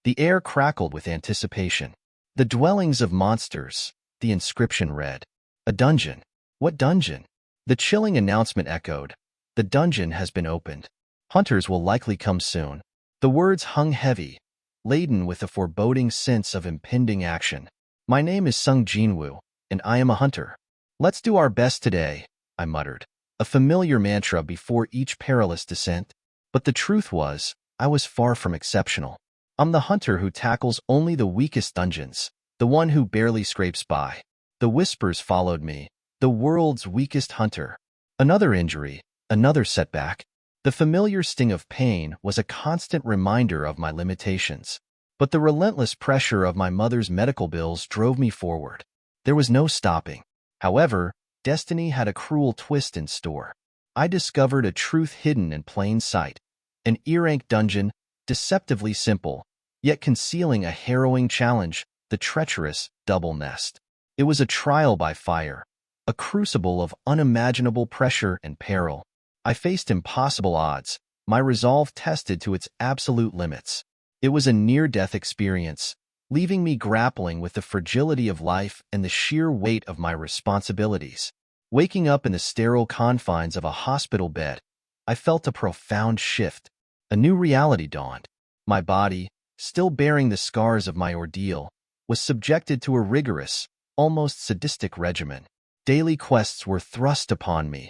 The air crackled with anticipation. The dwellings of monsters, the inscription read. A dungeon. What dungeon? The chilling announcement echoed. The dungeon has been opened. Hunters will likely come soon. The words hung heavy, laden with a foreboding sense of impending action. My name is Sung Jin-Woo, and I am a hunter. Let's do our best today, I muttered, a familiar mantra before each perilous descent. But the truth was, I was far from exceptional. I'm the hunter who tackles only the weakest dungeons, the one who barely scrapes by. The whispers followed me, the world's weakest hunter. Another injury, another setback. The familiar sting of pain was a constant reminder of my limitations. But the relentless pressure of my mother's medical bills drove me forward. There was no stopping. However, destiny had a cruel twist in store. I discovered a truth hidden in plain sight. An ear-ranked dungeon, deceptively simple, yet concealing a harrowing challenge, the treacherous double nest. It was a trial by fire, a crucible of unimaginable pressure and peril. I faced impossible odds, my resolve tested to its absolute limits. It was a near-death experience, leaving me grappling with the fragility of life and the sheer weight of my responsibilities. Waking up in the sterile confines of a hospital bed, I felt a profound shift. A new reality dawned. My body, still bearing the scars of my ordeal, was subjected to a rigorous, almost sadistic regimen. Daily quests were thrust upon me,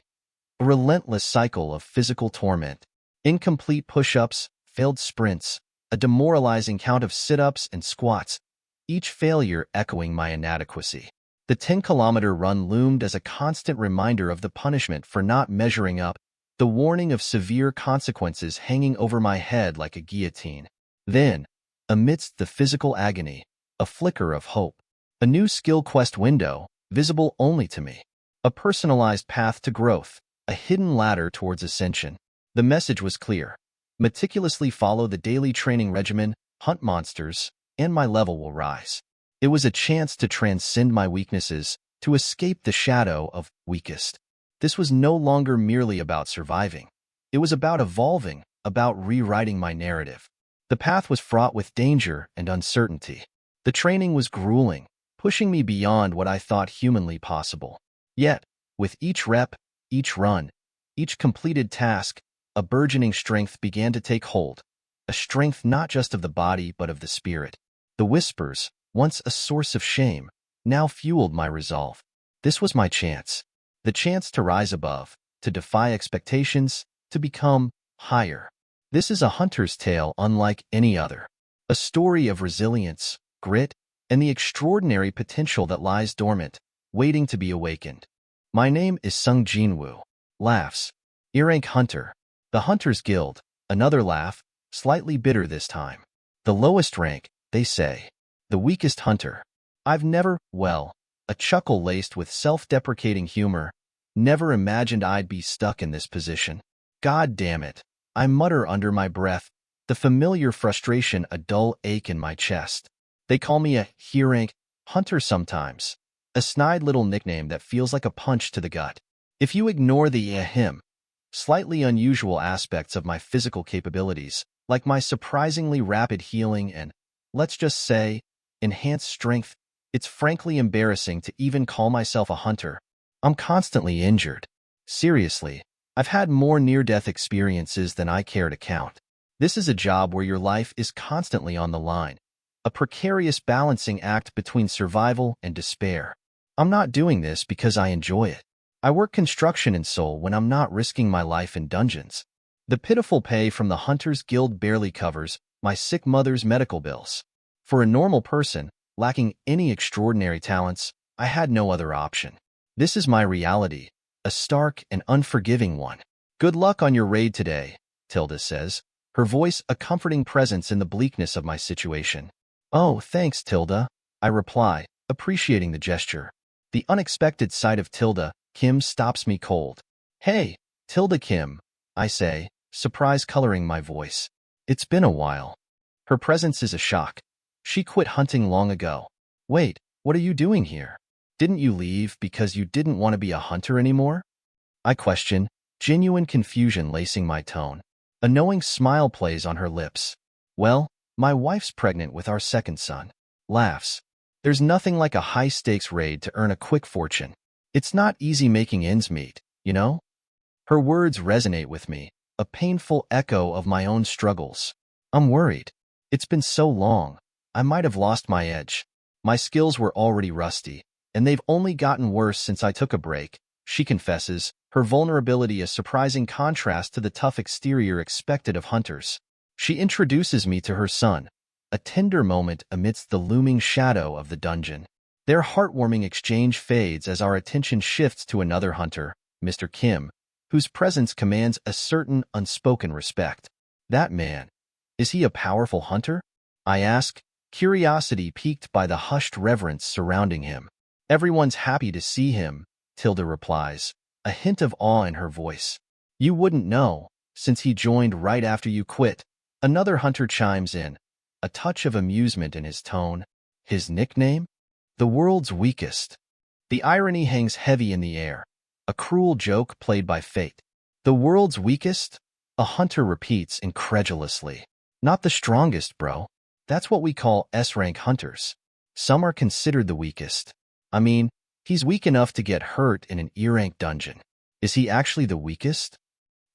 a relentless cycle of physical torment. Incomplete push-ups, failed sprints, a demoralizing count of sit-ups and squats, each failure echoing my inadequacy. The 10-kilometer run loomed as a constant reminder of the punishment for not measuring up, the warning of severe consequences hanging over my head like a guillotine. Then, amidst the physical agony, a flicker of hope. A new skill quest window, visible only to me. A personalized path to growth, a hidden ladder towards ascension. The message was clear. Meticulously follow the daily training regimen, hunt monsters, and my level will rise. It was a chance to transcend my weaknesses, to escape the shadow of weakest. This was no longer merely about surviving. It was about evolving, about rewriting my narrative. The path was fraught with danger and uncertainty. The training was grueling, pushing me beyond what I thought humanly possible. Yet, with each rep, each run, each completed task, a burgeoning strength began to take hold. A strength not just of the body but of the spirit. The whispers, once a source of shame, now fueled my resolve. This was my chance. The chance to rise above, to defy expectations, to become higher. This is a hunter's tale unlike any other. A story of resilience, grit, and the extraordinary potential that lies dormant, waiting to be awakened. My name is Sung Jin-Woo. Laughs. Ear-rank hunter. The Hunter's Guild. Another laugh, slightly bitter this time. The lowest rank, they say. The weakest hunter. I've never, well, a chuckle laced with self-deprecating humor, never imagined I'd be stuck in this position. God damn it, I mutter under my breath, the familiar frustration a dull ache in my chest. They call me a rank hunter sometimes, a snide little nickname that feels like a punch to the gut. If you ignore the slightly unusual aspects of my physical capabilities, like my surprisingly rapid healing and, let's just say, enhanced strength, it's frankly embarrassing to even call myself a hunter. I'm constantly injured. Seriously, I've had more near-death experiences than I care to count. This is a job where your life is constantly on the line, a precarious balancing act between survival and despair. I'm not doing this because I enjoy it. I work construction in Seoul when I'm not risking my life in dungeons. The pitiful pay from the Hunters Guild barely covers my sick mother's medical bills. For a normal person, lacking any extraordinary talents, I had no other option. This is my reality, a stark and unforgiving one. Good luck on your raid today, Tilda says, her voice a comforting presence in the bleakness of my situation. Oh, thanks, Tilda, I reply, appreciating the gesture. The unexpected sight of Tilda, Kim, stops me cold. Hey, Tilda Kim, I say, surprise coloring my voice. It's been a while. Her presence is a shock. She quit hunting long ago. Wait, what are you doing here? Didn't you leave because you didn't want to be a hunter anymore? I question, genuine confusion lacing my tone. A knowing smile plays on her lips. Well, My wife's pregnant with our second son. Laughs. There's nothing like a high-stakes raid to earn a quick fortune. It's not easy making ends meet, you know? Her words resonate with me, a painful echo of my own struggles. I'm worried. It's been so long. I might have lost my edge. My skills were already rusty, and they've only gotten worse since I took a break, she confesses, her vulnerability a surprising contrast to the tough exterior expected of hunters. She introduces me to her son, a tender moment amidst the looming shadow of the dungeon. Their heartwarming exchange fades as our attention shifts to another hunter, Mr. Kim, whose presence commands a certain unspoken respect. That man, is he a powerful hunter? I ask, curiosity piqued by the hushed reverence surrounding him. Everyone's happy to see him, Tilda replies, a hint of awe in her voice. You wouldn't know, since he joined right after you quit. Another hunter chimes in, a touch of amusement in his tone. His nickname? The world's weakest. The irony hangs heavy in the air, a cruel joke played by fate. The world's weakest? A hunter repeats incredulously. Not the strongest, bro. That's what we call S-rank hunters. Some are considered the weakest. I mean, he's weak enough to get hurt in an E-rank dungeon. Is he actually the weakest?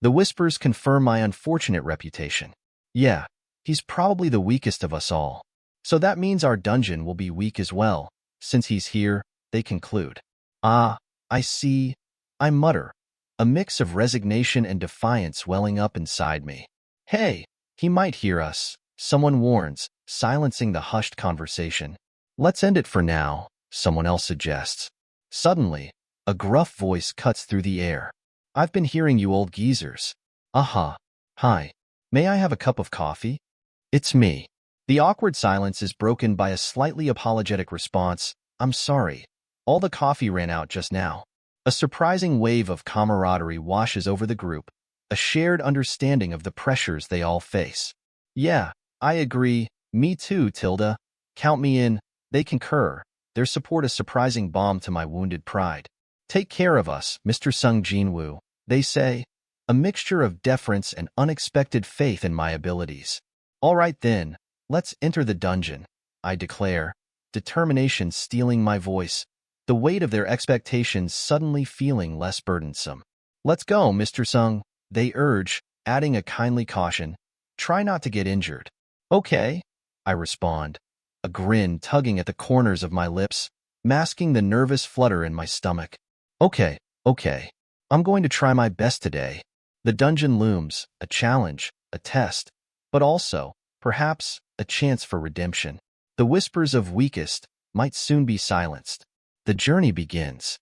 The whispers confirm my unfortunate reputation. Yeah, he's probably the weakest of us all. So that means our dungeon will be weak as well. Since he's here, they conclude. Ah, I see, I mutter, a mix of resignation and defiance welling up inside me. Hey, he might hear us, someone warns, silencing the hushed conversation. Let's end it for now, someone else suggests. Suddenly, a gruff voice cuts through the air. I've been hearing you old geezers. Aha. Hi. May I have a cup of coffee? It's me. The awkward silence is broken by a slightly apologetic response. I'm sorry. All the coffee ran out just now. A surprising wave of camaraderie washes over the group, a shared understanding of the pressures they all face. Yeah, I agree. Me too, Tilda. Count me in. They concur. Their support a surprising balm to my wounded pride. Take care of us, Mr. Sung Jin-Woo, they say, a mixture of deference and unexpected faith in my abilities. All right then, let's enter the dungeon, I declare, determination stealing my voice, the weight of their expectations suddenly feeling less burdensome. Let's go, Mr. Sung, they urge, adding a kindly caution. Try not to get injured. Okay, I respond, a grin tugging at the corners of my lips, masking the nervous flutter in my stomach. Okay. I'm going to try my best today. The dungeon looms, a challenge, a test, but also, perhaps, a chance for redemption. The whispers of weakest might soon be silenced. The journey begins.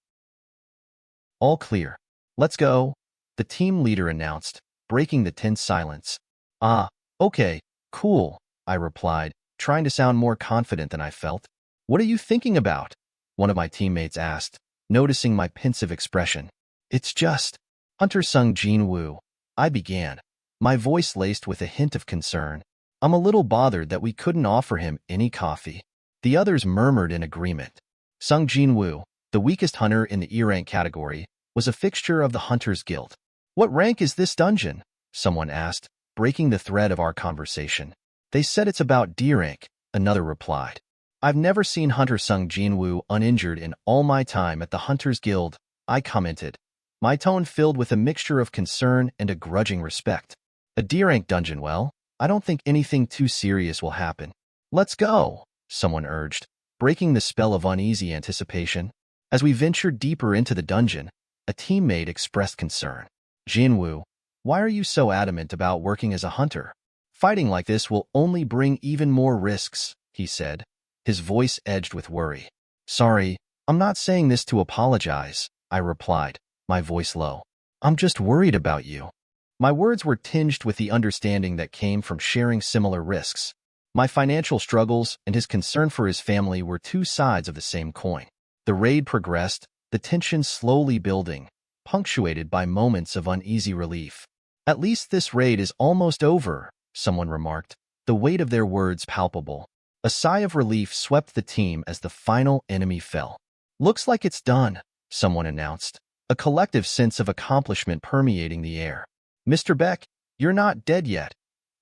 All clear. Let's go, the team leader announced, breaking the tense silence. Ah, okay, cool, I replied, trying to sound more confident than I felt. What are you thinking about? One of my teammates asked, noticing my pensive expression. It's just, Hunter Sung Jin-Woo, I began, my voice laced with a hint of concern. I'm a little bothered that we couldn't offer him any coffee. The others murmured in agreement. Sung Jin-Woo, the weakest hunter in the E-rank category, was a fixture of the Hunters Guild. What rank is this dungeon? Someone asked, breaking the thread of our conversation. They said it's about D rank, another replied. I've never seen Hunter Sung Jin-Woo uninjured in all my time at the Hunters Guild, I commented, my tone filled with a mixture of concern and a grudging respect. A D-rank dungeon, well, I don't think anything too serious will happen. Let's go, someone urged, breaking the spell of uneasy anticipation. As we ventured deeper into the dungeon, a teammate expressed concern. Jin-Woo, why are you so adamant about working as a hunter? Fighting like this will only bring even more risks, he said, his voice edged with worry. Sorry, I'm not saying this to apologize, I replied, my voice low. I'm just worried about you. My words were tinged with the understanding that came from sharing similar risks. My financial struggles and his concern for his family were two sides of the same coin. The raid progressed, the tension slowly building, punctuated by moments of uneasy relief. At least this raid is almost over, someone remarked, the weight of their words palpable. A sigh of relief swept the team as the final enemy fell. Looks like it's done, someone announced, a collective sense of accomplishment permeating the air. Mr. Beck, you're not dead yet,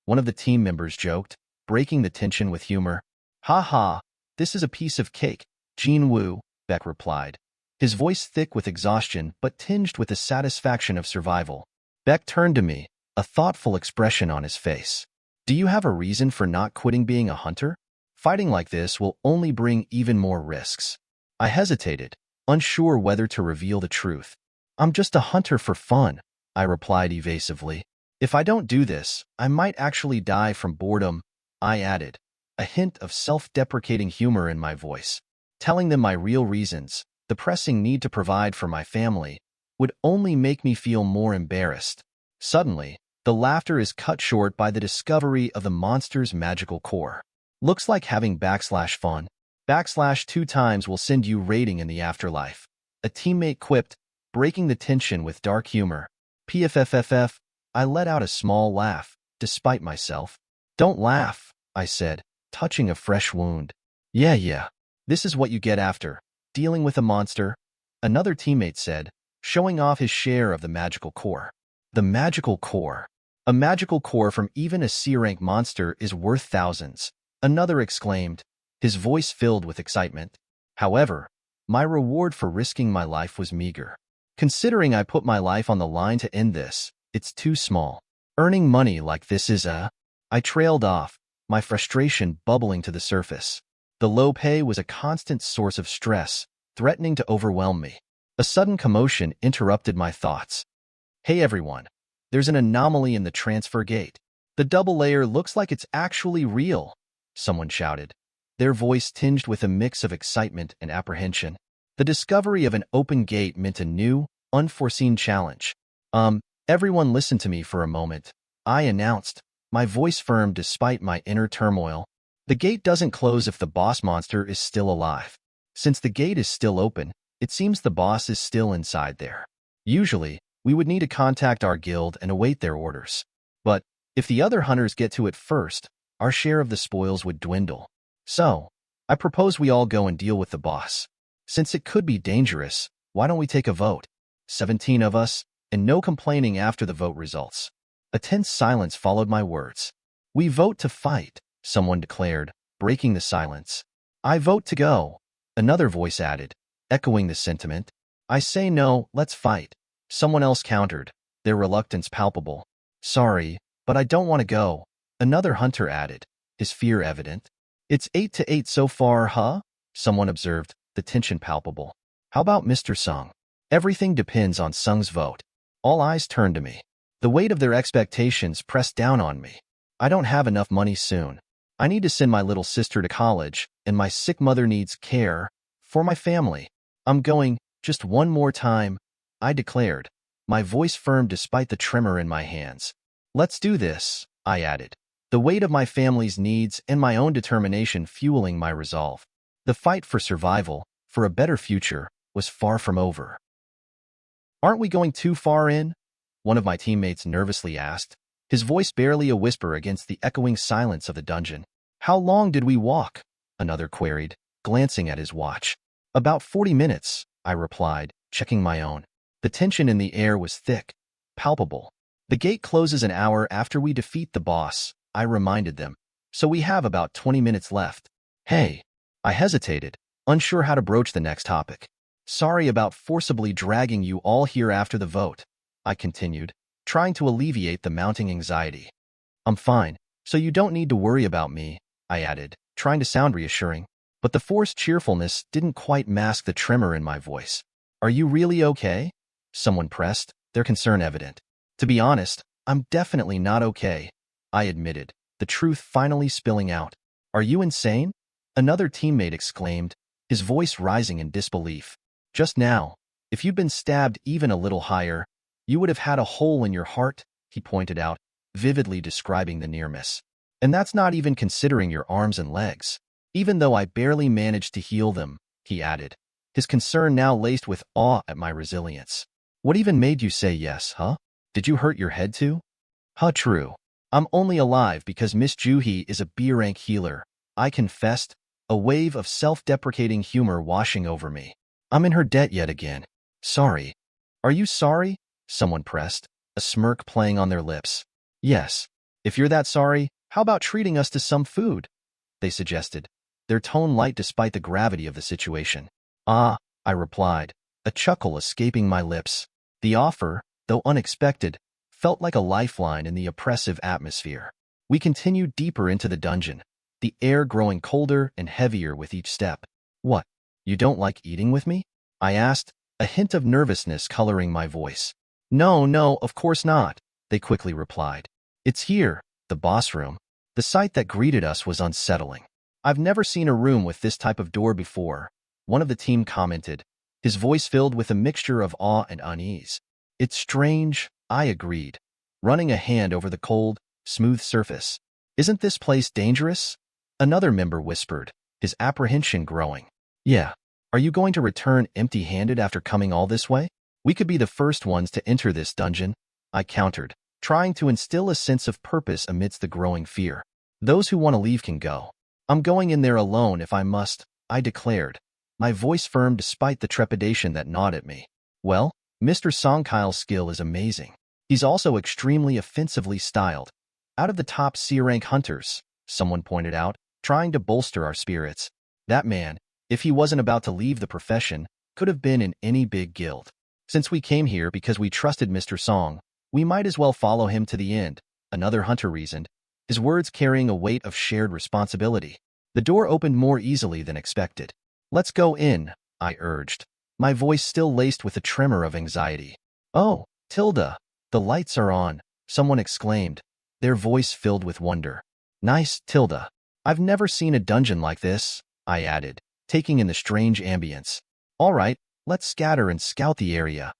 one of the team members joked, breaking the tension with humor. Ha ha, this is a piece of cake, Jin-Woo, Beck replied, his voice thick with exhaustion but tinged with the satisfaction of survival. Beck turned to me, a thoughtful expression on his face. Do you have a reason for not quitting being a hunter? Fighting like this will only bring even more risks. I hesitated, unsure whether to reveal the truth. I'm just a hunter for fun, I replied evasively. If I don't do this, I might actually die from boredom, I added, a hint of self-deprecating humor in my voice. Telling them my real reasons, the pressing need to provide for my family, would only make me feel more embarrassed. Suddenly, the laughter is cut short by the discovery of the monster's magical core. Looks like having /fun. /2 times will send you raiding in the afterlife. A teammate quipped, breaking the tension with dark humor. PFFFF, I let out a small laugh, despite myself. Don't laugh, I said, touching a fresh wound. Yeah, this is what you get after dealing with a monster, another teammate said, showing off his share of the magical core. The magical core. A magical core from even a C-rank monster is worth thousands, another exclaimed, his voice filled with excitement. However, my reward for risking my life was meager. Considering I put my life on the line to end this, it's too small. Earning money like this is I trailed off, my frustration bubbling to the surface. The low pay was a constant source of stress, threatening to overwhelm me. A sudden commotion interrupted my thoughts. Hey everyone, there's an anomaly in the transfer gate. The double layer looks like it's actually real, someone shouted, their voice tinged with a mix of excitement and apprehension. The discovery of an open gate meant a new, unforeseen challenge. Everyone listen to me for a moment, I announced, my voice firm despite my inner turmoil. The gate doesn't close if the boss monster is still alive. Since the gate is still open, it seems the boss is still inside there. Usually, we would need to contact our guild and await their orders. But if the other hunters get to it first, our share of the spoils would dwindle. So, I propose we all go and deal with the boss. Since it could be dangerous, why don't we take a vote? 17 of us, and no complaining after the vote results. A tense silence followed my words. We vote to fight, someone declared, breaking the silence. I vote to go, another voice added, echoing the sentiment. I say no, let's fight, someone else countered, their reluctance palpable. Sorry, but I don't want to go, another hunter added, his fear evident. It's 8-8 so far, huh? Someone observed, the tension palpable. How about Mr. Sung? Everything depends on Sung's vote. All eyes turned to me. The weight of their expectations pressed down on me. I don't have enough money soon. I need to send my little sister to college, and my sick mother needs care for my family. I'm going, just one more time, I declared, my voice firm despite the tremor in my hands. Let's do this, I added, the weight of my family's needs and my own determination fueling my resolve. The fight for survival, for a better future, was far from over. Aren't we going too far in? One of my teammates nervously asked, his voice barely a whisper against the echoing silence of the dungeon. How long did we walk? Another queried, glancing at his watch. About 40 minutes, I replied, checking my own. The tension in the air was thick, palpable. The gate closes an hour after we defeat the boss, I reminded them, so we have about 20 minutes left. Hey, I hesitated, unsure how to broach the next topic. Sorry about forcibly dragging you all here after the vote, I continued, trying to alleviate the mounting anxiety. I'm fine, so you don't need to worry about me, I added, trying to sound reassuring. But the forced cheerfulness didn't quite mask the tremor in my voice. Are you really okay? Someone pressed, their concern evident. To be honest, I'm definitely not okay, I admitted, the truth finally spilling out. Are you insane? Another teammate exclaimed, his voice rising in disbelief. Just now, if you'd been stabbed even a little higher, you would have had a hole in your heart, he pointed out, vividly describing the near miss. And that's not even considering your arms and legs. Even though I barely managed to heal them, he added, his concern now laced with awe at my resilience. What even made you say yes, huh? Did you hurt your head too? Huh, true. I'm only alive because Miss Juhi is a B-rank healer, I confessed, a wave of self-deprecating humor washing over me. I'm in her debt yet again. Sorry. Are you sorry? Someone pressed, a smirk playing on their lips. Yes. If you're that sorry, How about treating us to some food? They suggested, their tone light despite the gravity of the situation. Ah, I replied, a chuckle escaping my lips. The offer, though unexpected, felt like a lifeline in the oppressive atmosphere. We continued deeper into the dungeon, the air growing colder and heavier with each step. What, you don't like eating with me? I asked, a hint of nervousness coloring my voice. No, of course not, they quickly replied. It's here, the boss room. The sight that greeted us was unsettling. I've never seen a room with this type of door before, one of the team commented, his voice filled with a mixture of awe and unease. It's strange, I agreed, running a hand over the cold, smooth surface. Isn't this place dangerous? Another member whispered, his apprehension growing. Yeah. Are you going to return empty-handed after coming all this way? We could be the first ones to enter this dungeon, I countered, trying to instill a sense of purpose amidst the growing fear. Those who want to leave can go. I'm going in there alone if I must, I declared, my voice firm despite the trepidation that gnawed at me. Well, Mr. Songkyle's skill is amazing. He's also extremely offensively styled. Out of the top C-rank hunters, someone pointed out, trying to bolster our spirits. That man, if he wasn't about to leave the profession, could have been in any big guild. Since we came here because we trusted Mr. Song, we might as well follow him to the end, another hunter reasoned, his words carrying a weight of shared responsibility. The door opened more easily than expected. Let's go in, I urged, my voice still laced with a tremor of anxiety. Oh, Tilda, the lights are on, someone exclaimed, their voice filled with wonder. Nice, Tilda. I've never seen a dungeon like this, I added, taking in the strange ambience. All right, let's scatter and scout the area,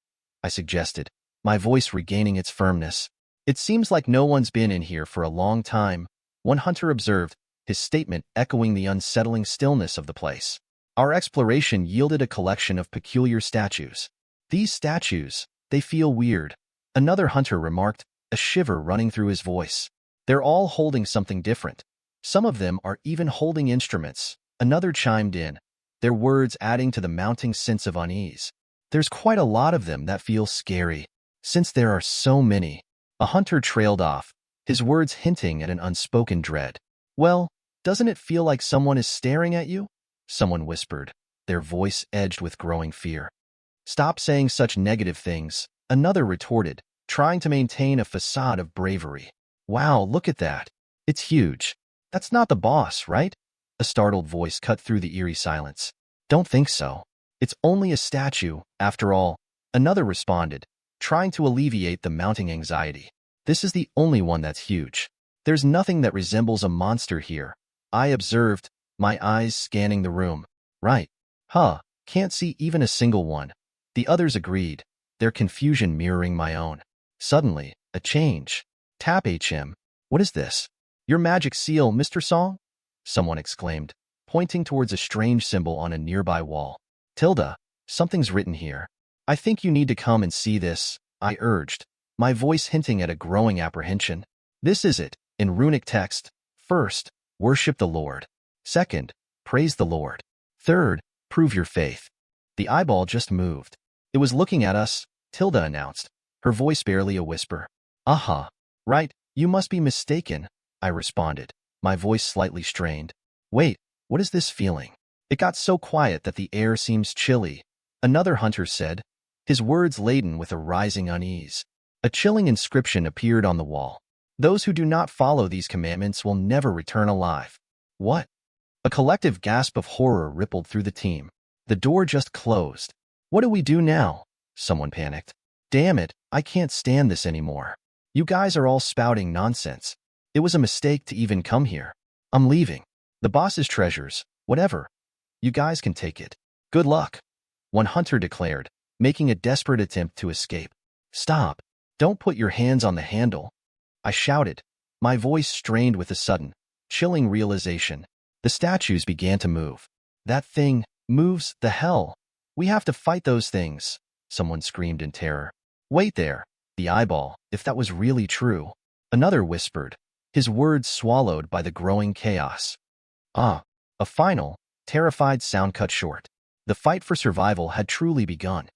I suggested, my voice regaining its firmness. It seems like no one's been in here for a long time, one hunter observed, his statement echoing the unsettling stillness of the place. Our exploration yielded a collection of peculiar statues. These statues, they feel weird, another hunter remarked, a shiver running through his voice. They're all holding something different. Some of them are even holding instruments, another chimed in, their words adding to the mounting sense of unease. There's quite a lot of them that feel scary. Since there are so many, a hunter trailed off, his words hinting at an unspoken dread. Well, doesn't it feel like someone is staring at you? Someone whispered, their voice edged with growing fear. Stop saying such negative things, another retorted, trying to maintain a facade of bravery. Wow, look at that. It's huge. That's not the boss, right? A startled voice cut through the eerie silence. Don't think so. It's only a statue, after all, another responded, trying to alleviate the mounting anxiety. This is the only one that's huge. There's nothing that resembles a monster here, I observed, my eyes scanning the room. Right. Can't see even a single one. The others agreed, their confusion mirroring my own. Suddenly, a change. Tap HM. What is this? Your magic seal, Mr. Song? Someone exclaimed, pointing towards a strange symbol on a nearby wall. Tilda, something's written here. I think you need to come and see this, I urged, my voice hinting at a growing apprehension. This is it, in runic text. First, worship the Lord. Second, praise the Lord. Third, prove your faith. The eyeball just moved. It was looking at us, Tilda announced, her voice barely a whisper. Aha. Right, you must be mistaken, I responded, my voice slightly strained. Wait, what is this feeling? It got so quiet that the air seems chilly, another hunter said, his words laden with a rising unease. A chilling inscription appeared on the wall. Those who do not follow these commandments will never return alive. What? A collective gasp of horror rippled through the team. The door just closed. What do we do now? Someone panicked. Damn it, I can't stand this anymore. You guys are all spouting nonsense. It was a mistake to even come here. I'm leaving. The boss's treasures, whatever. You guys can take it. Good luck. One hunter declared, making a desperate attempt to escape. Stop. Don't put your hands on the handle. I shouted, my voice strained with a sudden, chilling realization. The statues began to move. That thing moves, the hell. We have to fight those things, someone screamed in terror. Wait there, the eyeball, if that was really true. Another whispered, his words swallowed by the growing chaos. A final, terrified sound cut short. The fight for survival had truly begun.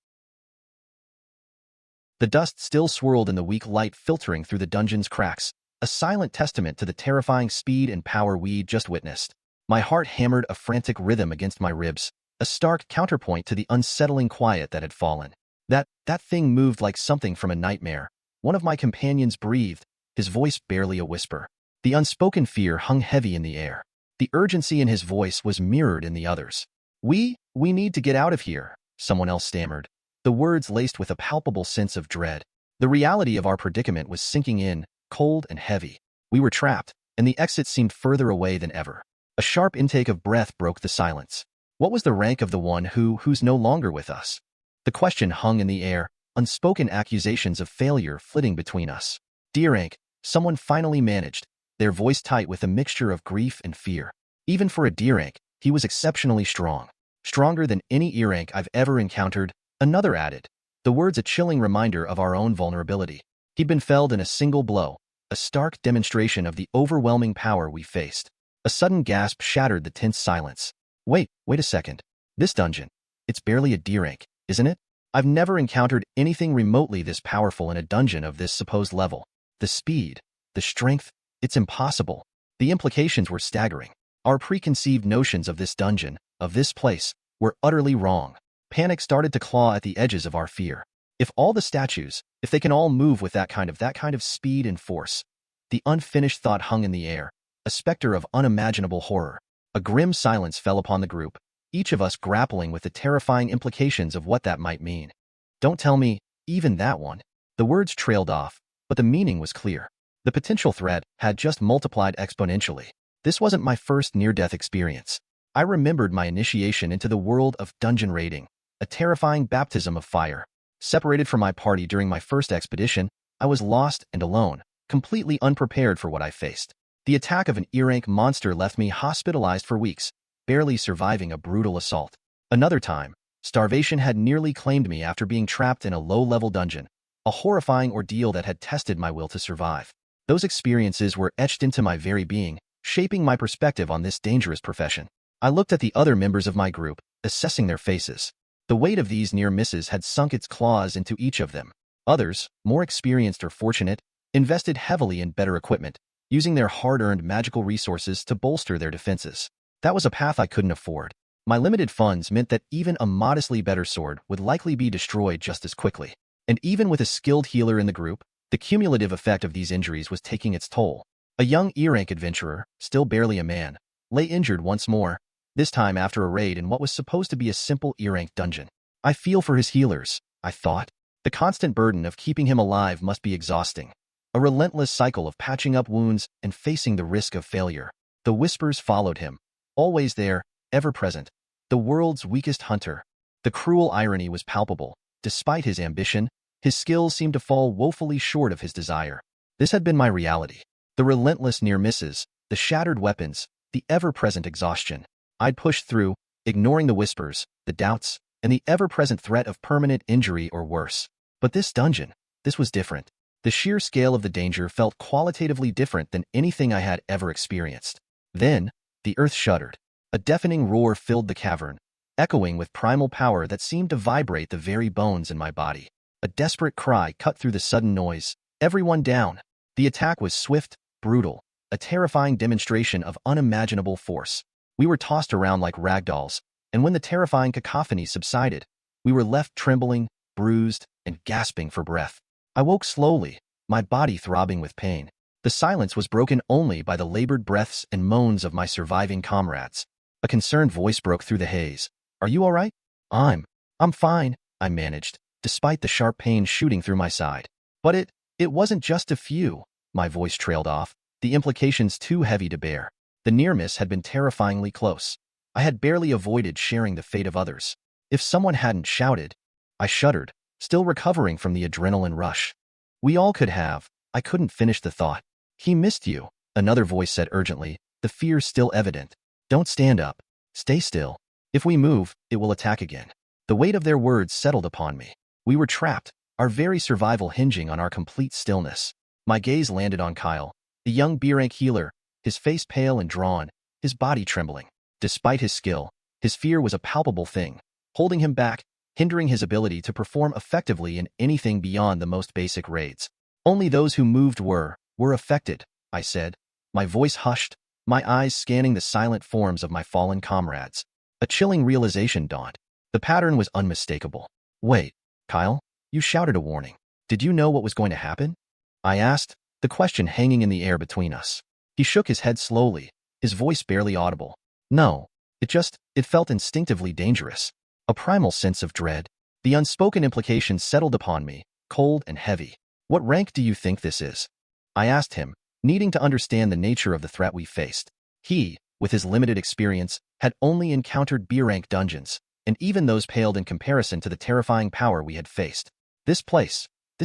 The dust still swirled in the weak light filtering through the dungeon's cracks, a silent testament to the terrifying speed and power we'd just witnessed. My heart hammered a frantic rhythm against my ribs, a stark counterpoint to the unsettling quiet that had fallen. That thing moved like something from a nightmare. One of my companions breathed, his voice barely a whisper. The unspoken fear hung heavy in the air. The urgency in his voice was mirrored in the others. We need to get out of here," someone else stammered, the words laced with a palpable sense of dread. The reality of our predicament was sinking in, cold and heavy. We were trapped, and the exit seemed further away than ever. A sharp intake of breath broke the silence. What was the rank of the one who's no longer with us? The question hung in the air, unspoken accusations of failure flitting between us. "D rank," someone finally managed, their voice tight with a mixture of grief and fear. Even for a D rank, he was exceptionally strong. Stronger than any E rank I've ever encountered, another added. The words a chilling reminder of our own vulnerability. He'd been felled in a single blow, a stark demonstration of the overwhelming power we faced. A sudden gasp shattered the tense silence. Wait a second. This dungeon, it's barely a D rank, isn't it? I've never encountered anything remotely this powerful in a dungeon of this supposed level. The speed, the strength, it's impossible. The implications were staggering. Our preconceived notions of this dungeon, of this place, were utterly wrong. Panic started to claw at the edges of our fear. If all the statues, if they can all move with that kind of speed and force. The unfinished thought hung in the air, a specter of unimaginable horror. A grim silence fell upon the group, each of us grappling with the terrifying implications of what that might mean. "Don't tell me, even that one." The words trailed off, but the meaning was clear. The potential threat had just multiplied exponentially. This wasn't my first near-death experience. I remembered my initiation into the world of dungeon raiding, a terrifying baptism of fire. Separated from my party during my first expedition, I was lost and alone, completely unprepared for what I faced. The attack of an E-rank monster left me hospitalized for weeks, barely surviving a brutal assault. Another time, starvation had nearly claimed me after being trapped in a low-level dungeon, a horrifying ordeal that had tested my will to survive. Those experiences were etched into my very being, shaping my perspective on this dangerous profession. I looked at the other members of my group, assessing their faces. The weight of these near misses had sunk its claws into each of them. Others, more experienced or fortunate, invested heavily in better equipment, using their hard-earned magical resources to bolster their defenses. That was a path I couldn't afford. My limited funds meant that even a modestly better sword would likely be destroyed just as quickly. And even with a skilled healer in the group, the cumulative effect of these injuries was taking its toll. A young E-rank adventurer, still barely a man, lay injured once more, this time after a raid in what was supposed to be a simple E-rank dungeon. I feel for his healers, I thought. The constant burden of keeping him alive must be exhausting. A relentless cycle of patching up wounds and facing the risk of failure. The whispers followed him, always there, ever present. The world's weakest hunter. The cruel irony was palpable. Despite his ambition, his skills seemed to fall woefully short of his desire. This had been my reality. The relentless near misses, the shattered weapons, the ever-present exhaustion. I'd pushed through, ignoring the whispers, the doubts, and the ever-present threat of permanent injury or worse. But this dungeon, this was different. The sheer scale of the danger felt qualitatively different than anything I had ever experienced. Then, the earth shuddered. A deafening roar filled the cavern, echoing with primal power that seemed to vibrate the very bones in my body. A desperate cry cut through the sudden noise. Everyone down. The attack was swift, brutal, a terrifying demonstration of unimaginable force. We were tossed around like ragdolls, and when the terrifying cacophony subsided, we were left trembling, bruised, and gasping for breath. I woke slowly, my body throbbing with pain. The silence was broken only by the labored breaths and moans of my surviving comrades. A concerned voice broke through the haze. "Are you all right?" I'm fine," I managed, despite the sharp pain shooting through my side. But it wasn't just a few. My voice trailed off, the implications too heavy to bear. The near miss had been terrifyingly close. I had barely avoided sharing the fate of others. If someone hadn't shouted, I shuddered, still recovering from the adrenaline rush. We all could have. I couldn't finish the thought. "He missed you," another voice said urgently, the fear still evident. "Don't stand up. Stay still. If we move, it will attack again." The weight of their words settled upon me. We were trapped, our very survival hinging on our complete stillness. My gaze landed on Kyle, the young B-rank healer, his face pale and drawn, his body trembling. Despite his skill, his fear was a palpable thing, holding him back, hindering his ability to perform effectively in anything beyond the most basic raids. Only those who moved were, We're affected, I said. My voice hushed, my eyes scanning the silent forms of my fallen comrades. A chilling realization dawned. The pattern was unmistakable. Wait, Kyle? You shouted a warning. Did you know what was going to happen? I asked, the question hanging in the air between us. He shook his head slowly, his voice barely audible. No, it felt instinctively dangerous. A primal sense of dread. The unspoken implications settled upon me, cold and heavy. What rank do you think this is? I asked him, needing to understand the nature of the threat we faced. He, with his limited experience, had only encountered B-rank dungeons, and even those paled in comparison to the terrifying power we had faced. This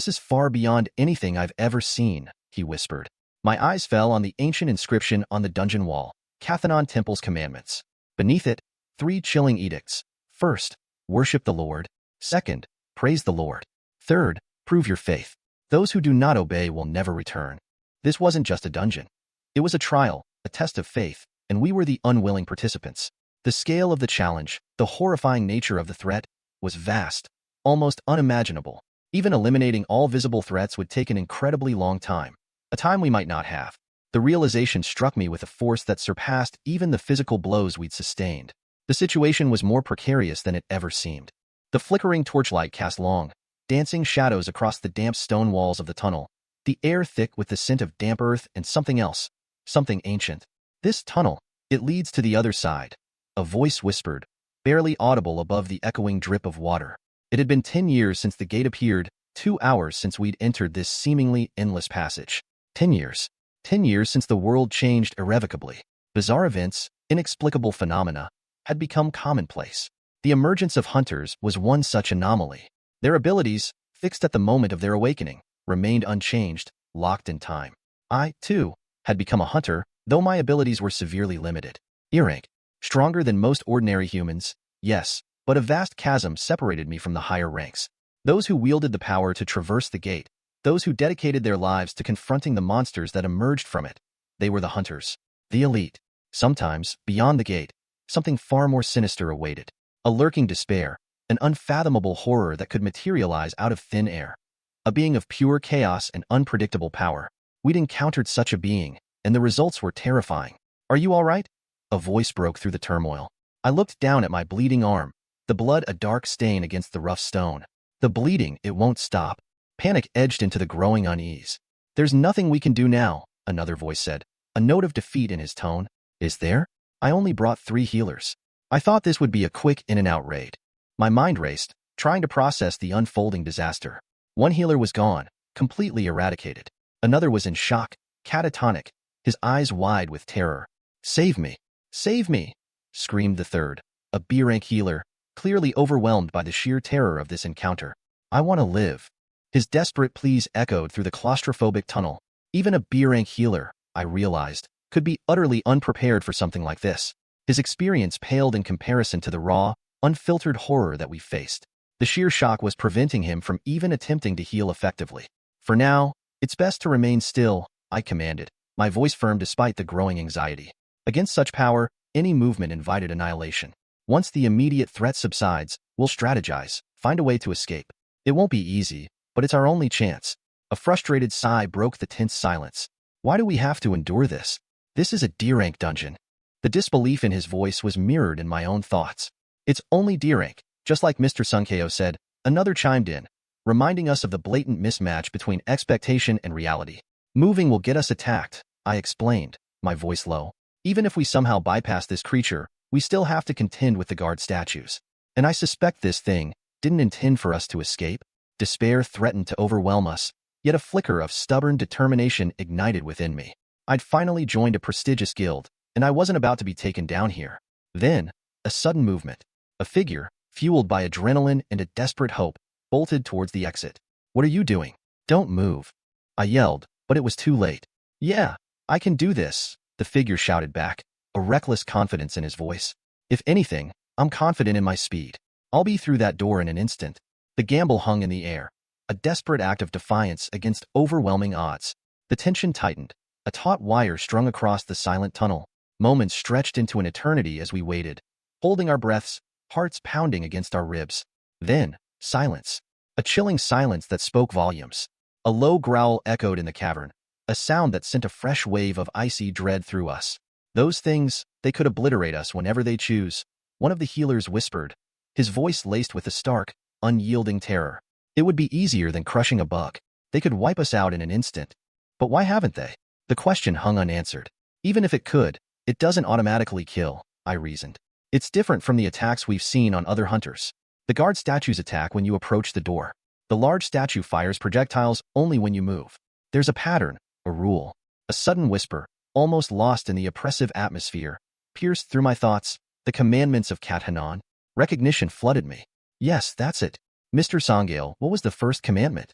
is far beyond anything I've ever seen, he whispered. My eyes fell on the ancient inscription on the dungeon wall, Cathanon Temple's commandments. Beneath it, 3 chilling edicts. First, worship the Lord. Second, praise the Lord. Third, prove your faith. Those who do not obey will never return. This wasn't just a dungeon. It was a trial, a test of faith, and we were the unwilling participants. The scale of the challenge, the horrifying nature of the threat, was vast, almost unimaginable. Even eliminating all visible threats would take an incredibly long time, a time we might not have. The realization struck me with a force that surpassed even the physical blows we'd sustained. The situation was more precarious than it ever seemed. The flickering torchlight cast long, dancing shadows across the damp stone walls of the tunnel, the air thick with the scent of damp earth and something else, something ancient. This tunnel, it leads to the other side. A voice whispered, barely audible above the echoing drip of water. It had been 10 years since the gate appeared, 2 hours since we'd entered this seemingly endless passage. 10 years. 10 years since the world changed irrevocably. Bizarre events, inexplicable phenomena, had become commonplace. The emergence of hunters was one such anomaly. Their abilities, fixed at the moment of their awakening, remained unchanged, locked in time. I, too, had become a hunter, though my abilities were severely limited. E-rank, stronger than most ordinary humans, yes, but a vast chasm separated me from the higher ranks. Those who wielded the power to traverse the gate, those who dedicated their lives to confronting the monsters that emerged from it, they were the hunters, the elite. Sometimes, beyond the gate, something far more sinister awaited. A lurking despair, an unfathomable horror that could materialize out of thin air. A being of pure chaos and unpredictable power. We'd encountered such a being, and the results were terrifying. Are you all right? A voice broke through the turmoil. I looked down at my bleeding arm, the blood a dark stain against the rough stone. The bleeding, it won't stop. Panic edged into the growing unease. There's nothing we can do now, another voice said, a note of defeat in his tone. Is there? I only brought 3 healers. I thought this would be a quick in-and-out raid. My mind raced, trying to process the unfolding disaster. One healer was gone, completely eradicated. Another was in shock, catatonic, his eyes wide with terror. Save me! Save me! Screamed the third, a B-rank healer, clearly overwhelmed by the sheer terror of this encounter. I want to live. His desperate pleas echoed through the claustrophobic tunnel. Even a B-rank healer, I realized, could be utterly unprepared for something like this. His experience paled in comparison to the raw, unfiltered horror that we faced. The sheer shock was preventing him from even attempting to heal effectively. For now, it's best to remain still, I commanded, my voice firm despite the growing anxiety. Against such power, any movement invited annihilation. Once the immediate threat subsides, we'll strategize, find a way to escape. It won't be easy, but it's our only chance. A frustrated sigh broke the tense silence. Why do we have to endure this? This is a D-rank dungeon. The disbelief in his voice was mirrored in my own thoughts. It's only D-rank, just like Mr. Sunkeo said. Another chimed in, reminding us of the blatant mismatch between expectation and reality. Moving will get us attacked, I explained, my voice low. Even if we somehow bypass this creature, we still have to contend with the guard statues. And I suspect this thing didn't intend for us to escape. Despair threatened to overwhelm us, yet a flicker of stubborn determination ignited within me. I'd finally joined a prestigious guild, and I wasn't about to be taken down here. Then, a sudden movement. A figure, fueled by adrenaline and a desperate hope, bolted towards the exit. What are you doing? Don't move. I yelled, but it was too late. Yeah, I can do this, the figure shouted back, a reckless confidence in his voice. If anything, I'm confident in my speed. I'll be through that door in an instant. The gamble hung in the air, a desperate act of defiance against overwhelming odds. The tension tightened, a taut wire strung across the silent tunnel. Moments stretched into an eternity as we waited, holding our breaths, hearts pounding against our ribs. Then, silence. A chilling silence that spoke volumes. A low growl echoed in the cavern, a sound that sent a fresh wave of icy dread through us. Those things, they could obliterate us whenever they choose, one of the healers whispered, his voice laced with a stark, unyielding terror. It would be easier than crushing a bug. They could wipe us out in an instant. But why haven't they? The question hung unanswered. Even if it could, it doesn't automatically kill, I reasoned. It's different from the attacks we've seen on other hunters. The guard statues attack when you approach the door. The large statue fires projectiles only when you move. There's a pattern, a rule. A sudden whisper, almost lost in the oppressive atmosphere, pierced through my thoughts. The commandments of Kat Hanan. Recognition flooded me. Yes, that's it. Mr. Songale, what was the first commandment?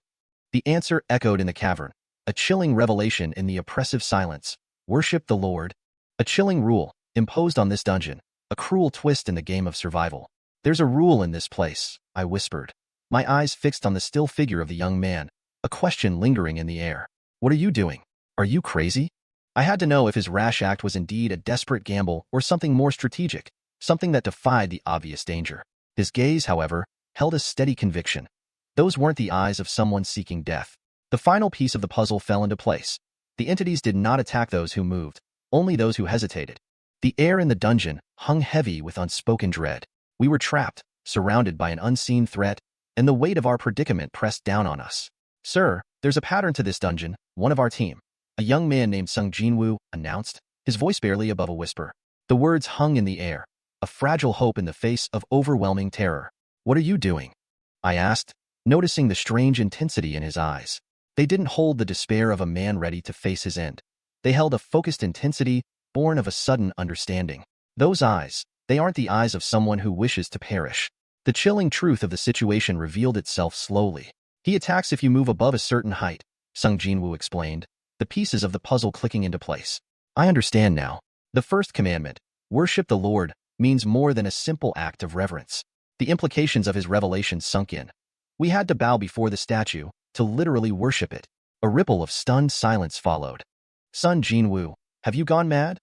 The answer echoed in the cavern. A chilling revelation in the oppressive silence. Worship the Lord. A chilling rule, imposed on this dungeon. A cruel twist in the game of survival. There's a rule in this place, I whispered. My eyes fixed on the still figure of the young man, a question lingering in the air. What are you doing? Are you crazy? I had to know if his rash act was indeed a desperate gamble or something more strategic, something that defied the obvious danger. His gaze, however, held a steady conviction. Those weren't the eyes of someone seeking death. The final piece of the puzzle fell into place. The entities did not attack those who moved, only those who hesitated. The air in the dungeon hung heavy with unspoken dread. We were trapped, surrounded by an unseen threat, and the weight of our predicament pressed down on us. Sir, there's a pattern to this dungeon, one of our team. A young man named Sung Jin-Woo announced, his voice barely above a whisper. The words hung in the air, a fragile hope in the face of overwhelming terror. What are you doing? I asked, noticing the strange intensity in his eyes. They didn't hold the despair of a man ready to face his end. They held a focused intensity born of a sudden understanding. Those eyes, they aren't the eyes of someone who wishes to perish. The chilling truth of the situation revealed itself slowly. He attacks if you move above a certain height, Sung Jin-Woo explained, the pieces of the puzzle clicking into place. I understand now. The first commandment, worship the Lord, means more than a simple act of reverence. The implications of his revelation sunk in. We had to bow before the statue, to literally worship it. A ripple of stunned silence followed. Sung Jin-Woo, have you gone mad?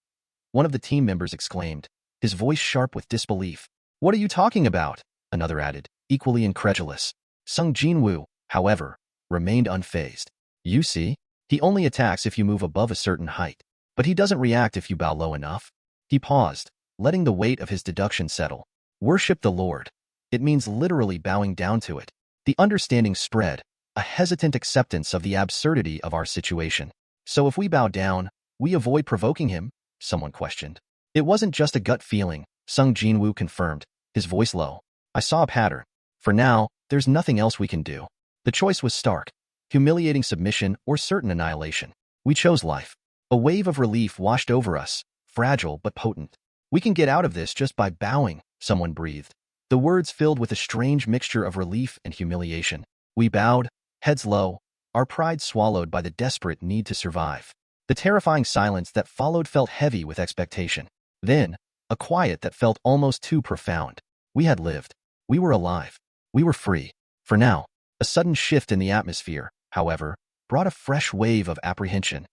One of the team members exclaimed, his voice sharp with disbelief. What are you talking about? Another added, equally incredulous. Sung Jin-Woo, however, remained unfazed. You see, he only attacks if you move above a certain height, but he doesn't react if you bow low enough. He paused, letting the weight of his deduction settle. Worship the Lord. It means literally bowing down to it. The understanding spread, a hesitant acceptance of the absurdity of our situation. So if we bow down, we avoid provoking him? Someone questioned. It wasn't just a gut feeling, Sung Jin-Woo confirmed, his voice low. I saw a pattern. For now, there's nothing else we can do. The choice was stark, humiliating submission or certain annihilation. We chose life. A wave of relief washed over us, fragile but potent. We can get out of this just by bowing, someone breathed. The words filled with a strange mixture of relief and humiliation. We bowed, heads low, our pride swallowed by the desperate need to survive. The terrifying silence that followed felt heavy with expectation. Then, a quiet that felt almost too profound. We had lived. We were alive. We were free. For now. A sudden shift in the atmosphere, however, brought a fresh wave of apprehension.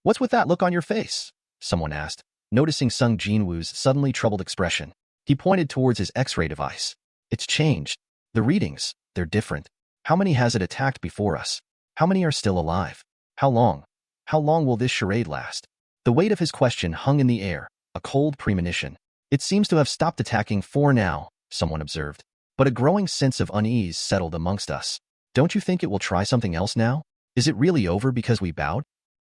What's with that look on your face? Someone asked, noticing Sung Jin-Woo's suddenly troubled expression. He pointed towards his X-ray device. It's changed. The readings, they're different. How many has it attacked before us? How many are still alive? How long? How long will this charade last? The weight of his question hung in the air, a cold premonition. It seems to have stopped attacking for now, someone observed. But a growing sense of unease settled amongst us. Don't you think it will try something else now? Is it really over because we bowed?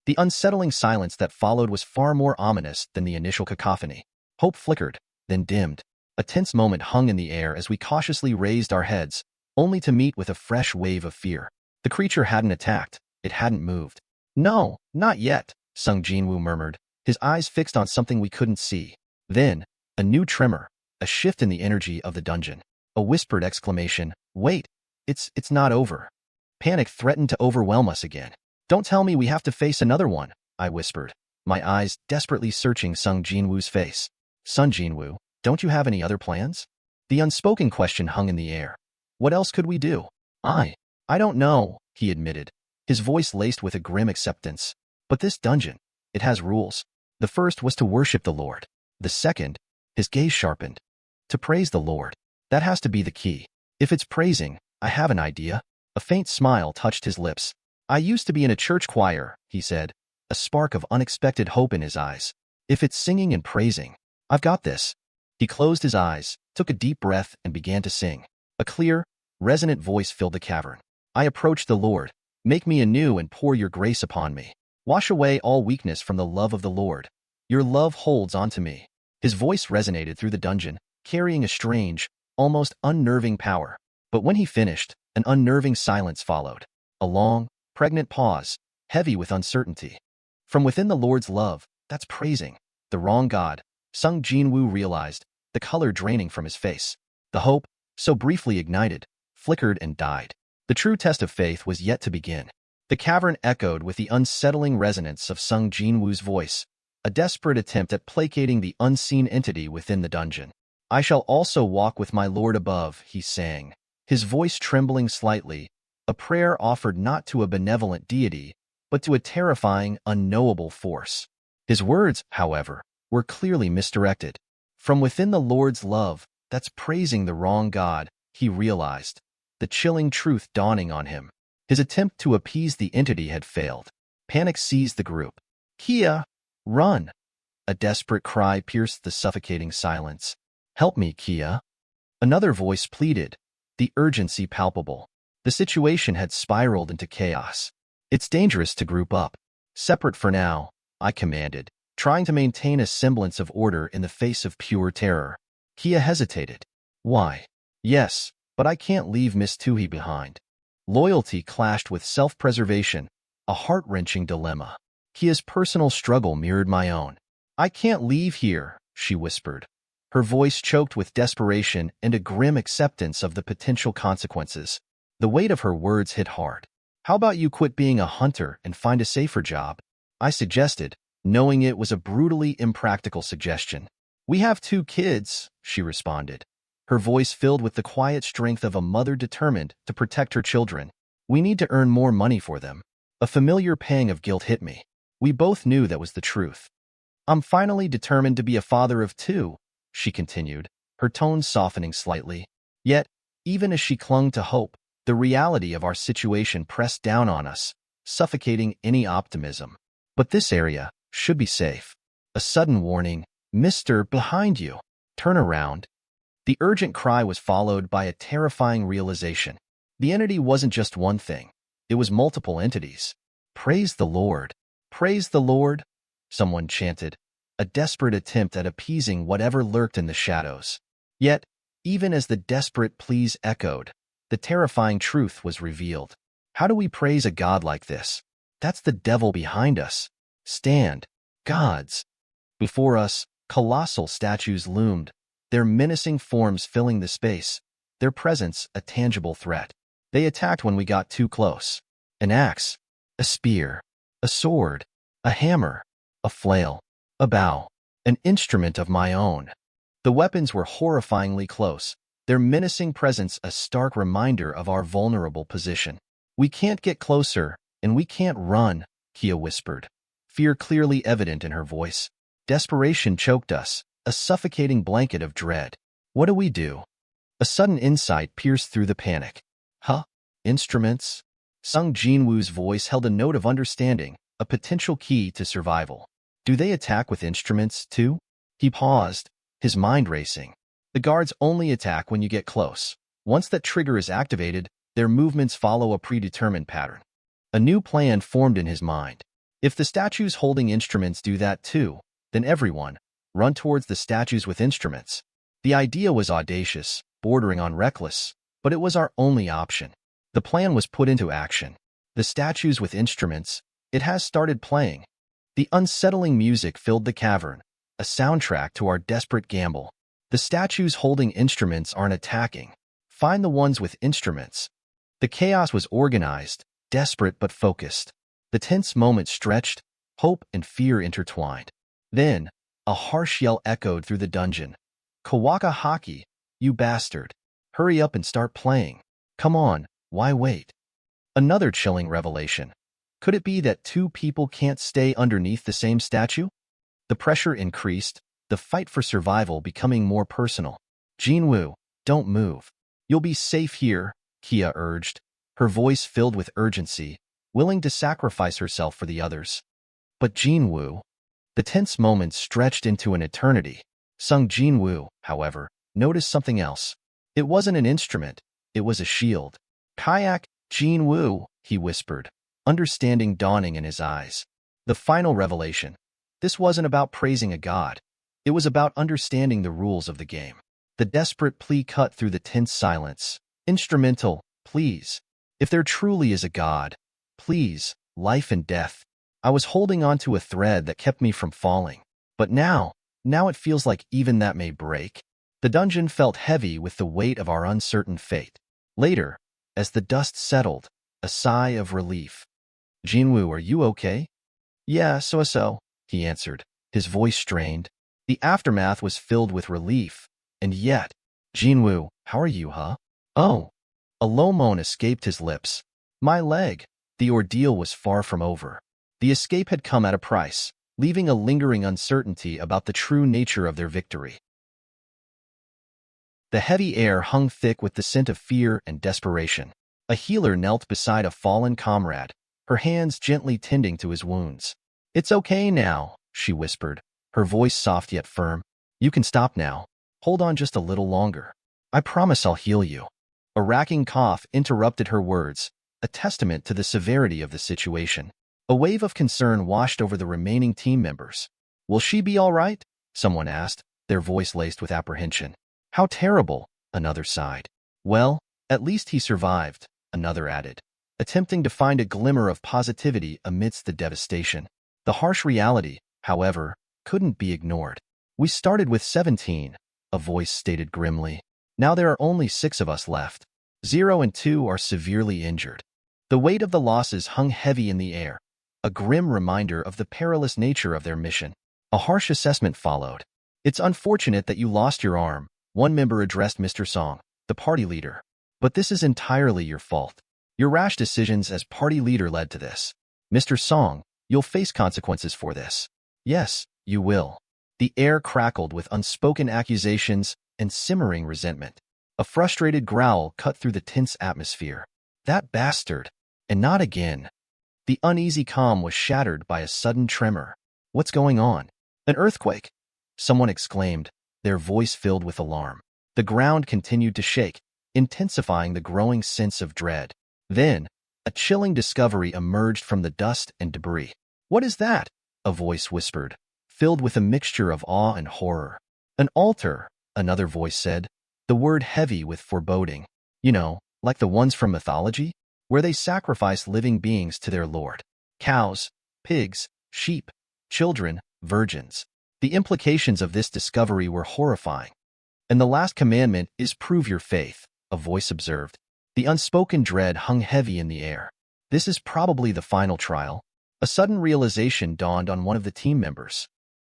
The unsettling silence that followed was far more ominous than the initial cacophony. Hope flickered, then dimmed. A tense moment hung in the air as we cautiously raised our heads, only to meet with a fresh wave of fear. The creature hadn't attacked. It hadn't moved. No, not yet, Sung Jin-Woo murmured, his eyes fixed on something we couldn't see. Then, a new tremor, a shift in the energy of the dungeon. A whispered exclamation, wait, it's not over. Panic threatened to overwhelm us again. Don't tell me we have to face another one, I whispered, my eyes desperately searching Sung Jin-Woo's face. Sung Jin-Woo, don't you have any other plans? The unspoken question hung in the air. What else could we do? I don't know, he admitted, his voice laced with a grim acceptance. But this dungeon, it has rules. The first was to worship the Lord. The second, his gaze sharpened, to praise the Lord. That has to be the key. If it's praising, I have an idea. A faint smile touched his lips. I used to be in a church choir, he said, a spark of unexpected hope in his eyes. If it's singing and praising, I've got this. He closed his eyes, took a deep breath, and began to sing. A clear, resonant voice filled the cavern. I approach the Lord. Make me anew and pour your grace upon me. Wash away all weakness from the love of the Lord. Your love holds on to me. His voice resonated through the dungeon, carrying a strange, almost unnerving power. But when he finished, an unnerving silence followed. A long, pregnant pause, heavy with uncertainty. From within the Lord's love, that's praising the wrong God, Sung Jin-Woo realized, the color draining from his face. The hope, so briefly ignited, flickered and died. The true test of faith was yet to begin. The cavern echoed with the unsettling resonance of Sung Jin-Woo's voice, a desperate attempt at placating the unseen entity within the dungeon. I shall also walk with my Lord above, he sang, his voice trembling slightly, a prayer offered not to a benevolent deity, but to a terrifying, unknowable force. His words, however, were clearly misdirected. From within the Lord's love, that's praising the wrong God, he realized, the chilling truth dawning on him. His attempt to appease the entity had failed. Panic seized the group. Kia, run! A desperate cry pierced the suffocating silence. Help me, Kia. Another voice pleaded, the urgency palpable. The situation had spiraled into chaos. It's dangerous to group up. Separate for now, I commanded, trying to maintain a semblance of order in the face of pure terror. Kia hesitated. Why? Yes, but I can't leave Miss Toohey behind. Loyalty clashed with self-preservation, a heart-wrenching dilemma. Kia's personal struggle mirrored my own. I can't leave here, she whispered, her voice choked with desperation and a grim acceptance of the potential consequences. The weight of her words hit hard. How about you quit being a hunter and find a safer job? I suggested, knowing it was a brutally impractical suggestion. We have 2 kids, she responded, her voice filled with the quiet strength of a mother determined to protect her children. We need to earn more money for them. A familiar pang of guilt hit me. We both knew that was the truth. I'm finally determined to be a father of 2, she continued, her tone softening slightly. Yet, even as she clung to hope, the reality of our situation pressed down on us, suffocating any optimism. But this area should be safe. A sudden warning, Mister, behind you. Turn around. The urgent cry was followed by a terrifying realization. The entity wasn't just one thing. It was multiple entities. Praise the Lord. Praise the Lord, someone chanted, a desperate attempt at appeasing whatever lurked in the shadows. Yet, even as the desperate pleas echoed, the terrifying truth was revealed. How do we praise a God like this? That's the devil behind us. Stand, gods. Before us, colossal statues loomed, their menacing forms filling the space, their presence a tangible threat. They attacked when we got too close. An axe, a spear, a sword, a hammer, a flail, a bow, an instrument of my own. The weapons were horrifyingly close, their menacing presence a stark reminder of our vulnerable position. We can't get closer, and we can't run, Kia whispered, fear clearly evident in her voice. Desperation choked us, a suffocating blanket of dread. What do we do? A sudden insight pierced through the panic. Huh? Instruments? Sung Jin-Woo's voice held a note of understanding, a potential key to survival. Do they attack with instruments, too? He paused, his mind racing. The guards only attack when you get close. Once that trigger is activated, their movements follow a predetermined pattern. A new plan formed in his mind. If the statues holding instruments do that too, then everyone, run towards the statues with instruments. The idea was audacious, bordering on reckless, but it was our only option. The plan was put into action. The statues with instruments, it has started playing. The unsettling music filled the cavern, a soundtrack to our desperate gamble. The statues holding instruments aren't attacking. Find the ones with instruments. The chaos was organized, desperate but focused. The tense moment stretched, hope and fear intertwined. Then, a harsh yell echoed through the dungeon. Kawaka Haki, you bastard. Hurry up and start playing. Come on, why wait? Another chilling revelation. Could it be that 2 people can't stay underneath the same statue? The pressure increased, the fight for survival becoming more personal. Jin-Woo, don't move. You'll be safe here, Kia urged, her voice filled with urgency, willing to sacrifice herself for the others. But Jin-Woo. The tense moment stretched into an eternity. Sung Jin-Woo, however, noticed something else. It wasn't an instrument. It was a shield. Kayak, Jin-Woo, he whispered, understanding dawning in his eyes. The final revelation. This wasn't about praising a god. It was about understanding the rules of the game. The desperate plea cut through the tense silence. Instrumental, please. If there truly is a god, please, life and death. I was holding on to a thread that kept me from falling. But now it feels like even that may break. The dungeon felt heavy with the weight of our uncertain fate. Later, as the dust settled, a sigh of relief. Jin-Woo, are you okay? Yeah, so, he answered, his voice strained. The aftermath was filled with relief, and yet, Jin-Woo, how are you, huh? Oh. A low moan escaped his lips. My leg. The ordeal was far from over. The escape had come at a price, leaving a lingering uncertainty about the true nature of their victory. The heavy air hung thick with the scent of fear and desperation. A healer knelt beside a fallen comrade, her hands gently tending to his wounds. It's okay now, she whispered, her voice soft yet firm. You can stop now. Hold on just a little longer. I promise I'll heal you. A racking cough interrupted her words, a testament to the severity of the situation. A wave of concern washed over the remaining team members. Will she be all right? Someone asked, their voice laced with apprehension. How terrible, another sighed. Well, at least he survived, another added, attempting to find a glimmer of positivity amidst the devastation. The harsh reality, however, couldn't be ignored. We started with 17, a voice stated grimly. Now there are only 6 of us left. 0 and 2 are severely injured. The weight of the losses hung heavy in the air, a grim reminder of the perilous nature of their mission. A harsh assessment followed. It's unfortunate that you lost your arm, one member addressed Mr. Song, the party leader. But this is entirely your fault. Your rash decisions as party leader led to this. Mr. Song, you'll face consequences for this. Yes, you will. The air crackled with unspoken accusations and simmering resentment. A frustrated growl cut through the tense atmosphere. That bastard. And not again. The uneasy calm was shattered by a sudden tremor. What's going on? An earthquake? Someone exclaimed, their voice filled with alarm. The ground continued to shake, intensifying the growing sense of dread. Then, a chilling discovery emerged from the dust and debris. What is that? A voice whispered, filled with a mixture of awe and horror. An altar, another voice said, the word heavy with foreboding. You know, like the ones from mythology, where they sacrifice living beings to their lord. Cows, pigs, sheep, children, virgins. The implications of this discovery were horrifying. And the last commandment is prove your faith, a voice observed. The unspoken dread hung heavy in the air. This is probably the final trial. A sudden realization dawned on one of the team members.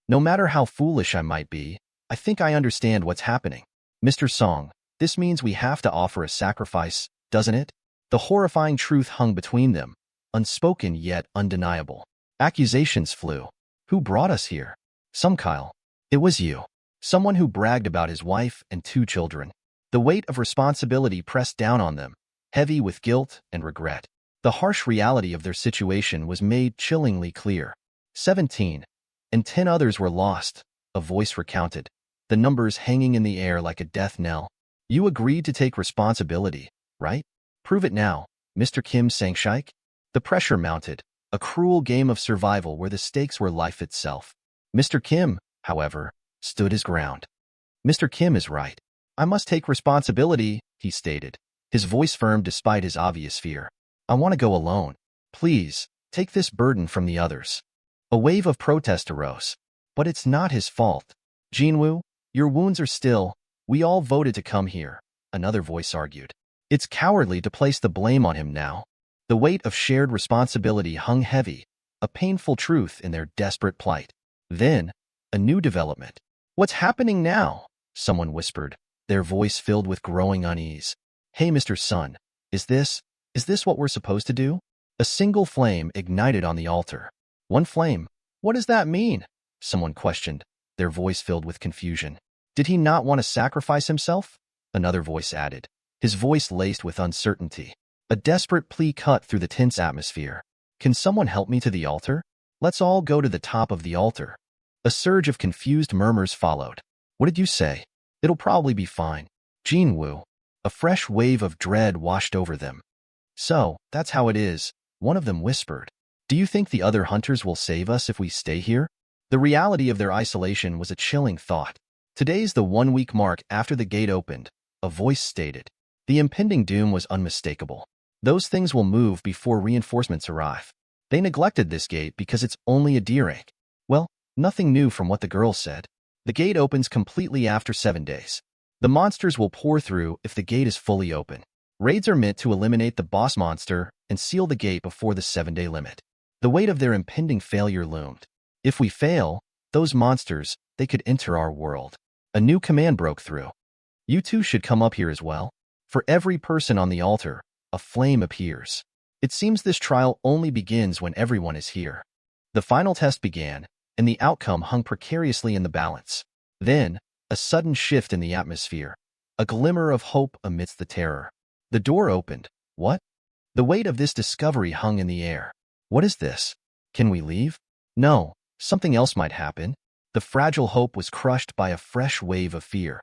No matter how foolish I might be, I think I understand what's happening. Mr. Song, this means we have to offer a sacrifice, doesn't it? The horrifying truth hung between them, unspoken yet undeniable. Accusations flew. Who brought us here? Some Kyle. It was you. Someone who bragged about his wife and 2 children. The weight of responsibility pressed down on them, heavy with guilt and regret. The harsh reality of their situation was made chillingly clear. 17, and 10 others were lost, a voice recounted, the numbers hanging in the air like a death knell. You agreed to take responsibility, right? Prove it now, Mr. Kim Sang-shik. The pressure mounted, a cruel game of survival where the stakes were life itself. Mr. Kim, however, stood his ground. Mr. Kim is right. I must take responsibility, he stated, his voice firm despite his obvious fear. I want to go alone. Please, take this burden from the others. A wave of protest arose. But it's not his fault. Jin-Woo, your wounds are still. We all voted to come here, another voice argued. It's cowardly to place the blame on him now. The weight of shared responsibility hung heavy, a painful truth in their desperate plight. Then, a new development. What's happening now? Someone whispered, their voice filled with growing unease. Hey, Mr. Sun, is this what we're supposed to do? A single flame ignited on the altar. One flame? What does that mean? Someone questioned, their voice filled with confusion. Did he not want to sacrifice himself? Another voice added, his voice laced with uncertainty. A desperate plea cut through the tense atmosphere. Can someone help me to the altar? Let's all go to the top of the altar. A surge of confused murmurs followed. What did you say? It'll probably be fine. Jin-Woo. A fresh wave of dread washed over them. So, that's how it is, one of them whispered. Do you think the other hunters will save us if we stay here? The reality of their isolation was a chilling thought. Today's the 1-week mark after the gate opened, a voice stated. The impending doom was unmistakable. Those things will move before reinforcements arrive. They neglected this gate because it's only a D-rank. Well, nothing new from what the girl said. The gate opens completely after 7 days. The monsters will pour through if the gate is fully open. Raids are meant to eliminate the boss monster and seal the gate before the 7-day limit. The weight of their impending failure loomed. If we fail, those monsters, they could enter our world. A new command broke through. You two should come up here as well. For every person on the altar, a flame appears. It seems this trial only begins when everyone is here. The final test began, and the outcome hung precariously in the balance. Then, a sudden shift in the atmosphere. A glimmer of hope amidst the terror. The door opened. What? The weight of this discovery hung in the air. What is this? Can we leave? No, something else might happen. The fragile hope was crushed by a fresh wave of fear.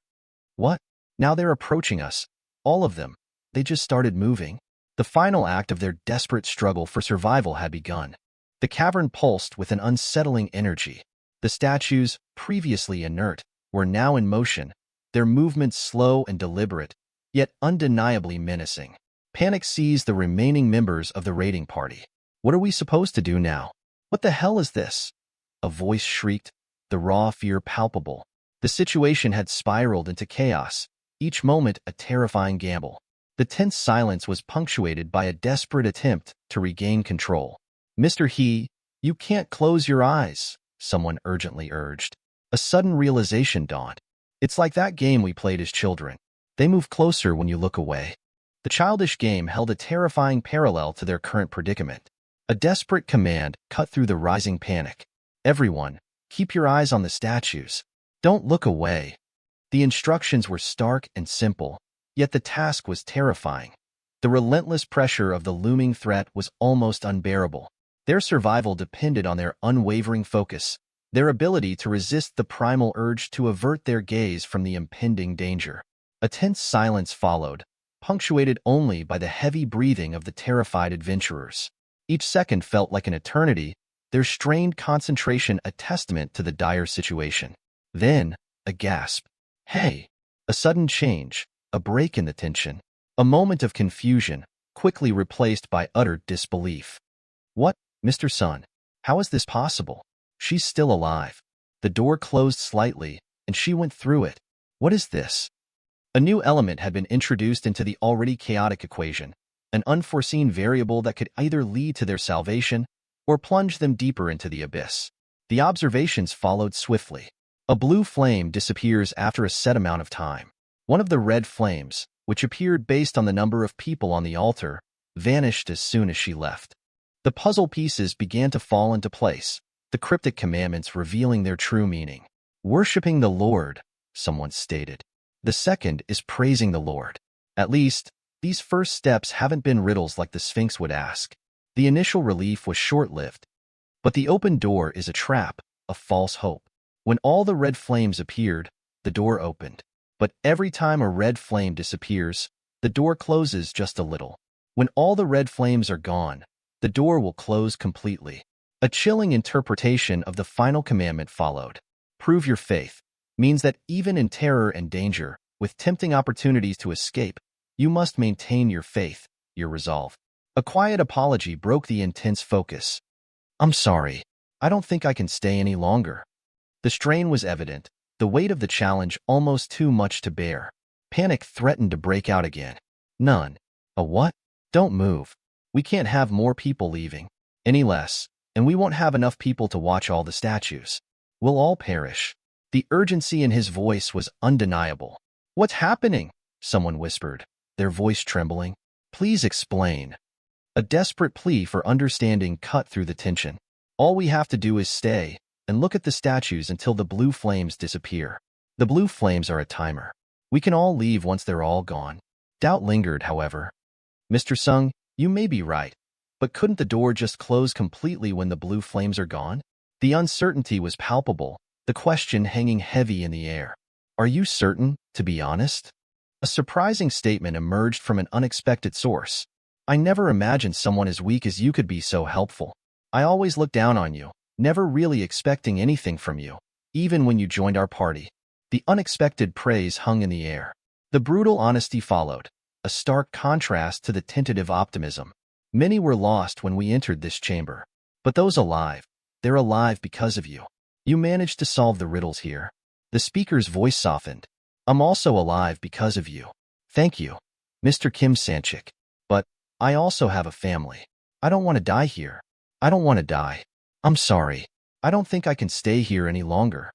What? Now they're approaching us. All of them. They just started moving. The final act of their desperate struggle for survival had begun. The cavern pulsed with an unsettling energy. The statues, previously inert, were now in motion, their movements slow and deliberate, yet undeniably menacing. Panic seized the remaining members of the raiding party. What are we supposed to do now? What the hell is this? A voice shrieked, the raw fear palpable. The situation had spiraled into chaos, each moment a terrifying gamble. The tense silence was punctuated by a desperate attempt to regain control. Mr. He, you can't close your eyes, someone urgently urged. A sudden realization dawned. It's like that game we played as children. They move closer when you look away. The childish game held a terrifying parallel to their current predicament. A desperate command cut through the rising panic. Everyone, keep your eyes on the statues. Don't look away. The instructions were stark and simple, yet the task was terrifying. The relentless pressure of the looming threat was almost unbearable. Their survival depended on their unwavering focus, their ability to resist the primal urge to avert their gaze from the impending danger. A tense silence followed, punctuated only by the heavy breathing of the terrified adventurers. Each second felt like an eternity, their strained concentration a testament to the dire situation. Then, a gasp. Hey! A sudden change, a break in the tension. A moment of confusion, quickly replaced by utter disbelief. What, Mr. Sun? How is this possible? She's still alive. The door closed slightly, and she went through it. What is this? A new element had been introduced into the already chaotic equation, an unforeseen variable that could either lead to their salvation or plunge them deeper into the abyss. The observations followed swiftly. A blue flame disappears after a set amount of time. One of the red flames, which appeared based on the number of people on the altar, vanished as soon as she left. The puzzle pieces began to fall into place, the cryptic commandments revealing their true meaning. Worshipping the Lord, someone stated. The second is praising the Lord. At least, these first steps haven't been riddles like the Sphinx would ask. The initial relief was short-lived. But the open door is a trap, a false hope. When all the red flames appeared, the door opened. But every time a red flame disappears, the door closes just a little. When all the red flames are gone, the door will close completely. A chilling interpretation of the final commandment followed. Prove your faith means that even in terror and danger, with tempting opportunities to escape, you must maintain your faith, your resolve. A quiet apology broke the intense focus. I'm sorry. I don't think I can stay any longer. The strain was evident, the weight of the challenge almost too much to bear. Panic threatened to break out again. None. A what? Don't move. We can't have more people leaving. Any less, and we won't have enough people to watch all the statues. We'll all perish. The urgency in his voice was undeniable. What's happening? Someone whispered, their voice trembling. Please explain. A desperate plea for understanding cut through the tension. All we have to do is stay and look at the statues until the blue flames disappear. The blue flames are a timer. We can all leave once they're all gone. Doubt lingered, however. Mr. Sung, you may be right, But couldn't the door just close completely when the blue flames are gone? The uncertainty was palpable, the question hanging heavy in the air. Are you certain, to be honest? A surprising statement emerged from an unexpected source. I never imagined someone as weak as you could be so helpful. I always looked down on you, never really expecting anything from you, even when you joined our party. The unexpected praise hung in the air. The brutal honesty followed, a stark contrast to the tentative optimism. Many were lost when we entered this chamber. But those alive, they're alive because of you. You managed to solve the riddles here. The speaker's voice softened. I'm also alive because of you. Thank you, Mr. Kim Sanchik. But I also have a family. I don't want to die here. I don't want to die. I'm sorry. I don't think I can stay here any longer.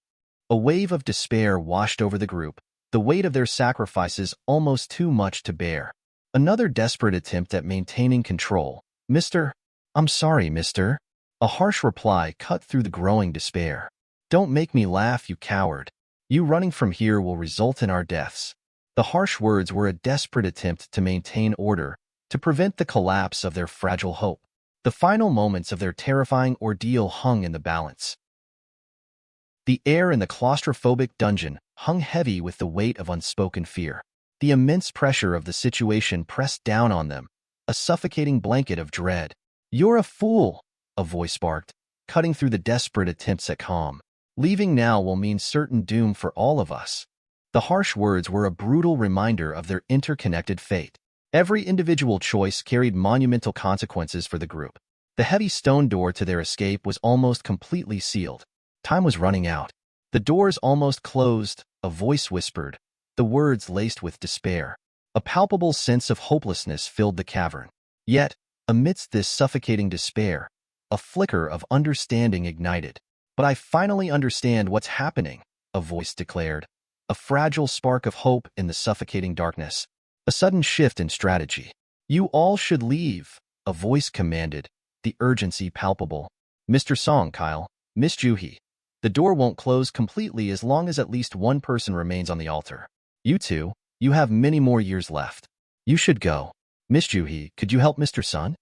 A wave of despair washed over the group, the weight of their sacrifices almost too much to bear. Another desperate attempt at maintaining control. I'm sorry, mister. A harsh reply cut through the growing despair. Don't make me laugh, you coward. You running from here will result in our deaths. The harsh words were a desperate attempt to maintain order, to prevent the collapse of their fragile hope. The final moments of their terrifying ordeal hung in the balance. The air in the claustrophobic dungeon hung heavy with the weight of unspoken fear. The immense pressure of the situation pressed down on them, a suffocating blanket of dread. You're a fool, a voice barked, cutting through the desperate attempts at calm. Leaving now will mean certain doom for all of us. The harsh words were a brutal reminder of their interconnected fate. Every individual choice carried monumental consequences for the group. The heavy stone door to their escape was almost completely sealed. Time was running out. The doors almost closed, a voice whispered, the words laced with despair. A palpable sense of hopelessness filled the cavern. Yet, amidst this suffocating despair, a flicker of understanding ignited. But I finally understand what's happening, a voice declared. A fragile spark of hope in the suffocating darkness. A sudden shift in strategy. You all should leave, a voice commanded, the urgency palpable. Mr. Song, Kyle, Miss Juhi. The door won't close completely as long as at least one person remains on the altar. You two, you have many more years left. You should go. Miss Juhi, could you help Mr. Sun?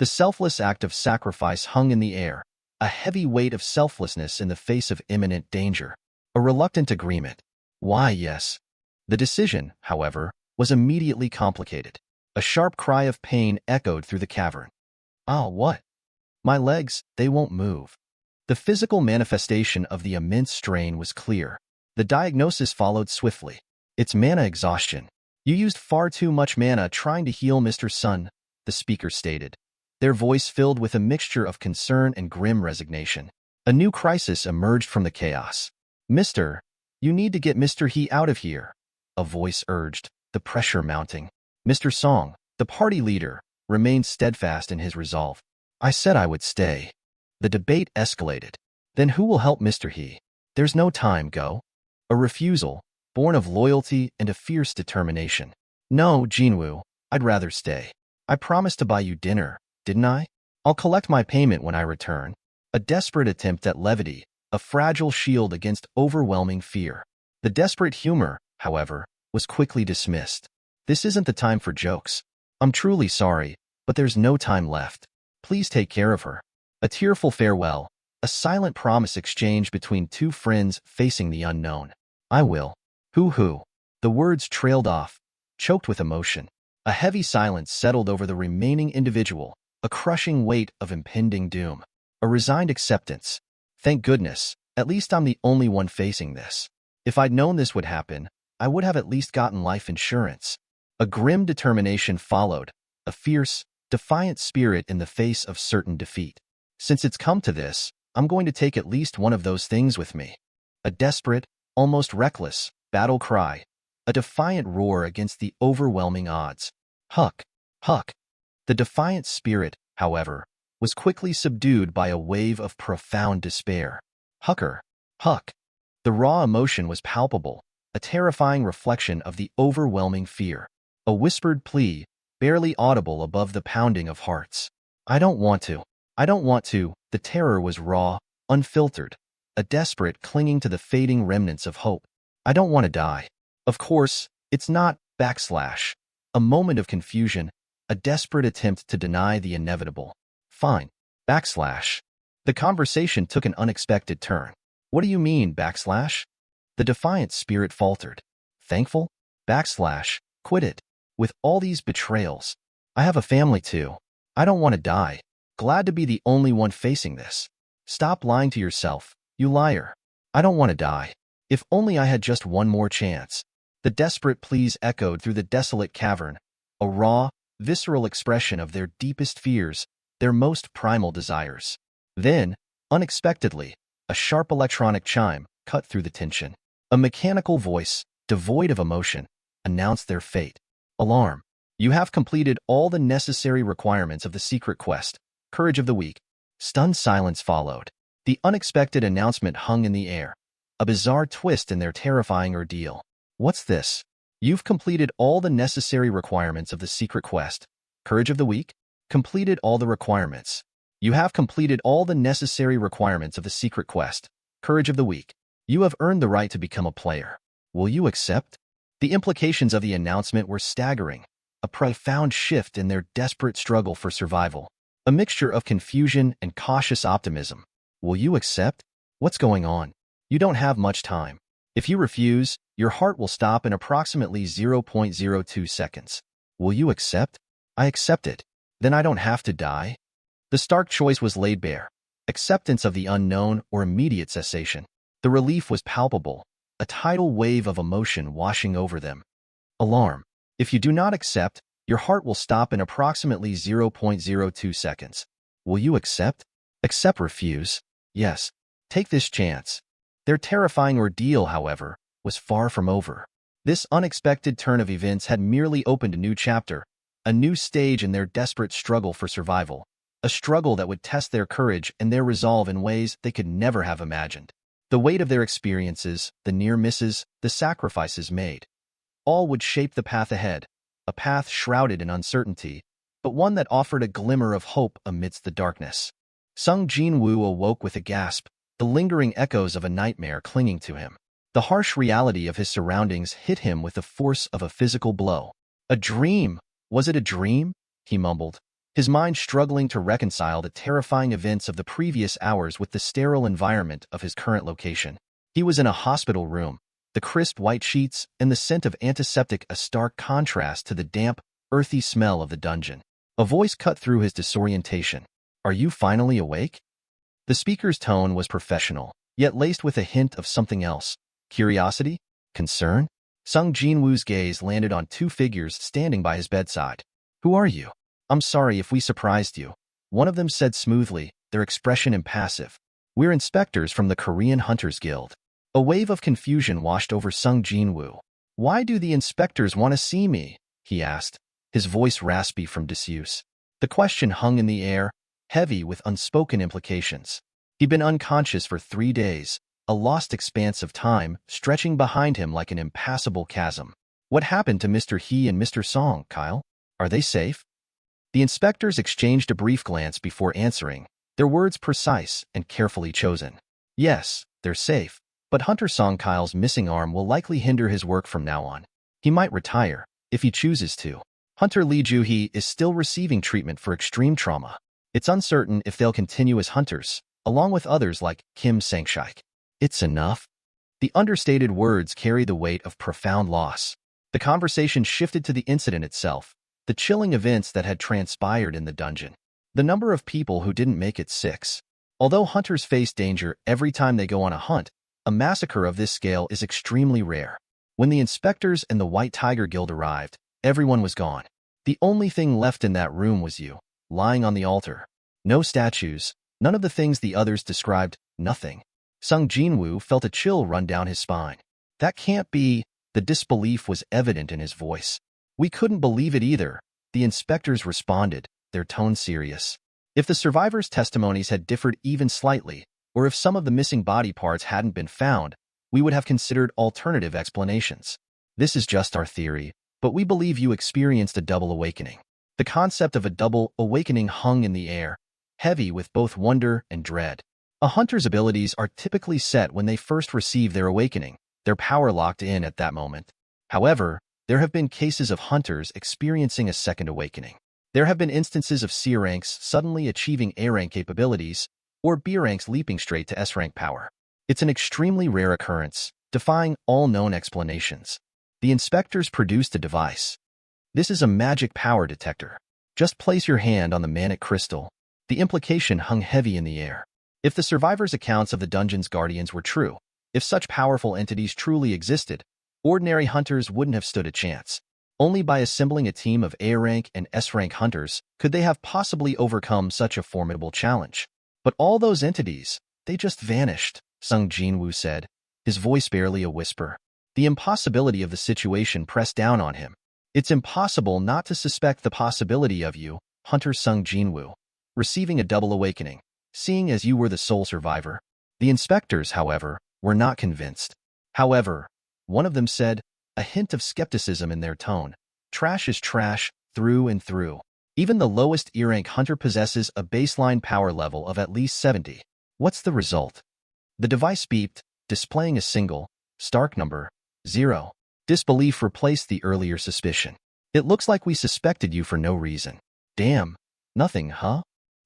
The selfless act of sacrifice hung in the air, a heavy weight of selflessness in the face of imminent danger. A reluctant agreement. Why, yes. The decision, however, was immediately complicated. A sharp cry of pain echoed through the cavern. Ah, what? My legs, they won't move. The physical manifestation of the immense strain was clear. The diagnosis followed swiftly. It's mana exhaustion. You used far too much mana trying to heal Mr. Sun, the speaker stated, their voice filled with a mixture of concern and grim resignation. A new crisis emerged from the chaos. Mister, you need to get Mr. He out of here, a voice urged, the pressure mounting. Mr. Song, the party leader, remained steadfast in his resolve. I said I would stay. The debate escalated. Then who will help Mr. He? There's no time, go. A refusal, born of loyalty and a fierce determination. No, Jin-Woo, I'd rather stay. I promised to buy you dinner, didn't I? I'll collect my payment when I return. A desperate attempt at levity, a fragile shield against overwhelming fear. The desperate humor, however, was quickly dismissed. This isn't the time for jokes. I'm truly sorry, but there's no time left. Please take care of her. A tearful farewell, a silent promise exchanged between two friends facing the unknown. I will. Hoo-hoo. The words trailed off, choked with emotion. A heavy silence settled over the remaining individual, a crushing weight of impending doom. A resigned acceptance. Thank goodness, at least I'm the only one facing this. If I'd known this would happen, I would have at least gotten life insurance. A grim determination followed, a fierce, defiant spirit in the face of certain defeat. Since it's come to this, I'm going to take at least one of those things with me. A desperate, almost reckless, battle cry. A defiant roar against the overwhelming odds. Huck! Huck! The defiant spirit, however, was quickly subdued by a wave of profound despair. Hucker! Huck! The raw emotion was palpable, a terrifying reflection of the overwhelming fear. A whispered plea, barely audible above the pounding of hearts. I don't want to. I don't want to. The terror was raw, unfiltered, a desperate clinging to the fading remnants of hope. I don't want to die. Of course, it's not /. A moment of confusion, a desperate attempt to deny the inevitable. Fine. Backslash. The conversation took an unexpected turn. What do you mean, backslash? The defiant spirit faltered. Thankful? Backslash. Quit it. With all these betrayals. I have a family too. I don't want to die. Glad to be the only one facing this. Stop lying to yourself, you liar. I don't want to die. If only I had just one more chance. The desperate pleas echoed through the desolate cavern, a raw, visceral expression of their deepest fears, their most primal desires. Then, unexpectedly, a sharp electronic chime cut through the tension. A mechanical voice, devoid of emotion, announced their fate. Alarm. You have completed all the necessary requirements of the secret quest. Courage of the weak. Stunned silence followed. The unexpected announcement hung in the air, a bizarre twist in their terrifying ordeal. What's this? You've completed all the necessary requirements of the secret quest. Courage of the weak? Completed all the requirements. You have completed all the necessary requirements of the secret quest. Courage of the weak. You have earned the right to become a player. Will you accept? The implications of the announcement were staggering, a profound shift in their desperate struggle for survival, a mixture of confusion and cautious optimism. Will you accept? What's going on? You don't have much time. If you refuse, your heart will stop in approximately 0.02 seconds. Will you accept? I accept it. Then I don't have to die. The stark choice was laid bare. Acceptance of the unknown or immediate cessation. The relief was palpable, a tidal wave of emotion washing over them. Alarm. If you do not accept, your heart will stop in approximately 0.02 seconds. Will you accept? Accept, refuse. Yes. Take this chance. Their terrifying ordeal, however, was far from over. This unexpected turn of events had merely opened a new chapter, a new stage in their desperate struggle for survival, a struggle that would test their courage and their resolve in ways they could never have imagined. The weight of their experiences, the near misses, the sacrifices made, all would shape the path ahead, a path shrouded in uncertainty, but one that offered a glimmer of hope amidst the darkness. Sung Jin-Woo awoke with a gasp, the lingering echoes of a nightmare clinging to him. The harsh reality of his surroundings hit him with the force of a physical blow. A dream? Was it a dream? He mumbled, his mind struggling to reconcile the terrifying events of the previous hours with the sterile environment of his current location. He was in a hospital room, the crisp white sheets and the scent of antiseptic a stark contrast to the damp, earthy smell of the dungeon. A voice cut through his disorientation. Are you finally awake? The speaker's tone was professional, yet laced with a hint of something else. Curiosity? Concern? Sung Jin-Woo's gaze landed on two figures standing by his bedside. Who are you? I'm sorry if we surprised you, one of them said smoothly, their expression impassive. We're inspectors from the Korean Hunters Guild. A wave of confusion washed over Sung Jin-Woo. Why do the inspectors want to see me? He asked, his voice raspy from disuse. The question hung in the air, heavy with unspoken implications. He'd been unconscious for 3 days, a lost expanse of time stretching behind him like an impassable chasm. What happened to Mr. He and Mr. Song, Kyle? Are they safe? The inspectors exchanged a brief glance before answering, their words precise and carefully chosen. Yes, they're safe, but Hunter Song Kyle's missing arm will likely hinder his work from now on. He might retire, if he chooses to. Hunter Lee Joo-hee is still receiving treatment for extreme trauma. It's uncertain if they'll continue as hunters, along with others like Kim Sang-shik. It's enough. The understated words carry the weight of profound loss. The conversation shifted to the incident itself, the chilling events that had transpired in the dungeon. The number of people who didn't make it 6. Although hunters face danger every time they go on a hunt, a massacre of this scale is extremely rare. When the inspectors and the White Tiger Guild arrived, everyone was gone. The only thing left in that room was you, lying on the altar. No statues, none of the things the others described, nothing. Sung Jin-Woo felt a chill run down his spine. That can't be. The disbelief was evident in his voice. We couldn't believe it either, the inspectors responded, their tone serious. If the survivors' testimonies had differed even slightly, or if some of the missing body parts hadn't been found, we would have considered alternative explanations. This is just our theory, but we believe you experienced a double awakening. The concept of a double awakening hung in the air, heavy with both wonder and dread. A hunter's abilities are typically set when they first receive their awakening, their power locked in at that moment. However, there have been cases of hunters experiencing a second awakening. There have been instances of C ranks suddenly achieving A rank capabilities, or B ranks leaping straight to S rank power. It's an extremely rare occurrence, defying all known explanations. The inspectors produced a device. This is a magic power detector. Just place your hand on the manic crystal. The implication hung heavy in the air. If the survivors' accounts of the dungeon's guardians were true, if such powerful entities truly existed, ordinary hunters wouldn't have stood a chance. Only by assembling a team of A-rank and S-rank hunters could they have possibly overcome such a formidable challenge. But all those entities, they just vanished, Sung Jin-Woo said, his voice barely a whisper. The impossibility of the situation pressed down on him. It's impossible not to suspect the possibility of you, Hunter Sung Jin-Woo, receiving a double awakening, seeing as you were the sole survivor. The inspectors, however, were not convinced. However, one of them said, a hint of skepticism in their tone, trash is trash, through and through. Even the lowest E-rank hunter possesses a baseline power level of at least 70. What's the result? The device beeped, displaying a single, stark number, 0. Disbelief replaced the earlier suspicion. It looks like we suspected you for no reason. Damn. Nothing, huh?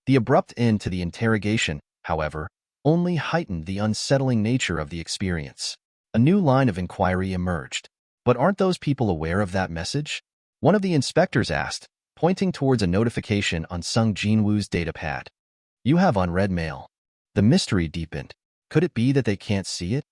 The abrupt end to the interrogation, however, only heightened the unsettling nature of the experience. A new line of inquiry emerged. But aren't those people aware of that message? One of the inspectors asked, pointing towards a notification on Sung Jin-Woo's datapad. You have unread mail. The mystery deepened. Could it be that they can't see it?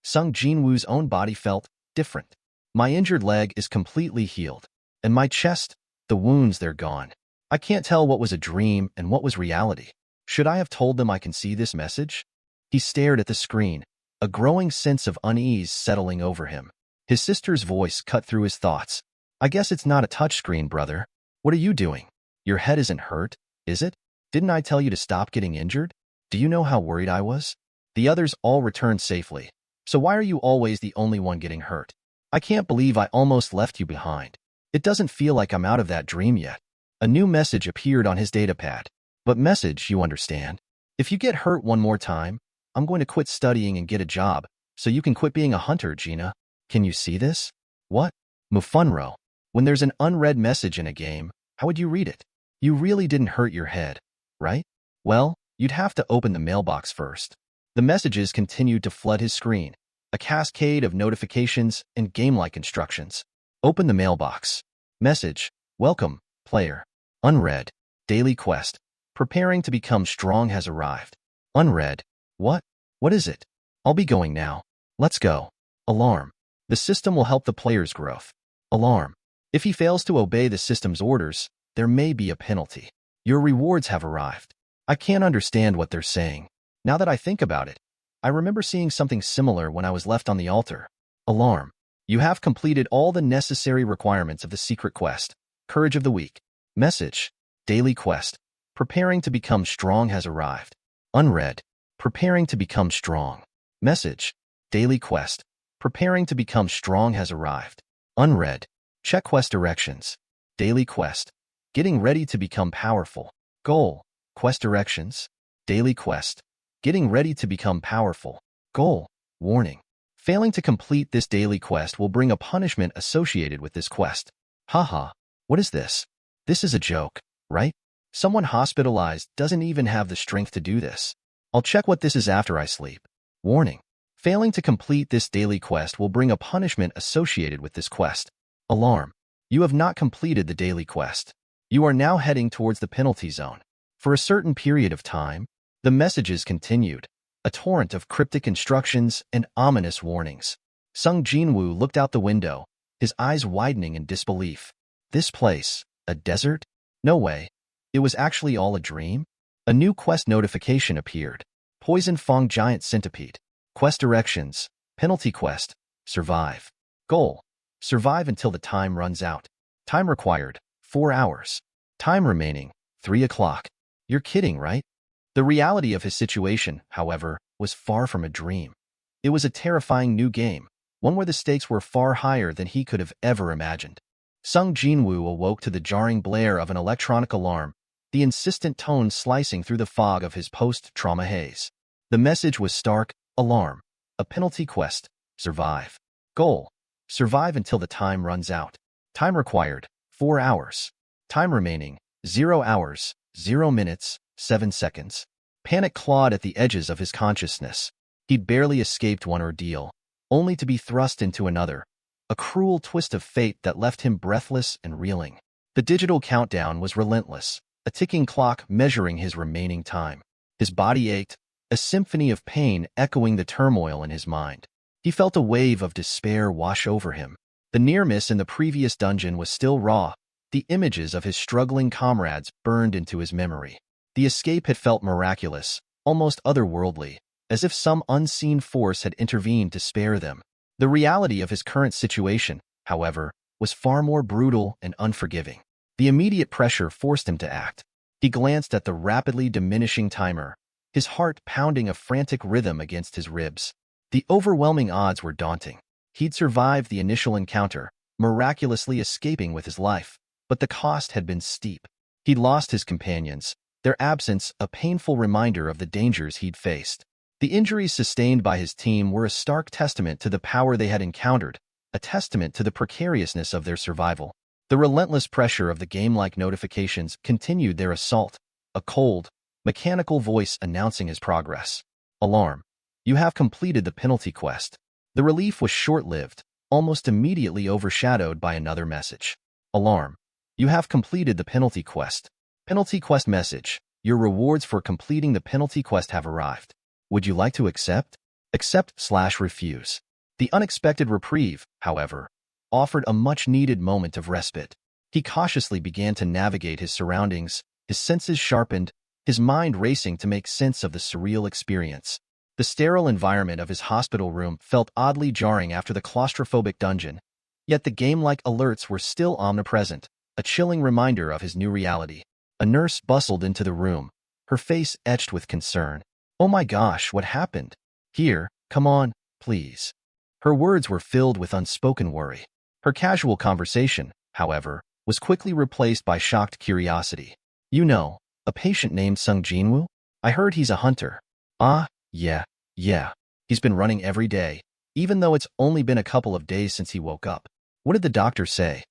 Sung Jin-Woo's own body felt different. My injured leg is completely healed. And my chest, the wounds, they're gone. I can't tell what was a dream and what was reality. Should I have told them I can see this message? He stared at the screen, a growing sense of unease settling over him. His sister's voice cut through his thoughts. I guess it's not a touchscreen, brother. What are you doing? Your head isn't hurt, is it? Didn't I tell you to stop getting injured? Do you know how worried I was? The others all returned safely. So why are you always the only one getting hurt? I can't believe I almost left you behind. It doesn't feel like I'm out of that dream yet. A new message appeared on his datapad. But message, you understand. If you get hurt one more time, I'm going to quit studying and get a job, so you can quit being a hunter, Gina. Can you see this? What? Mufunro. When there's an unread message in a game, how would you read it? You really didn't hurt your head, right? Well, you'd have to open the mailbox first. The messages continued to flood his screen, a cascade of notifications and game-like instructions. Open the mailbox. Message. Welcome, player. Unread. Daily quest. Preparing to become strong has arrived. Unread. What? What is it? I'll be going now. Let's go. Alarm. The system will help the player's growth. Alarm. If he fails to obey the system's orders, there may be a penalty. Your rewards have arrived. I can't understand what they're saying. Now that I think about it, I remember seeing something similar when I was left on the altar. Alarm. You have completed all the necessary requirements of the secret quest. Courage of the Weak. Message. Daily quest. Preparing to become strong has arrived. Unread. Preparing to become strong. Message. Daily quest. Preparing to become strong has arrived. Unread. Check quest directions. Daily quest. Getting ready to become powerful. Goal. Quest directions. Daily quest. Getting ready to become powerful. Goal. Warning. Failing to complete this daily quest will bring a punishment associated with this quest. Haha. What is this? This is a joke, right? Someone hospitalized doesn't even have the strength to do this. I'll check what this is after I sleep. Warning. Failing to complete this daily quest will bring a punishment associated with this quest. Alarm. You have not completed the daily quest. You are now heading towards the penalty zone. For a certain period of time, the messages continued, a torrent of cryptic instructions and ominous warnings. Sung Jin-Woo looked out the window, his eyes widening in disbelief. This place, a desert? No way. It was actually all a dream? A new quest notification appeared. Poison Fong Giant Centipede. Quest directions. Penalty quest. Survive. Goal. Survive until the time runs out. Time required. 4 hours. Time remaining. 3 o'clock. You're kidding, right? The reality of his situation, however, was far from a dream. It was a terrifying new game, one where the stakes were far higher than he could have ever imagined. Sung Jin-Woo awoke to the jarring blare of an electronic alarm, the insistent tone slicing through the fog of his post-trauma haze. The message was stark. Alarm. A penalty quest. Survive. Goal. Survive until the time runs out. Time required. 4 hours. Time remaining. 0 hours, 0 minutes, 7 seconds. Panic clawed at the edges of his consciousness. He'd barely escaped one ordeal, only to be thrust into another, a cruel twist of fate that left him breathless and reeling. The digital countdown was relentless, a ticking clock measuring his remaining time. His body ached, a symphony of pain echoing the turmoil in his mind. He felt a wave of despair wash over him. The near miss in the previous dungeon was still raw. The images of his struggling comrades burned into his memory. The escape had felt miraculous, almost otherworldly, as if some unseen force had intervened to spare them. The reality of his current situation, however, was far more brutal and unforgiving. The immediate pressure forced him to act. He glanced at the rapidly diminishing timer, his heart pounding a frantic rhythm against his ribs. The overwhelming odds were daunting. He'd survived the initial encounter, miraculously escaping with his life, but the cost had been steep. He'd lost his companions, their absence a painful reminder of the dangers he'd faced. The injuries sustained by his team were a stark testament to the power they had encountered, a testament to the precariousness of their survival. The relentless pressure of the game-like notifications continued their assault, a cold, mechanical voice announcing his progress. Alarm. You have completed the penalty quest. The relief was short-lived, almost immediately overshadowed by another message. Alarm. You have completed the penalty quest. Penalty quest message. Your rewards for completing the penalty quest have arrived. Would you like to accept? Accept/refuse. The unexpected reprieve, however, offered a much-needed moment of respite. He cautiously began to navigate his surroundings, his senses sharpened, his mind racing to make sense of the surreal experience. The sterile environment of his hospital room felt oddly jarring after the claustrophobic dungeon, yet the game-like alerts were still omnipresent, a chilling reminder of his new reality. A nurse bustled into the room, her face etched with concern. Oh my gosh, what happened? Here, come on, please. Her words were filled with unspoken worry. Her casual conversation, however, was quickly replaced by shocked curiosity. You know, a patient named Sung Jin-Woo? I heard he's a hunter. Ah, yeah. He's been running every day, even though it's only been a couple of days since he woke up. What did the doctor say?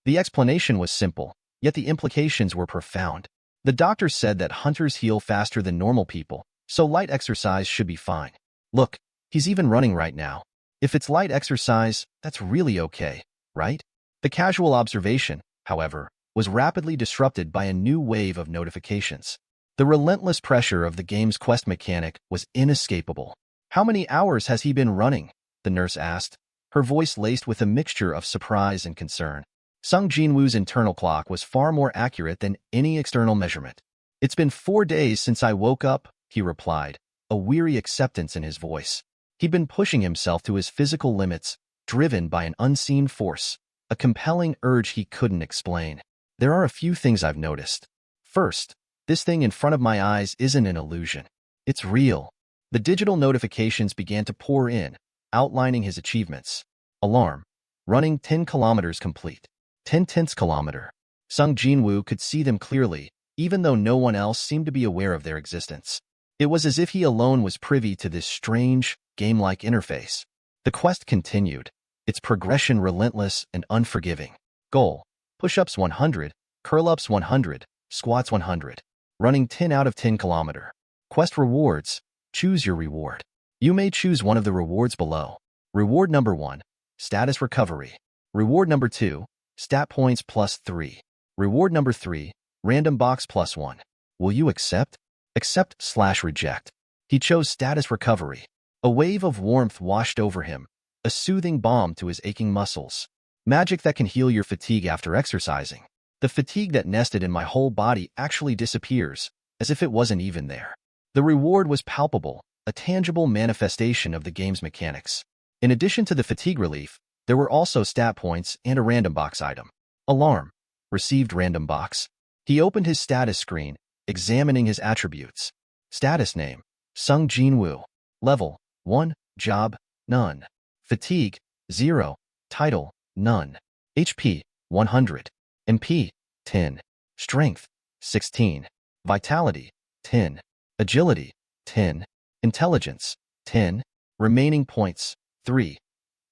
The explanation was simple, yet the implications were profound. The doctor said that hunters heal faster than normal people, so light exercise should be fine. Look, he's even running right now. If it's light exercise, that's really okay, right? The casual observation, however, was rapidly disrupted by a new wave of notifications. The relentless pressure of the game's quest mechanic was inescapable. How many hours has he been running? The nurse asked, her voice laced with a mixture of surprise and concern. Sung Jin-Woo's internal clock was far more accurate than any external measurement. It's been 4 days since I woke up, he replied, a weary acceptance in his voice. He'd been pushing himself to his physical limits, driven by an unseen force, a compelling urge he couldn't explain. There are a few things I've noticed. First, this thing in front of my eyes isn't an illusion. It's real. The digital notifications began to pour in, outlining his achievements. Alarm. Running 10 kilometers complete. 10/10 kilometer. Sung Jin-Woo could see them clearly, even though no one else seemed to be aware of their existence. It was as if he alone was privy to this strange, game-like interface. The quest continued, its progression relentless and unforgiving. Goal. Push-ups 100, curl-ups 100, squats 100. Running 10 out of 10 kilometer. Quest rewards. Choose your reward. You may choose one of the rewards below. Reward number 1, status recovery. Reward number 2, stat points +3. Reward number 3, random box +1. Will you accept? Accept/reject. He chose status recovery. A wave of warmth washed over him, a soothing balm to his aching muscles. Magic that can heal your fatigue after exercising. The fatigue that nested in my whole body actually disappears, as if it wasn't even there. The reward was palpable, a tangible manifestation of the game's mechanics. In addition to the fatigue relief, there were also stat points and a random box item. Alarm. Received random box. He opened his status screen, examining his attributes. Status name. Sung Jin-Woo. Level. 1. Job. None. Fatigue. 0. Title. None. HP. 100. MP. 10. Strength. 16. Vitality. 10. Agility. 10. Intelligence. 10. Remaining points. 3.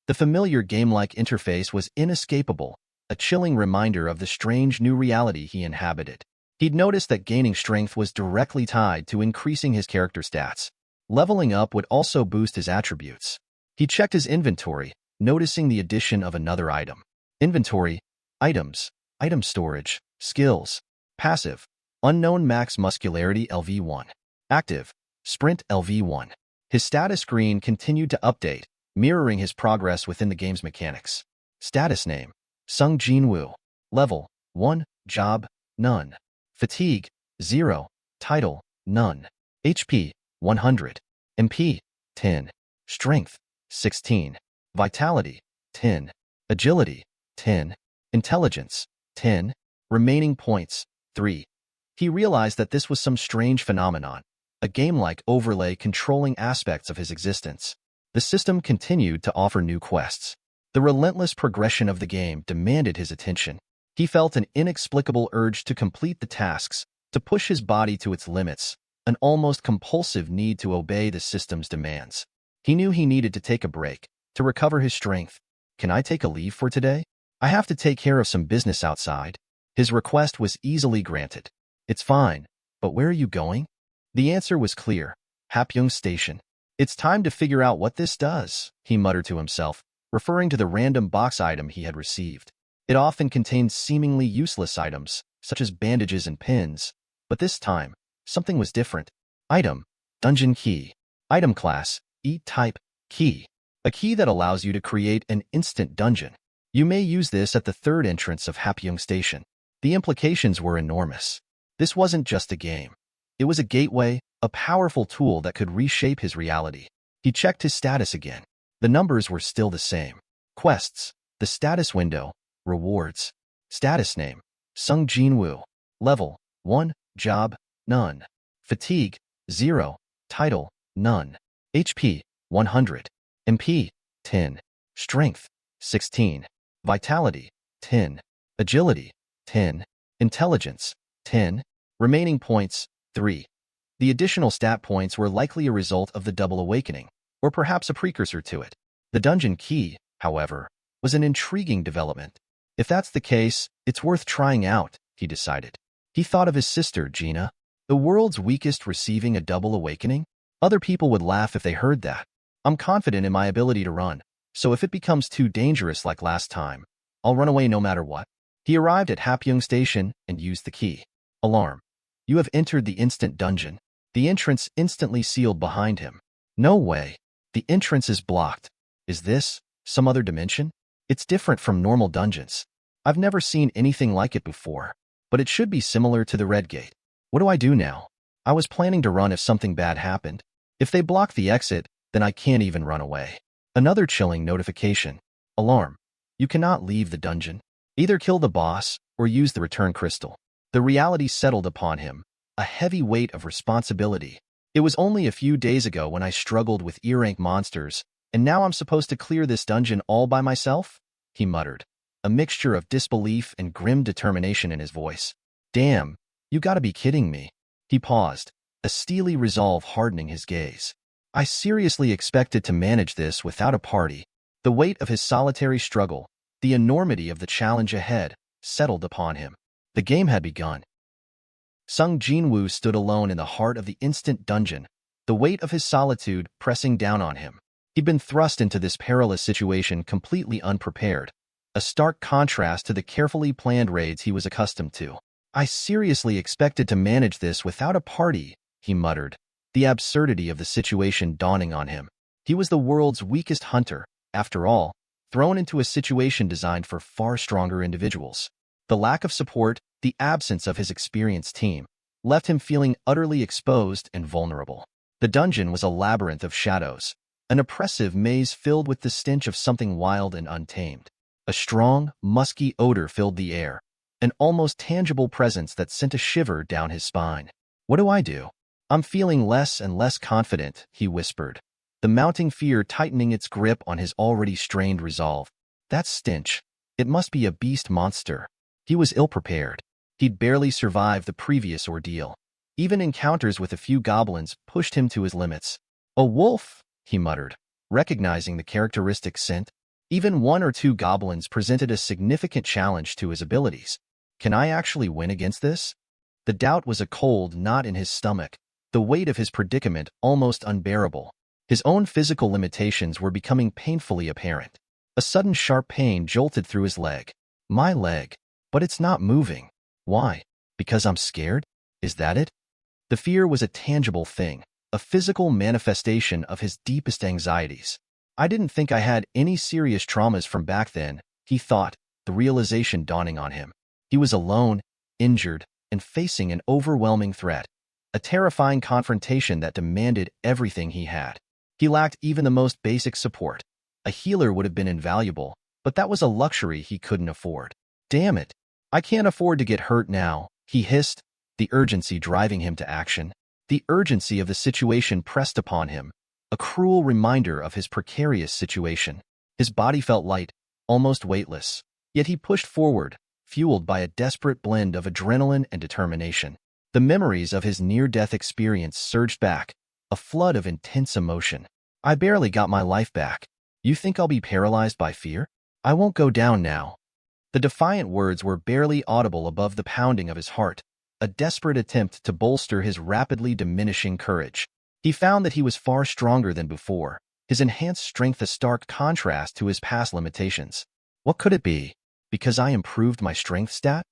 The familiar game-like interface was inescapable, a chilling reminder of the strange new reality he inhabited. He'd noticed that gaining strength was directly tied to increasing his character stats. Leveling up would also boost his attributes. He checked his inventory, noticing the addition of another item. Inventory, items, item storage, skills, passive, unknown max muscularity LV1, active, sprint LV1. His status screen continued to update, mirroring his progress within the game's mechanics. Status name, Sung Jin-Woo. Level, 1, job, none. Fatigue, 0, title, none. HP, 100. MP, 10. Strength, 16. Vitality, 10. Agility, 10. Intelligence, 10. Remaining points, 3. He realized that this was some strange phenomenon, a game-like overlay controlling aspects of his existence. The system continued to offer new quests. The relentless progression of the game demanded his attention. He felt an inexplicable urge to complete the tasks, to push his body to its limits, an almost compulsive need to obey the system's demands. He knew he needed to take a break, to recover his strength. Can I take a leave for today? I have to take care of some business outside. His request was easily granted. It's fine, but where are you going? The answer was clear. Hapyeong Station. It's time to figure out what this does, he muttered to himself, referring to the random box item he had received. It often contained seemingly useless items, such as bandages and pins, but this time, something was different. Item, dungeon key. Item class, E-type, key. A key that allows you to create an instant dungeon. You may use this at the third entrance of Hapyeong Station. The implications were enormous. This wasn't just a game. It was a gateway, a powerful tool that could reshape his reality. He checked his status again. The numbers were still the same. Quests, the status window, rewards. Status name, Sung Jin-Woo. Level, 1, job, none. Fatigue, 0, title, none. HP, 100. MP, 10. Strength, 16. Vitality, 10. Agility, 10. Intelligence, 10. Remaining points, 3. The additional stat points were likely a result of the double awakening, or perhaps a precursor to it. The dungeon key, however, was an intriguing development. If that's the case, it's worth trying out, he decided. He thought of his sister, Gina, the world's weakest, receiving a double awakening. Other people would laugh if they heard that. I'm confident in my ability to run, so if it becomes too dangerous like last time, I'll run away no matter what. He arrived at Hapyeong Station and used the key. Alarm. You have entered the instant dungeon. The entrance instantly sealed behind him. No way. The entrance is blocked. Is this some other dimension? It's different from normal dungeons. I've never seen anything like it before, but it should be similar to the Red Gate. What do I do now? I was planning to run if something bad happened. If they block the exit, then I can't even run away. Another chilling notification. Alarm. You cannot leave the dungeon. Either kill the boss or use the return crystal. The reality settled upon him, a heavy weight of responsibility. It was only a few days ago when I struggled with E-rank monsters, and now I'm supposed to clear this dungeon all by myself? He muttered, a mixture of disbelief and grim determination in his voice. Damn, you gotta be kidding me. He paused, a steely resolve hardening his gaze. I seriously expected to manage this without a party. The weight of his solitary struggle, the enormity of the challenge ahead, settled upon him. The game had begun. Sung Jin-Woo stood alone in the heart of the instant dungeon, the weight of his solitude pressing down on him. He'd been thrust into this perilous situation completely unprepared, a stark contrast to the carefully planned raids he was accustomed to. I seriously expected to manage this without a party, he muttered, the absurdity of the situation dawning on him. He was the world's weakest hunter, after all, thrown into a situation designed for far stronger individuals. The lack of support, the absence of his experienced team, left him feeling utterly exposed and vulnerable. The dungeon was a labyrinth of shadows, an oppressive maze filled with the stench of something wild and untamed. A strong, musky odor filled the air, an almost tangible presence that sent a shiver down his spine. What do I do? I'm feeling less and less confident, he whispered, the mounting fear tightening its grip on his already strained resolve. That stench. It must be a beast monster. He was ill-prepared. He'd barely survived the previous ordeal. Even encounters with a few goblins pushed him to his limits. A wolf, he muttered, recognizing the characteristic scent. Even 1 or 2 goblins presented a significant challenge to his abilities. Can I actually win against this? The doubt was a cold knot in his stomach, the weight of his predicament almost unbearable. His own physical limitations were becoming painfully apparent. A sudden sharp pain jolted through his leg. My leg. But it's not moving. Why? Because I'm scared? Is that it? The fear was a tangible thing, a physical manifestation of his deepest anxieties. I didn't think I had any serious traumas from back then, he thought, the realization dawning on him. He was alone, injured, and facing an overwhelming threat, a terrifying confrontation that demanded everything he had. He lacked even the most basic support. A healer would have been invaluable, but that was a luxury he couldn't afford. Damn it! I can't afford to get hurt now, he hissed, the urgency driving him to action. The urgency of the situation pressed upon him, a cruel reminder of his precarious situation. His body felt light, almost weightless, yet he pushed forward, fueled by a desperate blend of adrenaline and determination. The memories of his near-death experience surged back, a flood of intense emotion. I barely got my life back. You think I'll be paralyzed by fear? I won't go down now. The defiant words were barely audible above the pounding of his heart, a desperate attempt to bolster his rapidly diminishing courage. He found that he was far stronger than before, his enhanced strength a stark contrast to his past limitations. What could it be? Because I improved my strength stat?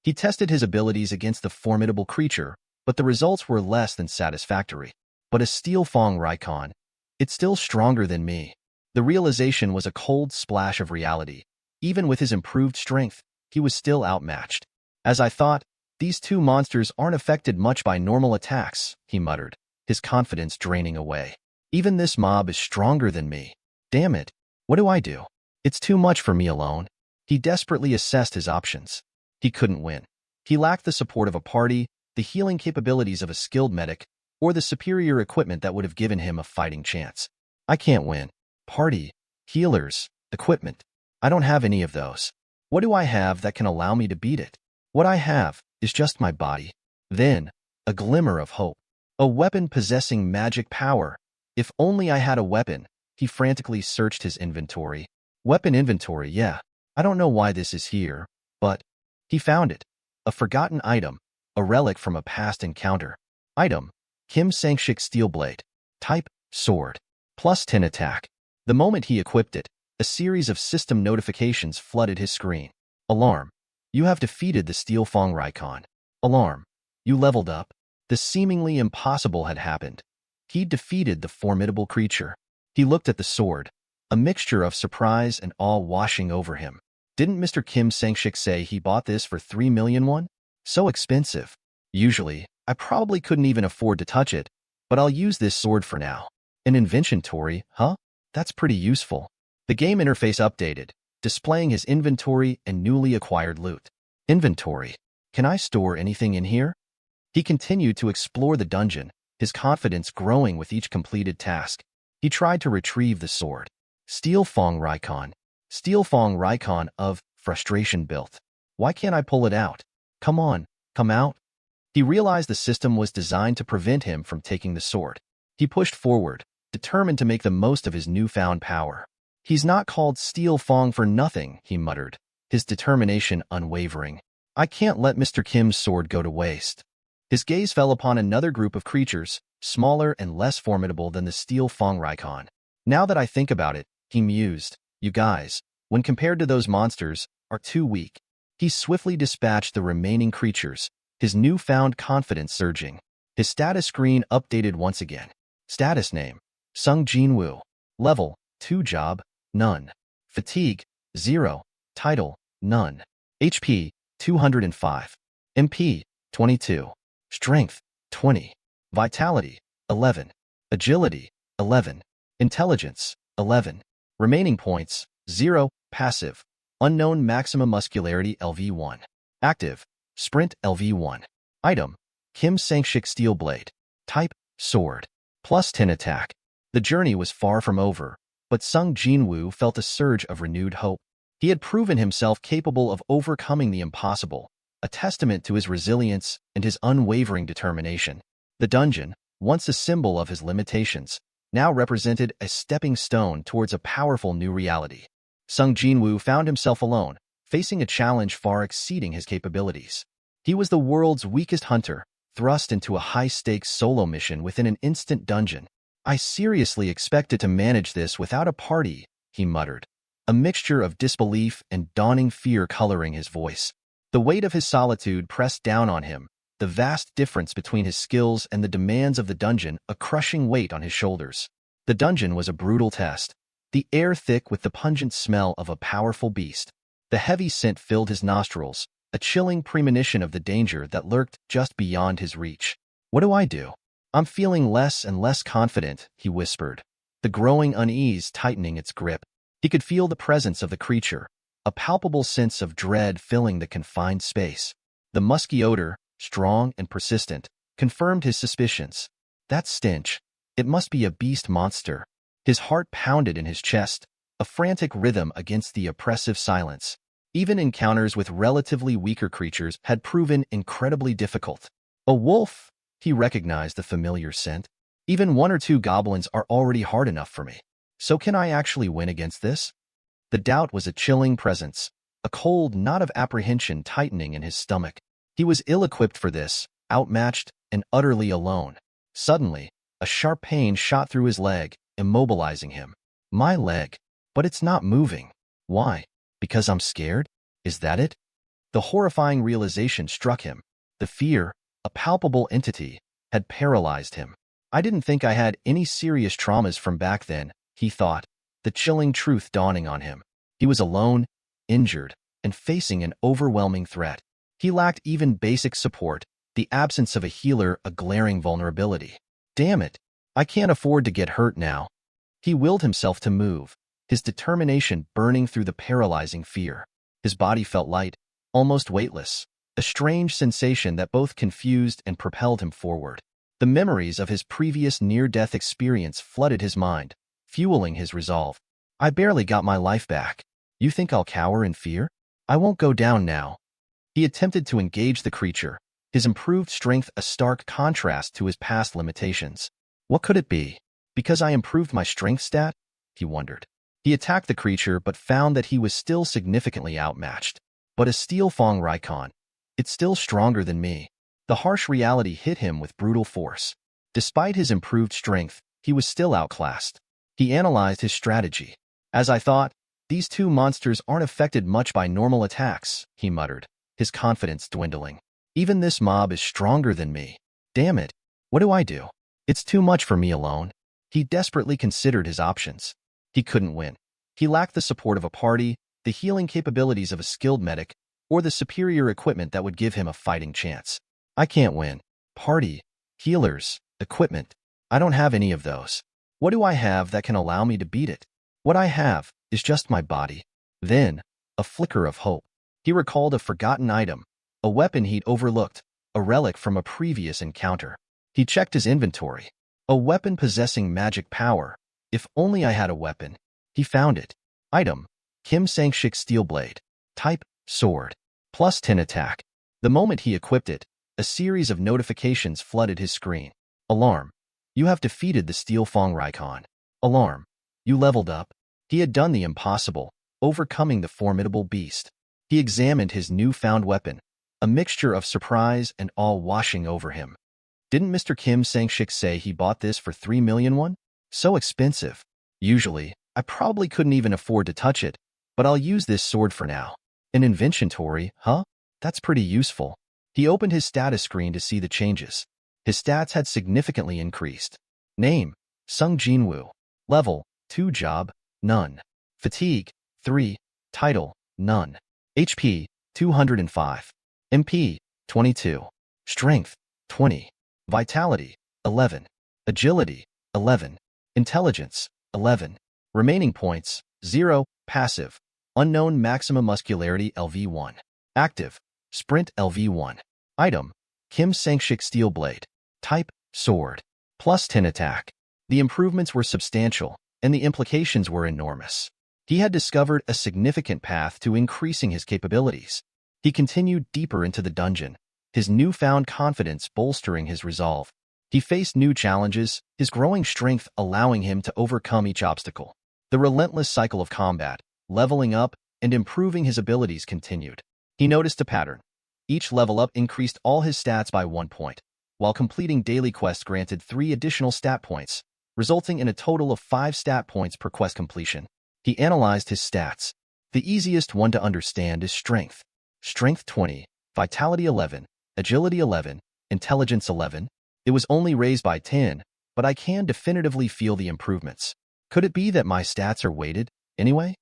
He tested his abilities against the formidable creature, but the results were less than satisfactory. But a steel Fong Raikon, it's still stronger than me. The realization was a cold splash of reality. Even with his improved strength, he was still outmatched. As I thought, these two monsters aren't affected much by normal attacks, he muttered, his confidence draining away. Even this mob is stronger than me. Damn it, what do I do? It's too much for me alone. He desperately assessed his options. He couldn't win. He lacked the support of a party, the healing capabilities of a skilled medic, or the superior equipment that would have given him a fighting chance. I can't win. Party, healers, equipment. I don't have any of those. What do I have that can allow me to beat it? What I have is just my body. Then, a glimmer of hope. A weapon possessing magic power. If only I had a weapon. He frantically searched his inventory. Weapon inventory, yeah. I don't know why this is here, but he found it. A forgotten item, a relic from a past encounter. Item, Kim Sang-shik Steel Blade. Type, sword. Plus 10 attack. The moment he equipped it, a series of system notifications flooded his screen. Alarm. You have defeated the Steel Fong Raikon. Alarm. You leveled up. The seemingly impossible had happened. He defeated the formidable creature. He looked at the sword, a mixture of surprise and awe washing over him. Didn't Mr. Kim Sang-shik say he bought this for 3 million won? So expensive. Usually, I probably couldn't even afford to touch it, but I'll use this sword for now. An inventory, huh? That's pretty useful. The game interface updated, displaying his inventory and newly acquired loot. Inventory. Can I store anything in here? He continued to explore the dungeon, his confidence growing with each completed task. He tried to retrieve the sword. Steel Fong Raikon. Steel Fong Raikon of frustration built. Why can't I pull it out? Come on, come out. He realized the system was designed to prevent him from taking the sword. He pushed forward, determined to make the most of his newfound power. He's not called Steel Fong for nothing, he muttered, his determination unwavering. I can't let Mr. Kim's sword go to waste. His gaze fell upon another group of creatures, smaller and less formidable than the Steel Fong Raikon. Now that I think about it, he mused, you guys, when compared to those monsters, are too weak. He swiftly dispatched the remaining creatures, his newfound confidence surging. His status screen updated once again. Status name, Sung Jin-Woo. Level, 2 job, none. Fatigue, 0. Title, none. HP, 205. MP, 22. Strength, 20. Vitality, 11. Agility, 11. Intelligence, 11. Remaining points, 0. Passive. Unknown maximum muscularity LV1. Active. Sprint LV1. Item. Kim Sang-shik Steel Blade. Type. Sword. Plus 10 attack. The journey was far from over, but Sung Jin-Woo felt a surge of renewed hope. He had proven himself capable of overcoming the impossible, a testament to his resilience and his unwavering determination. The dungeon, once a symbol of his limitations, now represented a stepping stone towards a powerful new reality. Sung Jin-Woo found himself alone, facing a challenge far exceeding his capabilities. He was the world's weakest hunter, thrust into a high-stakes solo mission within an instant dungeon. I seriously expected to manage this without a party, he muttered, a mixture of disbelief and dawning fear coloring his voice. The weight of his solitude pressed down on him, the vast difference between his skills and the demands of the dungeon a crushing weight on his shoulders. The dungeon was a brutal test, the air thick with the pungent smell of a powerful beast. The heavy scent filled his nostrils, a chilling premonition of the danger that lurked just beyond his reach. What do I do? I'm feeling less and less confident, he whispered, the growing unease tightening its grip. He could feel the presence of the creature, a palpable sense of dread filling the confined space. The musky odor, strong and persistent, confirmed his suspicions. That stench, it must be a beast monster. His heart pounded in his chest, a frantic rhythm against the oppressive silence. Even encounters with relatively weaker creatures had proven incredibly difficult. A wolf, he recognized the familiar scent. Even 1 or 2 goblins are already hard enough for me. So can I actually win against this? The doubt was a chilling presence, a cold knot of apprehension tightening in his stomach. He was ill-equipped for this, outmatched and utterly alone. Suddenly, a sharp pain shot through his leg, immobilizing him. My leg. But it's not moving. Why? Because I'm scared? Is that it? The horrifying realization struck him. The fear, a palpable entity, had paralyzed him. I didn't think I had any serious traumas from back then, he thought, the chilling truth dawning on him. He was alone, injured, and facing an overwhelming threat. He lacked even basic support, the absence of a healer a glaring vulnerability. Damn it, I can't afford to get hurt now. He willed himself to move, his determination burning through the paralyzing fear. His body felt light, almost weightless, a strange sensation that both confused and propelled him forward. The memories of his previous near-death experience flooded his mind, fueling his resolve. I barely got my life back. You think I'll cower in fear? I won't go down now. He attempted to engage the creature, his improved strength a stark contrast to his past limitations. What could it be? Because I improved my strength stat? He wondered. He attacked the creature but found that he was still significantly outmatched. But a steel Fong Raikon. It's still stronger than me. The harsh reality hit him with brutal force. Despite his improved strength, he was still outclassed. He analyzed his strategy. As I thought, these 2 monsters aren't affected much by normal attacks, he muttered, his confidence dwindling. Even this mob is stronger than me. Damn it, what do I do? It's too much for me alone. He desperately considered his options. He couldn't win. He lacked the support of a party, the healing capabilities of a skilled medic, or the superior equipment that would give him a fighting chance. I can't win. Party, healers, equipment. I don't have any of those. What do I have that can allow me to beat it? What I have is just my body. Then, a flicker of hope. He recalled a forgotten item, a weapon he'd overlooked, a relic from a previous encounter. He checked his inventory. A weapon possessing magic power. If only I had a weapon. He found it. Item, Kim Sang-shik Steel Blade. Type, sword. Plus 10 attack. The moment he equipped it, a series of notifications flooded his screen. Alarm. You have defeated the Steel Fong Raikon. Alarm. You leveled up. He had done the impossible, overcoming the formidable beast. He examined his newfound weapon, a mixture of surprise and awe washing over him. Didn't Mr. Kim Sang-shik say he bought this for 3 million won? So expensive. Usually, I probably couldn't even afford to touch it, but I'll use this sword for now. An inventory, huh? That's pretty useful. He opened his status screen to see the changes. His stats had significantly increased. Name, Sung Jin-Woo. Level, 2 job, none. Fatigue, 3. Title, none. HP, 205. MP, 22. Strength, 20. Vitality, 11. Agility, 11. Intelligence, 11. Remaining points, 0. Passive. Unknown maximum muscularity LV1. Active. Sprint LV1. Item. Kim Sang-shik Steel Blade. Type. Sword. Plus 10 attack. The improvements were substantial, and the implications were enormous. He had discovered a significant path to increasing his capabilities. He continued deeper into the dungeon, his newfound confidence bolstering his resolve. He faced new challenges, his growing strength allowing him to overcome each obstacle. The relentless cycle of combat, leveling up, and improving his abilities continued. He noticed a pattern. Each level up increased all his stats by 1 point, while completing daily quests granted 3 additional stat points, resulting in a total of 5 stat points per quest completion. He analyzed his stats. The easiest one to understand is strength. Strength 20, vitality 11, agility 11, intelligence 11. It was only raised by 10, but I can definitively feel the improvements. Could it be that my stats are weighted, anyway?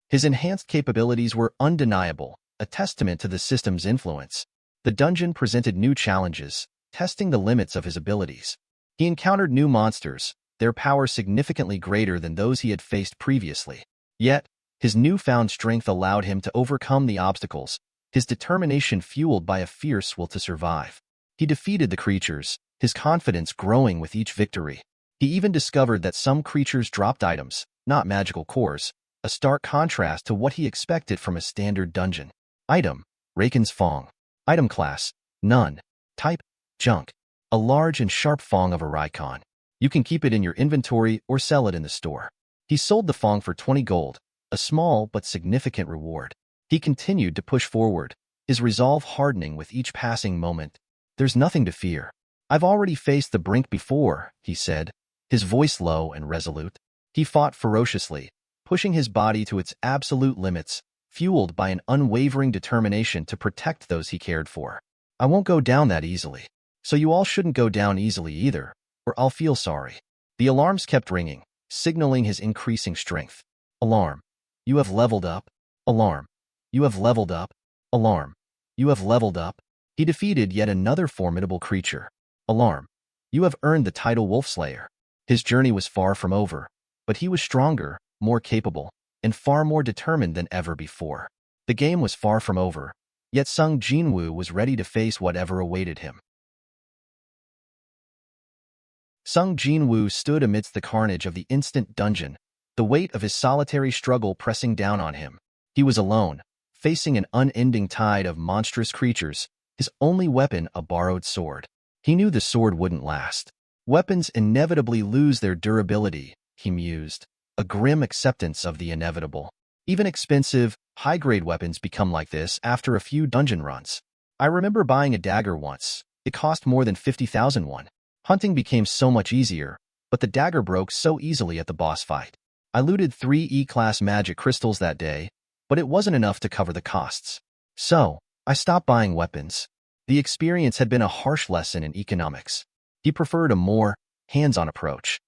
His enhanced capabilities were undeniable, a testament to the system's influence. The dungeon presented new challenges, testing the limits of his abilities. He encountered new monsters, their power significantly greater than those he had faced previously. Yet, his newfound strength allowed him to overcome the obstacles, his determination fueled by a fierce will to survive. He defeated the creatures, his confidence growing with each victory. He even discovered that some creatures dropped items, not magical cores, a stark contrast to what he expected from a standard dungeon. Item: Raken's Fong. Item class: None. Type: Junk. A large and sharp Fong of a Rykon. You can keep it in your inventory or sell it in the store. He sold the Fong for 20 gold, a small but significant reward. He continued to push forward, his resolve hardening with each passing moment. There's nothing to fear. I've already faced the brink before, he said, his voice low and resolute. He fought ferociously, pushing his body to its absolute limits, fueled by an unwavering determination to protect those he cared for. I won't go down that easily. So you all shouldn't go down easily either, or I'll feel sorry. The alarms kept ringing, signaling his increasing strength. Alarm. You have leveled up. Alarm. You have leveled up. Alarm. You have leveled up. He defeated yet another formidable creature. Alarm. You have earned the title Wolfslayer. His journey was far from over, but he was stronger, more capable, and far more determined than ever before. The game was far from over, yet Sung Jin-Woo was ready to face whatever awaited him. Sung Jin-Woo stood amidst the carnage of the instant dungeon, the weight of his solitary struggle pressing down on him. He was alone, facing an unending tide of monstrous creatures, his only weapon a borrowed sword. He knew the sword wouldn't last. Weapons inevitably lose their durability, he mused, a grim acceptance of the inevitable. Even expensive, high-grade weapons become like this after a few dungeon runs. I remember buying a dagger once. It cost more than 50,000 won. Hunting became so much easier, but the dagger broke so easily at the boss fight. I looted 3 E-class magic crystals that day, but it wasn't enough to cover the costs. So, I stopped buying weapons. The experience had been a harsh lesson in economics. He preferred a more hands-on approach.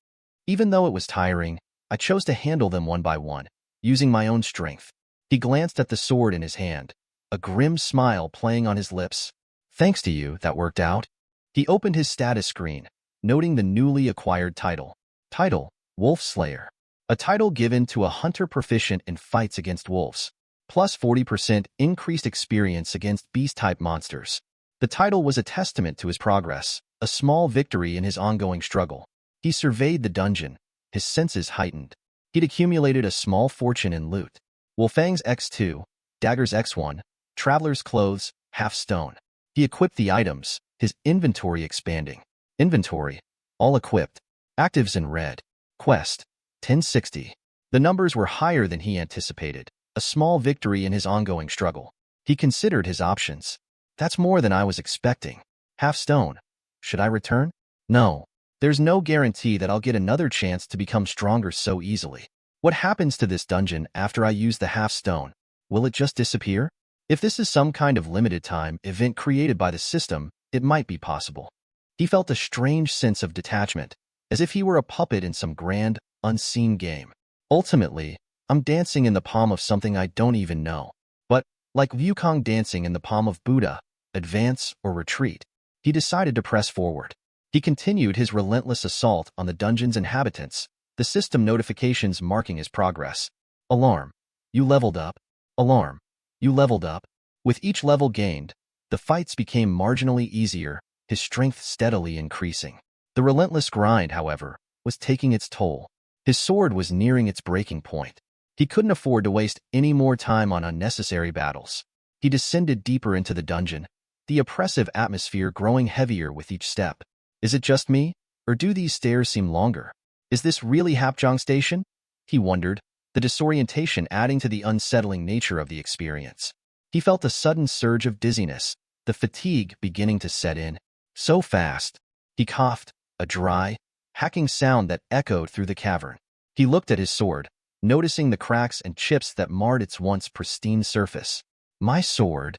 Even though it was tiring, I chose to handle them one by one, using my own strength. He glanced at the sword in his hand, a grim smile playing on his lips. Thanks to you, that worked out. He opened his status screen, noting the newly acquired title. Title: Wolf Slayer. A title given to a hunter proficient in fights against wolves. Plus 40% increased experience against beast-type monsters. The title was a testament to his progress, a small victory in his ongoing struggle. He surveyed the dungeon, his senses heightened. He'd accumulated a small fortune in loot. Wolfang's X2, Dagger's X1, Traveler's Clothes, half stone. He equipped the items, his inventory expanding. Inventory, all equipped. Actives in red. Quest, 1060. The numbers were higher than he anticipated, a small victory in his ongoing struggle. He considered his options. That's more than I was expecting. Half stone. Should I return? No. There's no guarantee that I'll get another chance to become stronger so easily. What happens to this dungeon after I use the half stone? Will it just disappear? If this is some kind of limited time event created by the system, it might be possible. He felt a strange sense of detachment, as if he were a puppet in some grand, unseen game. Ultimately, I'm dancing in the palm of something I don't even know. But, like Wukong dancing in the palm of Buddha, advance or retreat, he decided to press forward. He continued his relentless assault on the dungeon's inhabitants, the system notifications marking his progress. Alarm. You leveled up. Alarm. You leveled up. With each level gained, the fights became marginally easier, his strength steadily increasing. The relentless grind, however, was taking its toll. His sword was nearing its breaking point. He couldn't afford to waste any more time on unnecessary battles. He descended deeper into the dungeon, the oppressive atmosphere growing heavier with each step. Is it just me, or do these stairs seem longer? Is this really Hapjeong Station? He wondered, the disorientation adding to the unsettling nature of the experience. He felt a sudden surge of dizziness, the fatigue beginning to set in. So fast. He coughed, a dry, hacking sound that echoed through the cavern. He looked at his sword, noticing the cracks and chips that marred its once pristine surface. My sword.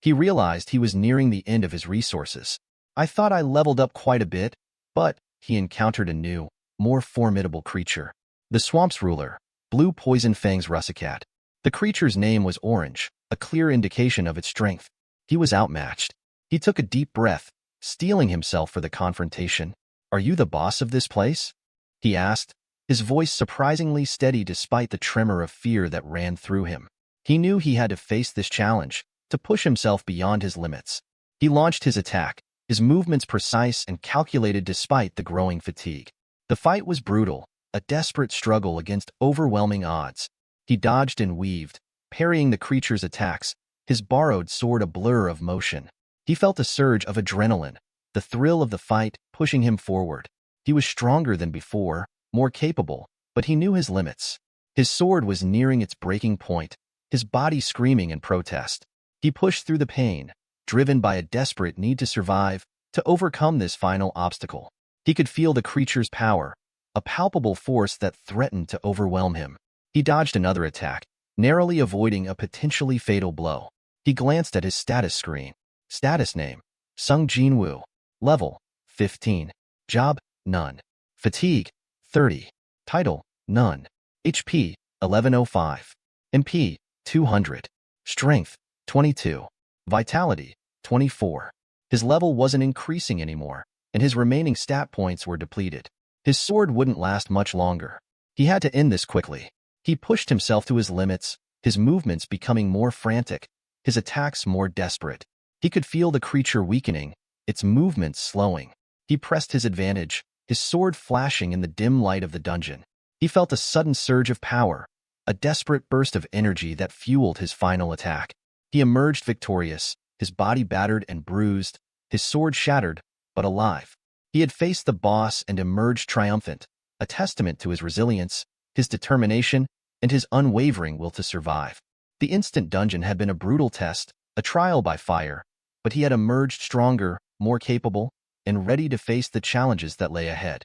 He realized he was nearing the end of his resources. I thought I leveled up quite a bit, but he encountered a new, more formidable creature. The swamp's ruler, Blue Poison Fang's Russicat. The creature's name was Orange, a clear indication of its strength. He was outmatched. He took a deep breath, steeling himself for the confrontation. Are you the boss of this place? He asked, his voice surprisingly steady despite the tremor of fear that ran through him. He knew he had to face this challenge, to push himself beyond his limits. He launched his attack, his movements precise and calculated despite the growing fatigue. The fight was brutal, a desperate struggle against overwhelming odds. He dodged and weaved, parrying the creature's attacks, his borrowed sword a blur of motion. He felt a surge of adrenaline, the thrill of the fight pushing him forward. He was stronger than before, more capable, but he knew his limits. His sword was nearing its breaking point, his body screaming in protest. He pushed through the pain, driven by a desperate need to survive, to overcome this final obstacle. He could feel the creature's power, a palpable force that threatened to overwhelm him. He dodged another attack, narrowly avoiding a potentially fatal blow. He glanced at his status screen. Status name, Sung Jin-Woo. Level, 15. Job, none. Fatigue, 30. Title, none. HP, 1105. MP, 200. Strength, 22. Vitality, 24. His level wasn't increasing anymore, and his remaining stat points were depleted. His sword wouldn't last much longer. He had to end this quickly. He pushed himself to his limits, his movements becoming more frantic, his attacks more desperate. He could feel the creature weakening, its movements slowing. He pressed his advantage, his sword flashing in the dim light of the dungeon. He felt a sudden surge of power, a desperate burst of energy that fueled his final attack. He emerged victorious, his body battered and bruised, his sword shattered, but alive. He had faced the boss and emerged triumphant, a testament to his resilience, his determination, and his unwavering will to survive. The instant dungeon had been a brutal test, a trial by fire, but he had emerged stronger, more capable, and ready to face the challenges that lay ahead.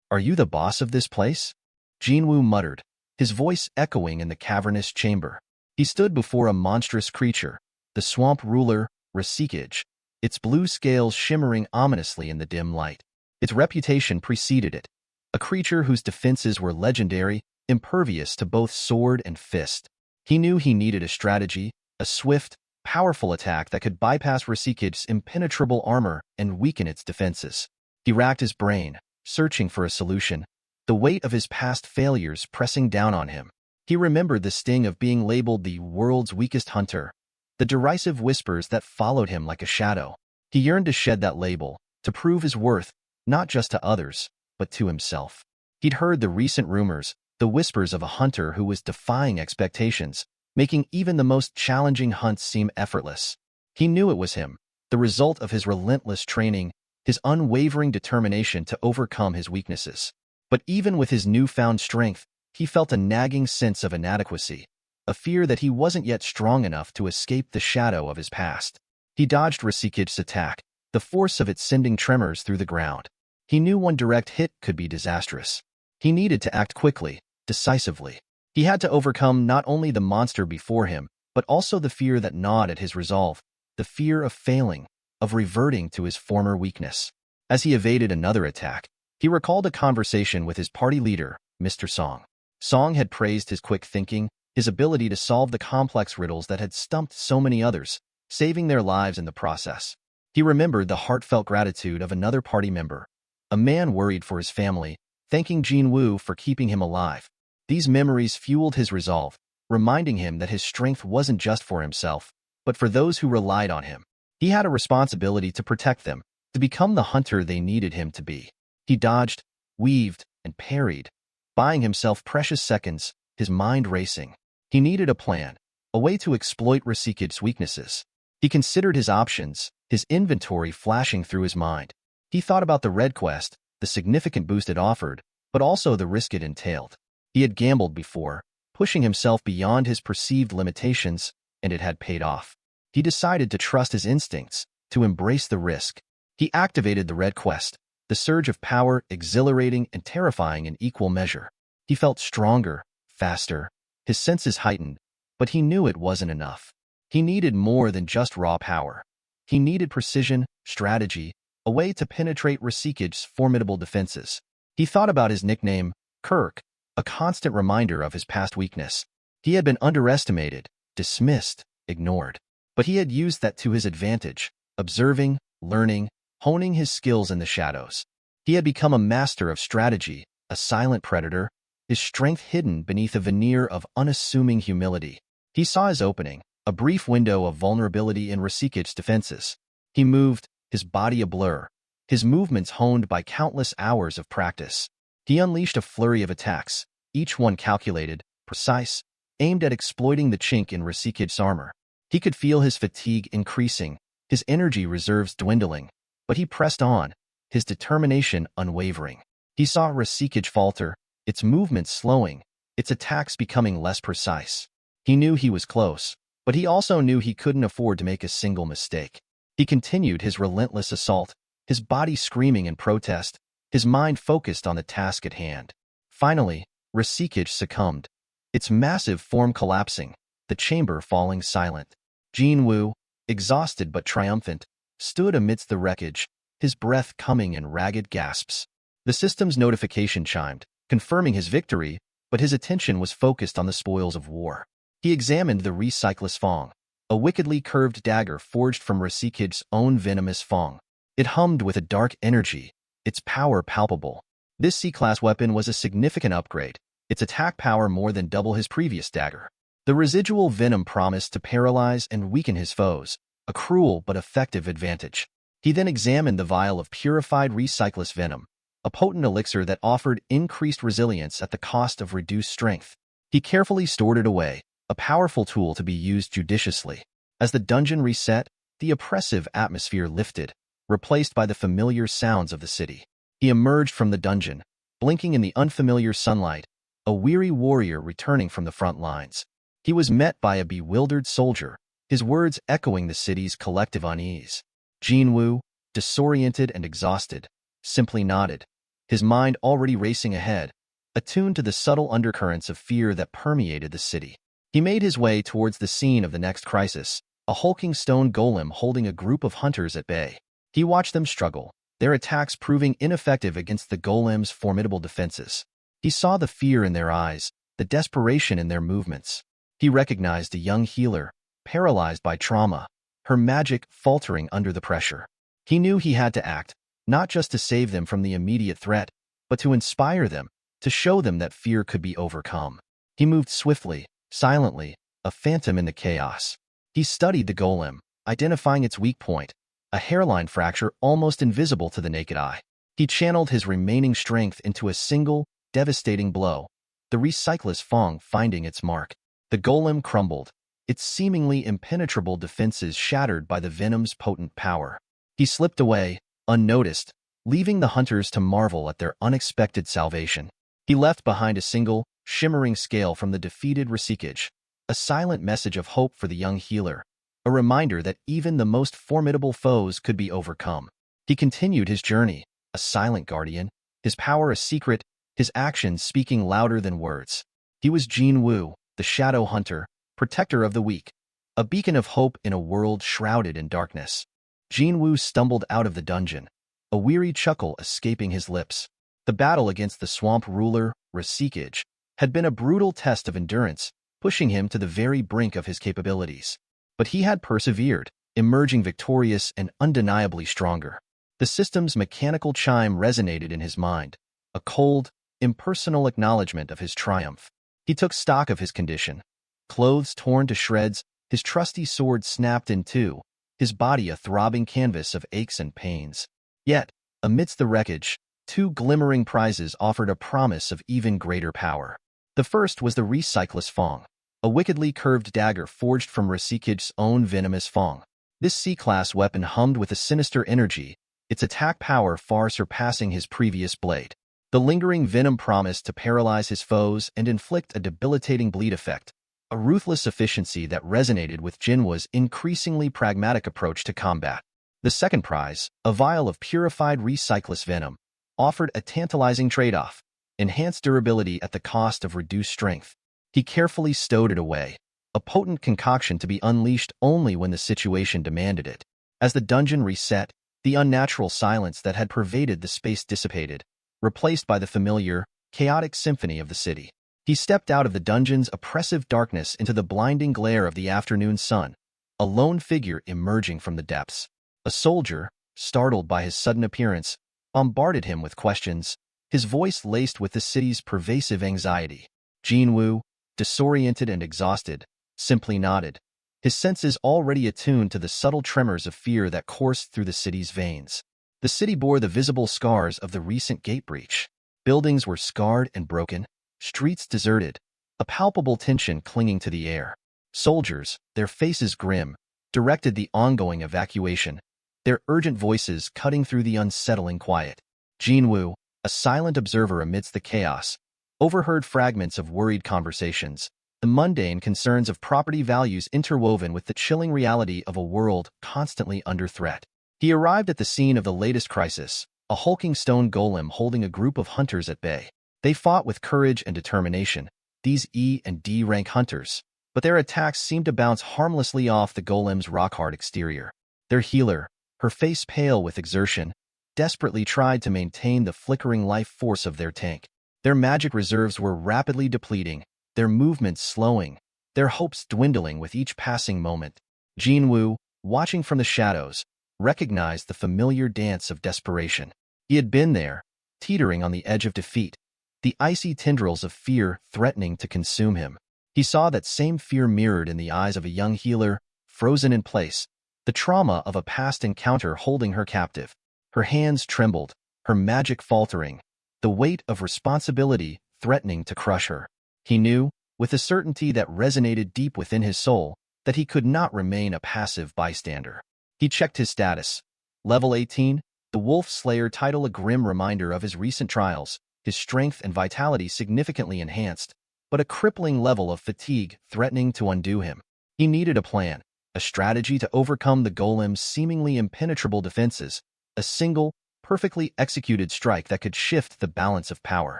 Are you the boss of this place? Jin-Woo muttered, his voice echoing in the cavernous chamber. He stood before a monstrous creature, the swamp ruler, Russicat, its blue scales shimmering ominously in the dim light. Its reputation preceded it, a creature whose defenses were legendary, impervious to both sword and fist. He knew he needed a strategy, a swift, powerful attack that could bypass Russicat's impenetrable armor and weaken its defenses. He racked his brain, searching for a solution, the weight of his past failures pressing down on him. He remembered the sting of being labeled the world's weakest hunter, the derisive whispers that followed him like a shadow. He yearned to shed that label, to prove his worth, not just to others, but to himself. He'd heard the recent rumors, the whispers of a hunter who was defying expectations, making even the most challenging hunts seem effortless. He knew it was him, the result of his relentless training, his unwavering determination to overcome his weaknesses. But even with his newfound strength, he felt a nagging sense of inadequacy, a fear that he wasn't yet strong enough to escape the shadow of his past. He dodged Russicat's attack, the force of it sending tremors through the ground. He knew one direct hit could be disastrous. He needed to act quickly, decisively. He had to overcome not only the monster before him, but also the fear that gnawed at his resolve, the fear of failing, of reverting to his former weakness. As he evaded another attack, he recalled a conversation with his party leader, Mr. Song. Song had praised his quick thinking, his ability to solve the complex riddles that had stumped so many others, saving their lives in the process. He remembered the heartfelt gratitude of another party member, a man worried for his family, thanking Jin-Woo for keeping him alive. These memories fueled his resolve, reminding him that his strength wasn't just for himself, but for those who relied on him. He had a responsibility to protect them, to become the hunter they needed him to be. He dodged, weaved, and parried, buying himself precious seconds, his mind racing. He needed a plan, a way to exploit Russicat's weaknesses. He considered his options, his inventory flashing through his mind. He thought about the red quest, the significant boost it offered, but also the risk it entailed. He had gambled before, pushing himself beyond his perceived limitations, and it had paid off. He decided to trust his instincts, to embrace the risk. He activated the red quest, the surge of power, exhilarating and terrifying in equal measure. He felt stronger, faster, his senses heightened, but he knew it wasn't enough. He needed more than just raw power. He needed precision, strategy, a way to penetrate Rasikich's formidable defenses. He thought about his nickname, Kirk, a constant reminder of his past weakness. He had been underestimated, dismissed, ignored. But he had used that to his advantage, observing, learning, honing his skills in the shadows. He had become a master of strategy, a silent predator, his strength hidden beneath a veneer of unassuming humility. He saw his opening, a brief window of vulnerability in Rasikich's defenses. He moved, his body a blur, his movements honed by countless hours of practice. He unleashed a flurry of attacks, each one calculated, precise, aimed at exploiting the chink in Rasikich's armor. He could feel his fatigue increasing, his energy reserves dwindling, but he pressed on, his determination unwavering. He saw Rasikich falter, its movements slowing, its attacks becoming less precise. He knew he was close, but he also knew he couldn't afford to make a single mistake. He continued his relentless assault, his body screaming in protest, his mind focused on the task at hand. Finally, Rasikich succumbed, its massive form collapsing, the chamber falling silent. Jin-Woo, exhausted but triumphant, stood amidst the wreckage, his breath coming in ragged gasps. The system's notification chimed, confirming his victory, but his attention was focused on the spoils of war. He examined the recycless fong, a wickedly curved dagger forged from Rasikich's own venomous fong. It hummed with a dark energy, its power palpable. This C-class weapon was a significant upgrade, its attack power more than double his previous dagger. The residual venom promised to paralyze and weaken his foes, a cruel but effective advantage. He then examined the vial of purified recycless venom, a potent elixir that offered increased resilience at the cost of reduced strength. He carefully stored it away, a powerful tool to be used judiciously. As the dungeon reset, the oppressive atmosphere lifted, replaced by the familiar sounds of the city. He emerged from the dungeon, blinking in the unfamiliar sunlight, a weary warrior returning from the front lines. He was met by a bewildered soldier, his words echoing the city's collective unease. Jin-Woo, disoriented and exhausted, simply nodded, his mind already racing ahead, attuned to the subtle undercurrents of fear that permeated the city. He made his way towards the scene of the next crisis, a hulking stone golem holding a group of hunters at bay. He watched them struggle, their attacks proving ineffective against the golem's formidable defenses. He saw the fear in their eyes, the desperation in their movements. He recognized a young healer, paralyzed by trauma, her magic faltering under the pressure. He knew he had to act, not just to save them from the immediate threat, but to inspire them, to show them that fear could be overcome. He moved swiftly, silently, a phantom in the chaos. He studied the golem, identifying its weak point, a hairline fracture almost invisible to the naked eye. He channeled his remaining strength into a single, devastating blow, the recycless fong finding its mark. The golem crumbled, its seemingly impenetrable defenses shattered by the venom's potent power. He slipped away, unnoticed, leaving the hunters to marvel at their unexpected salvation. He left behind a single, shimmering scale from the defeated Rasikich, a silent message of hope for the young healer, a reminder that even the most formidable foes could be overcome. He continued his journey, a silent guardian, his power a secret, his actions speaking louder than words. He was Jin-Woo, the shadow hunter, protector of the weak, a beacon of hope in a world shrouded in darkness. Jin-Woo stumbled out of the dungeon, a weary chuckle escaping his lips. The battle against the swamp ruler, Rasikich, had been a brutal test of endurance, pushing him to the very brink of his capabilities. But he had persevered, emerging victorious and undeniably stronger. The system's mechanical chime resonated in his mind, a cold, impersonal acknowledgement of his triumph. He took stock of his condition. Clothes torn to shreds, his trusty sword snapped in two, his body a throbbing canvas of aches and pains. Yet, amidst the wreckage, two glimmering prizes offered a promise of even greater power. The first was the recycless fong, a wickedly curved dagger forged from Rasikich's own venomous fong. This C-class weapon hummed with a sinister energy, its attack power far surpassing his previous blade. The lingering venom promised to paralyze his foes and inflict a debilitating bleed effect, a ruthless efficiency that resonated with Jinwoo's increasingly pragmatic approach to combat. The second prize, a vial of purified recycless venom, offered a tantalizing trade-off: enhanced durability at the cost of reduced strength. He carefully stowed it away, a potent concoction to be unleashed only when the situation demanded it. As the dungeon reset, the unnatural silence that had pervaded the space dissipated, replaced by the familiar, chaotic symphony of the city. He stepped out of the dungeon's oppressive darkness into the blinding glare of the afternoon sun, a lone figure emerging from the depths. A soldier, startled by his sudden appearance, bombarded him with questions, his voice laced with the city's pervasive anxiety. Jin-Woo, disoriented and exhausted, simply nodded, his senses already attuned to the subtle tremors of fear that coursed through the city's veins. The city bore the visible scars of the recent gate breach. Buildings were scarred and broken, streets deserted, a palpable tension clinging to the air. Soldiers, their faces grim, directed the ongoing evacuation, their urgent voices cutting through the unsettling quiet. Jin-Woo, a silent observer amidst the chaos, overheard fragments of worried conversations, the mundane concerns of property values interwoven with the chilling reality of a world constantly under threat. He arrived at the scene of the latest crisis, a hulking stone golem holding a group of hunters at bay. They fought with courage and determination, these E and D rank hunters, but their attacks seemed to bounce harmlessly off the golem's rock-hard exterior. Their healer, her face pale with exertion, desperately tried to maintain the flickering life force of their tank. Their magic reserves were rapidly depleting, their movements slowing, their hopes dwindling with each passing moment. Jin-Woo, watching from the shadows, recognized the familiar dance of desperation. He had been there, teetering on the edge of defeat, the icy tendrils of fear threatening to consume him. He saw that same fear mirrored in the eyes of a young healer, frozen in place, the trauma of a past encounter holding her captive. Her hands trembled, her magic faltering, the weight of responsibility threatening to crush her. He knew, with a certainty that resonated deep within his soul, that he could not remain a passive bystander. He checked his status. Level 18, the Wolf Slayer title, a grim reminder of his recent trials, his strength and vitality significantly enhanced, but a crippling level of fatigue threatening to undo him. He needed a plan, a strategy to overcome the golem's seemingly impenetrable defenses, a single, perfectly executed strike that could shift the balance of power.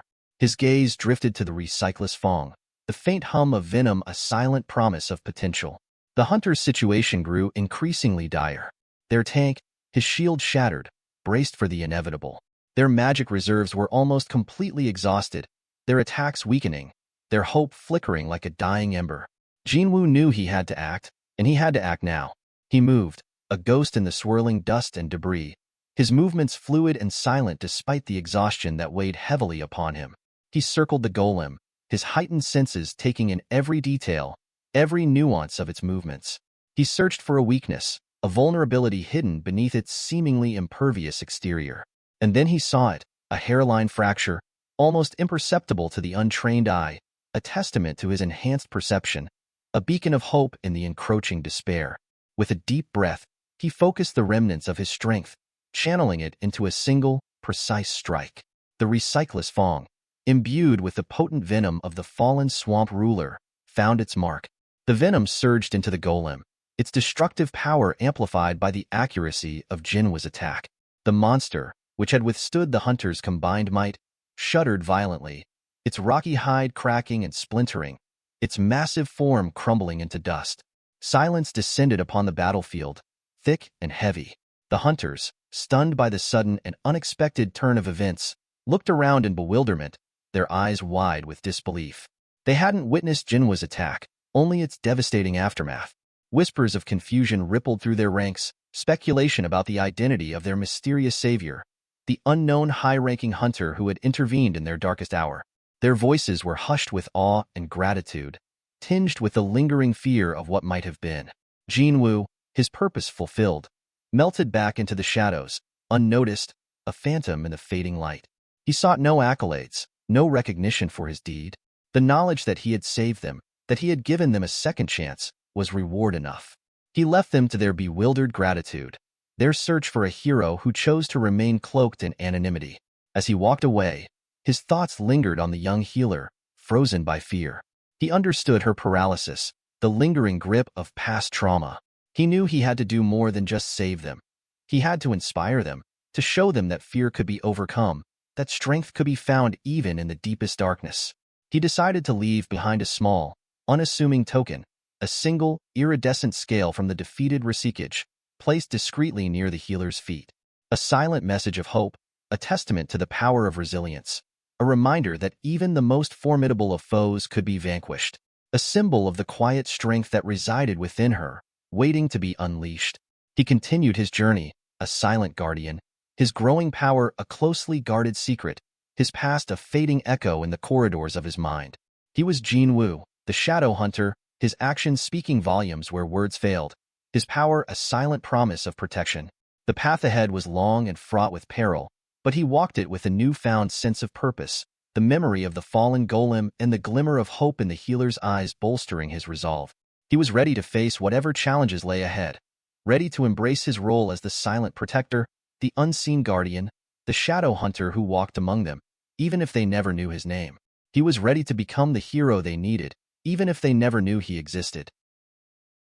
His gaze drifted to the recycless Fong, the faint hum of venom a silent promise of potential. The hunter's situation grew increasingly dire. Their tank, his shield shattered, braced for the inevitable. Their magic reserves were almost completely exhausted, their attacks weakening, their hope flickering like a dying ember. Jin-Woo knew he had to act, and he had to act now. He moved, a ghost in the swirling dust and debris, his movements fluid and silent despite the exhaustion that weighed heavily upon him. He circled the golem, his heightened senses taking in every detail, every nuance of its movements. He searched for a weakness, a vulnerability hidden beneath its seemingly impervious exterior. And then he saw it, a hairline fracture, almost imperceptible to the untrained eye, a testament to his enhanced perception, a beacon of hope in the encroaching despair. With a deep breath, he focused the remnants of his strength, channeling it into a single, precise strike. The recycless Fong, imbued with the potent venom of the fallen swamp ruler, found its mark. The venom surged into the golem, its destructive power amplified by the accuracy of Jinwoo's attack. The monster, which had withstood the hunter's combined might, shuddered violently, its rocky hide cracking and splintering, its massive form crumbling into dust. Silence descended upon the battlefield, thick and heavy. The hunters, stunned by the sudden and unexpected turn of events, looked around in bewilderment, their eyes wide with disbelief. They hadn't witnessed Jinwoo's attack, only its devastating aftermath. Whispers of confusion rippled through their ranks, speculation about the identity of their mysterious savior, the unknown high-ranking hunter who had intervened in their darkest hour. Their voices were hushed with awe and gratitude, tinged with the lingering fear of what might have been. Jin-Woo, his purpose fulfilled, melted back into the shadows, unnoticed, a phantom in the fading light. He sought no accolades, no recognition for his deed. The knowledge that he had saved them, that he had given them a second chance, was reward enough. He left them to their bewildered gratitude, their search for a hero who chose to remain cloaked in anonymity. As he walked away, his thoughts lingered on the young healer, frozen by fear. He understood her paralysis, the lingering grip of past trauma. He knew he had to do more than just save them. He had to inspire them, to show them that fear could be overcome, that strength could be found even in the deepest darkness. He decided to leave behind a small, unassuming token, a single, iridescent scale from the defeated Rasikage, placed discreetly near the healer's feet. A silent message of hope, a testament to the power of resilience, a reminder that even the most formidable of foes could be vanquished, a symbol of the quiet strength that resided within her, waiting to be unleashed. He continued his journey, a silent guardian, his growing power a closely guarded secret, his past a fading echo in the corridors of his mind. He was Jin-Woo, the shadow hunter, his actions speaking volumes where words failed, his power a silent promise of protection. The path ahead was long and fraught with peril, but he walked it with a newfound sense of purpose, the memory of the fallen golem and the glimmer of hope in the healer's eyes bolstering his resolve. He was ready to face whatever challenges lay ahead, ready to embrace his role as the silent protector, the unseen guardian, the shadow hunter who walked among them, even if they never knew his name. He was ready to become the hero they needed, even if they never knew he existed.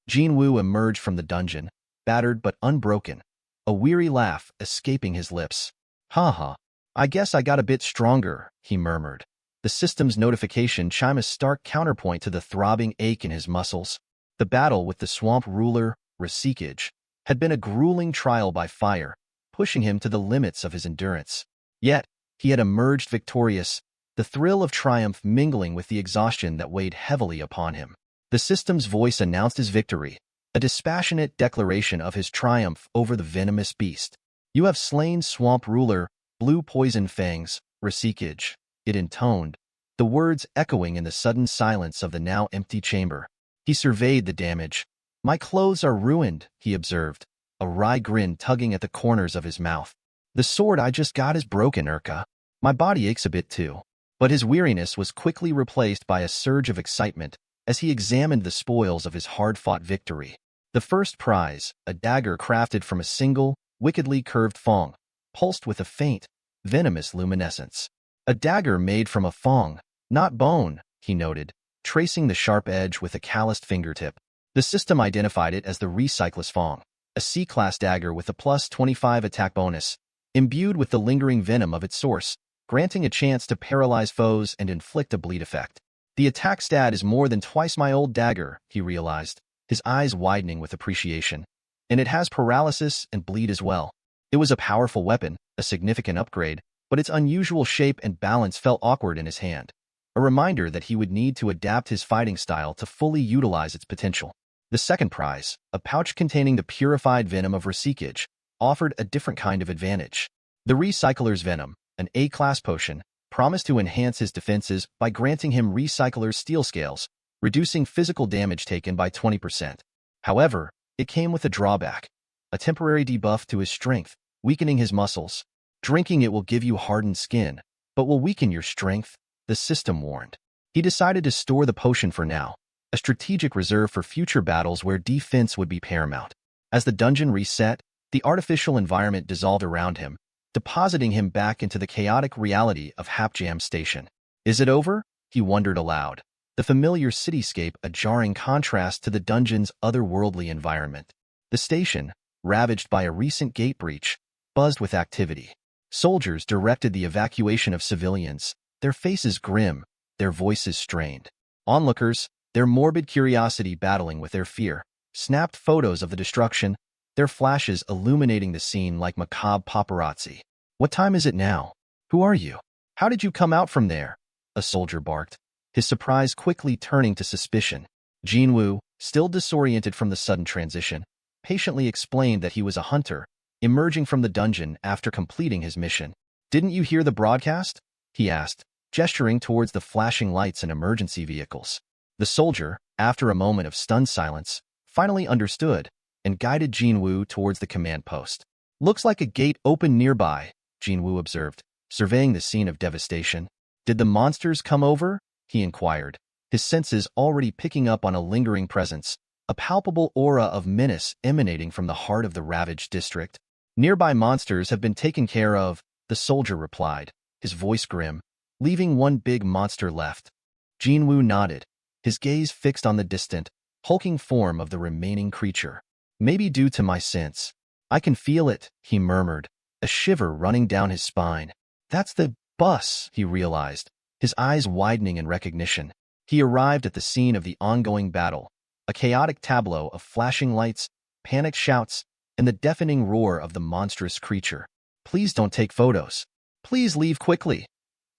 Jin-Woo emerged from the dungeon, battered but unbroken, a weary laugh escaping his lips. "Ha, I guess I got a bit stronger," he murmured. The system's notification chimed a stark counterpoint to the throbbing ache in his muscles. The battle with the swamp ruler, Rasikage, had been a grueling trial by fire, pushing him to the limits of his endurance. Yet, he had emerged victorious, the thrill of triumph mingling with the exhaustion that weighed heavily upon him. The system's voice announced his victory, a dispassionate declaration of his triumph over the venomous beast. "You have slain Swamp Ruler, Blue Poison Fangs, Rasikage," it intoned, the words echoing in the sudden silence of the now empty chamber. He surveyed the damage. "My clothes are ruined," he observed, a wry grin tugging at the corners of his mouth. "The sword I just got is broken, Urka. My body aches a bit too." But his weariness was quickly replaced by a surge of excitement as he examined the spoils of his hard-fought victory. The first prize, a dagger crafted from a single, wickedly curved fong, pulsed with a faint, venomous luminescence. A dagger made from a fong, not bone, he noted, tracing the sharp edge with a calloused fingertip. The system identified it as the Recycless Fong, a C-class dagger with a plus 25 attack bonus, imbued with the lingering venom of its source, granting a chance to paralyze foes and inflict a bleed effect. The attack stat is more than twice my old dagger, he realized, his eyes widening with appreciation. And it has paralysis and bleed as well. It was a powerful weapon, a significant upgrade, but its unusual shape and balance felt awkward in his hand, a reminder that he would need to adapt his fighting style to fully utilize its potential. The second prize, a pouch containing the purified venom of Rasikage, offered a different kind of advantage. The Recycler's Venom, an A-class potion, promised to enhance his defenses by granting him Recycler's Steel Scales, reducing physical damage taken by 20%. However, it came with a drawback, a temporary debuff to his strength, weakening his muscles. "Drinking it will give you hardened skin, but will weaken your strength," the system warned. He decided to store the potion for now, a strategic reserve for future battles where defense would be paramount. As the dungeon reset, the artificial environment dissolved around him, depositing him back into the chaotic reality of Hapjam Station. "Is it over?" he wondered aloud, the familiar cityscape a jarring contrast to the dungeon's otherworldly environment. The station, ravaged by a recent gate breach, buzzed with activity. Soldiers directed the evacuation of civilians, their faces grim, their voices strained. Onlookers, their morbid curiosity battling with their fear, snapped photos of the destruction, their flashes illuminating the scene like macabre paparazzi. "What time is it now? Who are you? How did you come out from there?" a soldier barked, his surprise quickly turning to suspicion. Jin-Woo, still disoriented from the sudden transition, patiently explained that he was a hunter, emerging from the dungeon after completing his mission. "Didn't you hear the broadcast?" he asked, gesturing towards the flashing lights and emergency vehicles. The soldier, after a moment of stunned silence, finally understood and guided Jin-Woo towards the command post. "Looks like a gate open nearby," Jin-Woo observed, surveying the scene of devastation. "Did the monsters come over?" he inquired, his senses already picking up on a lingering presence, a palpable aura of menace emanating from the heart of the ravaged district. "Nearby monsters have been taken care of," the soldier replied, his voice grim, "leaving one big monster left." Jin-Woo nodded, his gaze fixed on the distant, hulking form of the remaining creature. Maybe due to my sense. I can feel it, he murmured, a shiver running down his spine. That's the bus, he realized, his eyes widening in recognition. He arrived at the scene of the ongoing battle, a chaotic tableau of flashing lights, panicked shouts, and the deafening roar of the monstrous creature. Please don't take photos. Please leave quickly,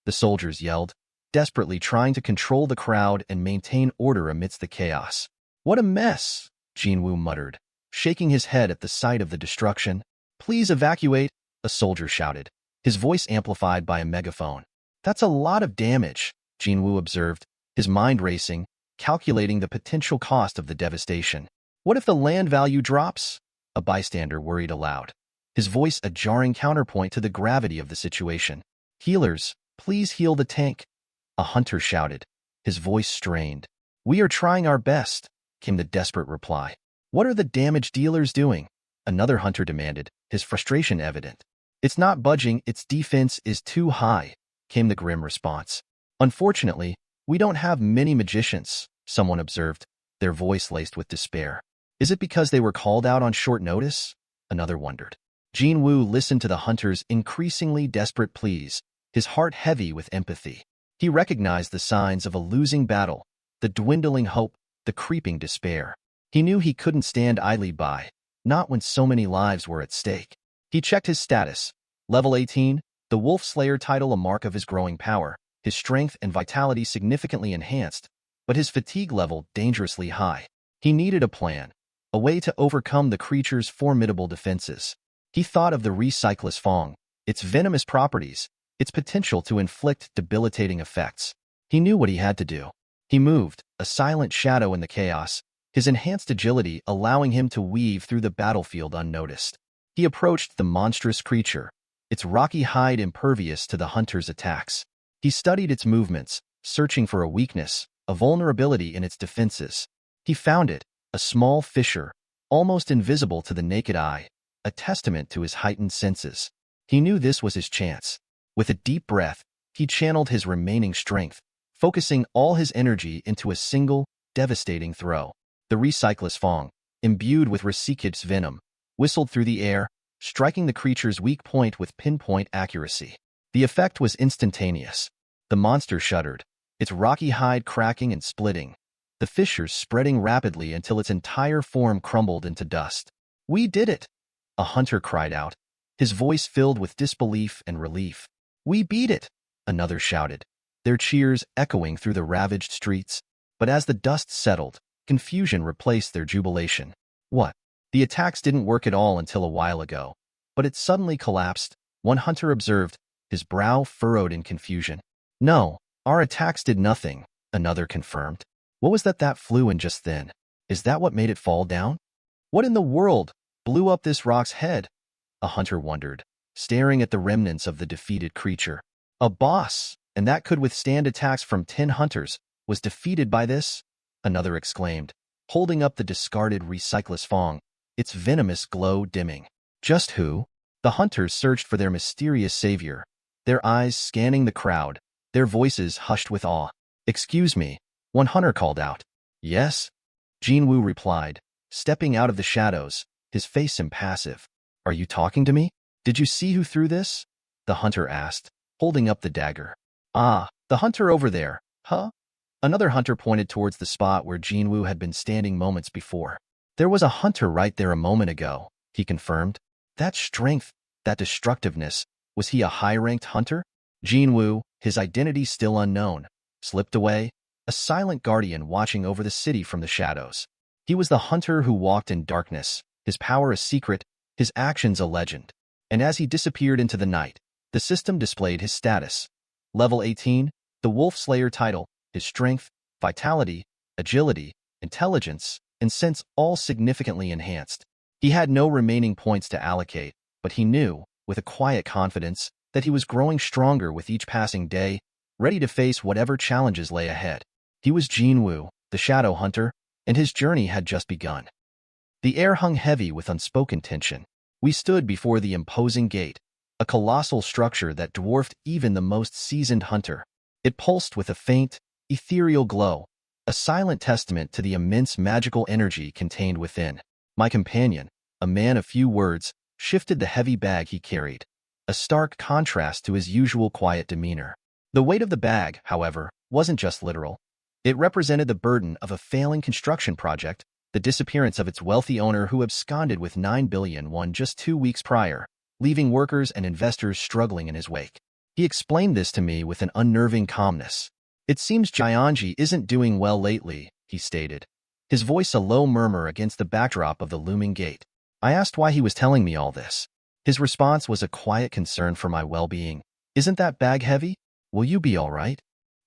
the soldiers yelled, desperately trying to control the crowd and maintain order amidst the chaos. What a mess, Jin-Woo muttered, shaking his head at the sight of the destruction. Please evacuate, a soldier shouted, his voice amplified by a megaphone. That's a lot of damage, Jin-Woo observed, his mind racing, calculating the potential cost of the devastation. What if the land value drops? A bystander worried aloud, his voice a jarring counterpoint to the gravity of the situation. Healers, please heal the tank, a hunter shouted, his voice strained. We are trying our best, came the desperate reply. What are the damage dealers doing? Another hunter demanded, his frustration evident. It's not budging, its defense is too high, came the grim response. Unfortunately, we don't have many magicians, someone observed, their voice laced with despair. Is it because they were called out on short notice? Another wondered. Jin-Woo listened to the hunter's increasingly desperate pleas, his heart heavy with empathy. He recognized the signs of a losing battle, the dwindling hope, the creeping despair. He knew he couldn't stand idly by, not when so many lives were at stake. He checked his status. Level 18, the Wolf Slayer title a mark of his growing power, his strength and vitality significantly enhanced, but his fatigue level dangerously high. He needed a plan, a way to overcome the creature's formidable defenses. He thought of the recycless fong, its venomous properties, its potential to inflict debilitating effects. He knew what he had to do. He moved, a silent shadow in the chaos, his enhanced agility allowing him to weave through the battlefield unnoticed. He approached the monstrous creature, its rocky hide impervious to the hunter's attacks. He studied its movements, searching for a weakness, a vulnerability in its defenses. He found it, a small fissure, almost invisible to the naked eye, a testament to his heightened senses. He knew this was his chance. With a deep breath, he channeled his remaining strength, focusing all his energy into a single, devastating throw. The recycless fong, imbued with Rasikid's venom, whistled through the air, striking the creature's weak point with pinpoint accuracy. The effect was instantaneous. The monster shuddered, its rocky hide cracking and splitting, the fissures spreading rapidly until its entire form crumbled into dust. We did it! A hunter cried out, his voice filled with disbelief and relief. We beat it! Another shouted, their cheers echoing through the ravaged streets. But as the dust settled, confusion replaced their jubilation. What? The attacks didn't work at all until a while ago, but it suddenly collapsed, one hunter observed, his brow furrowed in confusion. No, our attacks did nothing, another confirmed. What was that flew in just then? Is that what made it fall down? What in the world blew up this rock's head? A hunter wondered, staring at the remnants of the defeated creature. A boss, and that could withstand attacks from 10 hunters, was defeated by this? Another exclaimed, holding up the discarded recycless fong, its venomous glow dimming. Just who? The hunters searched for their mysterious savior, their eyes scanning the crowd, their voices hushed with awe. Excuse me, one hunter called out. Yes? Jin-Woo replied, stepping out of the shadows, his face impassive. Are you talking to me? Did you see who threw this? The hunter asked, holding up the dagger. Ah, the hunter over there, huh? Another hunter pointed towards the spot where Jin-Woo had been standing moments before. There was a hunter right there a moment ago, he confirmed. That strength, that destructiveness, was he a high-ranked hunter? Jin-Woo, his identity still unknown, slipped away, a silent guardian watching over the city from the shadows. He was the hunter who walked in darkness, his power a secret, his actions a legend. And as he disappeared into the night, the system displayed his status. Level 18, the Wolf Slayer title, his strength, vitality, agility, intelligence, and sense all significantly enhanced. He had no remaining points to allocate, but he knew, with a quiet confidence, that he was growing stronger with each passing day, ready to face whatever challenges lay ahead. He was Jin-Woo, the Shadow Hunter, and his journey had just begun. The air hung heavy with unspoken tension. We stood before the imposing gate, a colossal structure that dwarfed even the most seasoned hunter. It pulsed with a faint, ethereal glow, a silent testament to the immense magical energy contained within. My companion, a man of few words, shifted the heavy bag he carried, a stark contrast to his usual quiet demeanor. The weight of the bag, however, wasn't just literal. It represented the burden of a failing construction project, the disappearance of its wealthy owner who absconded with 9 billion won just 2 weeks prior, leaving workers and investors struggling in his wake. He explained this to me with an unnerving calmness. It seems Jianji isn't doing well lately, he stated, his voice a low murmur against the backdrop of the looming gate. I asked why he was telling me all this. His response was a quiet concern for my well-being. Isn't that bag heavy? Will you be all right?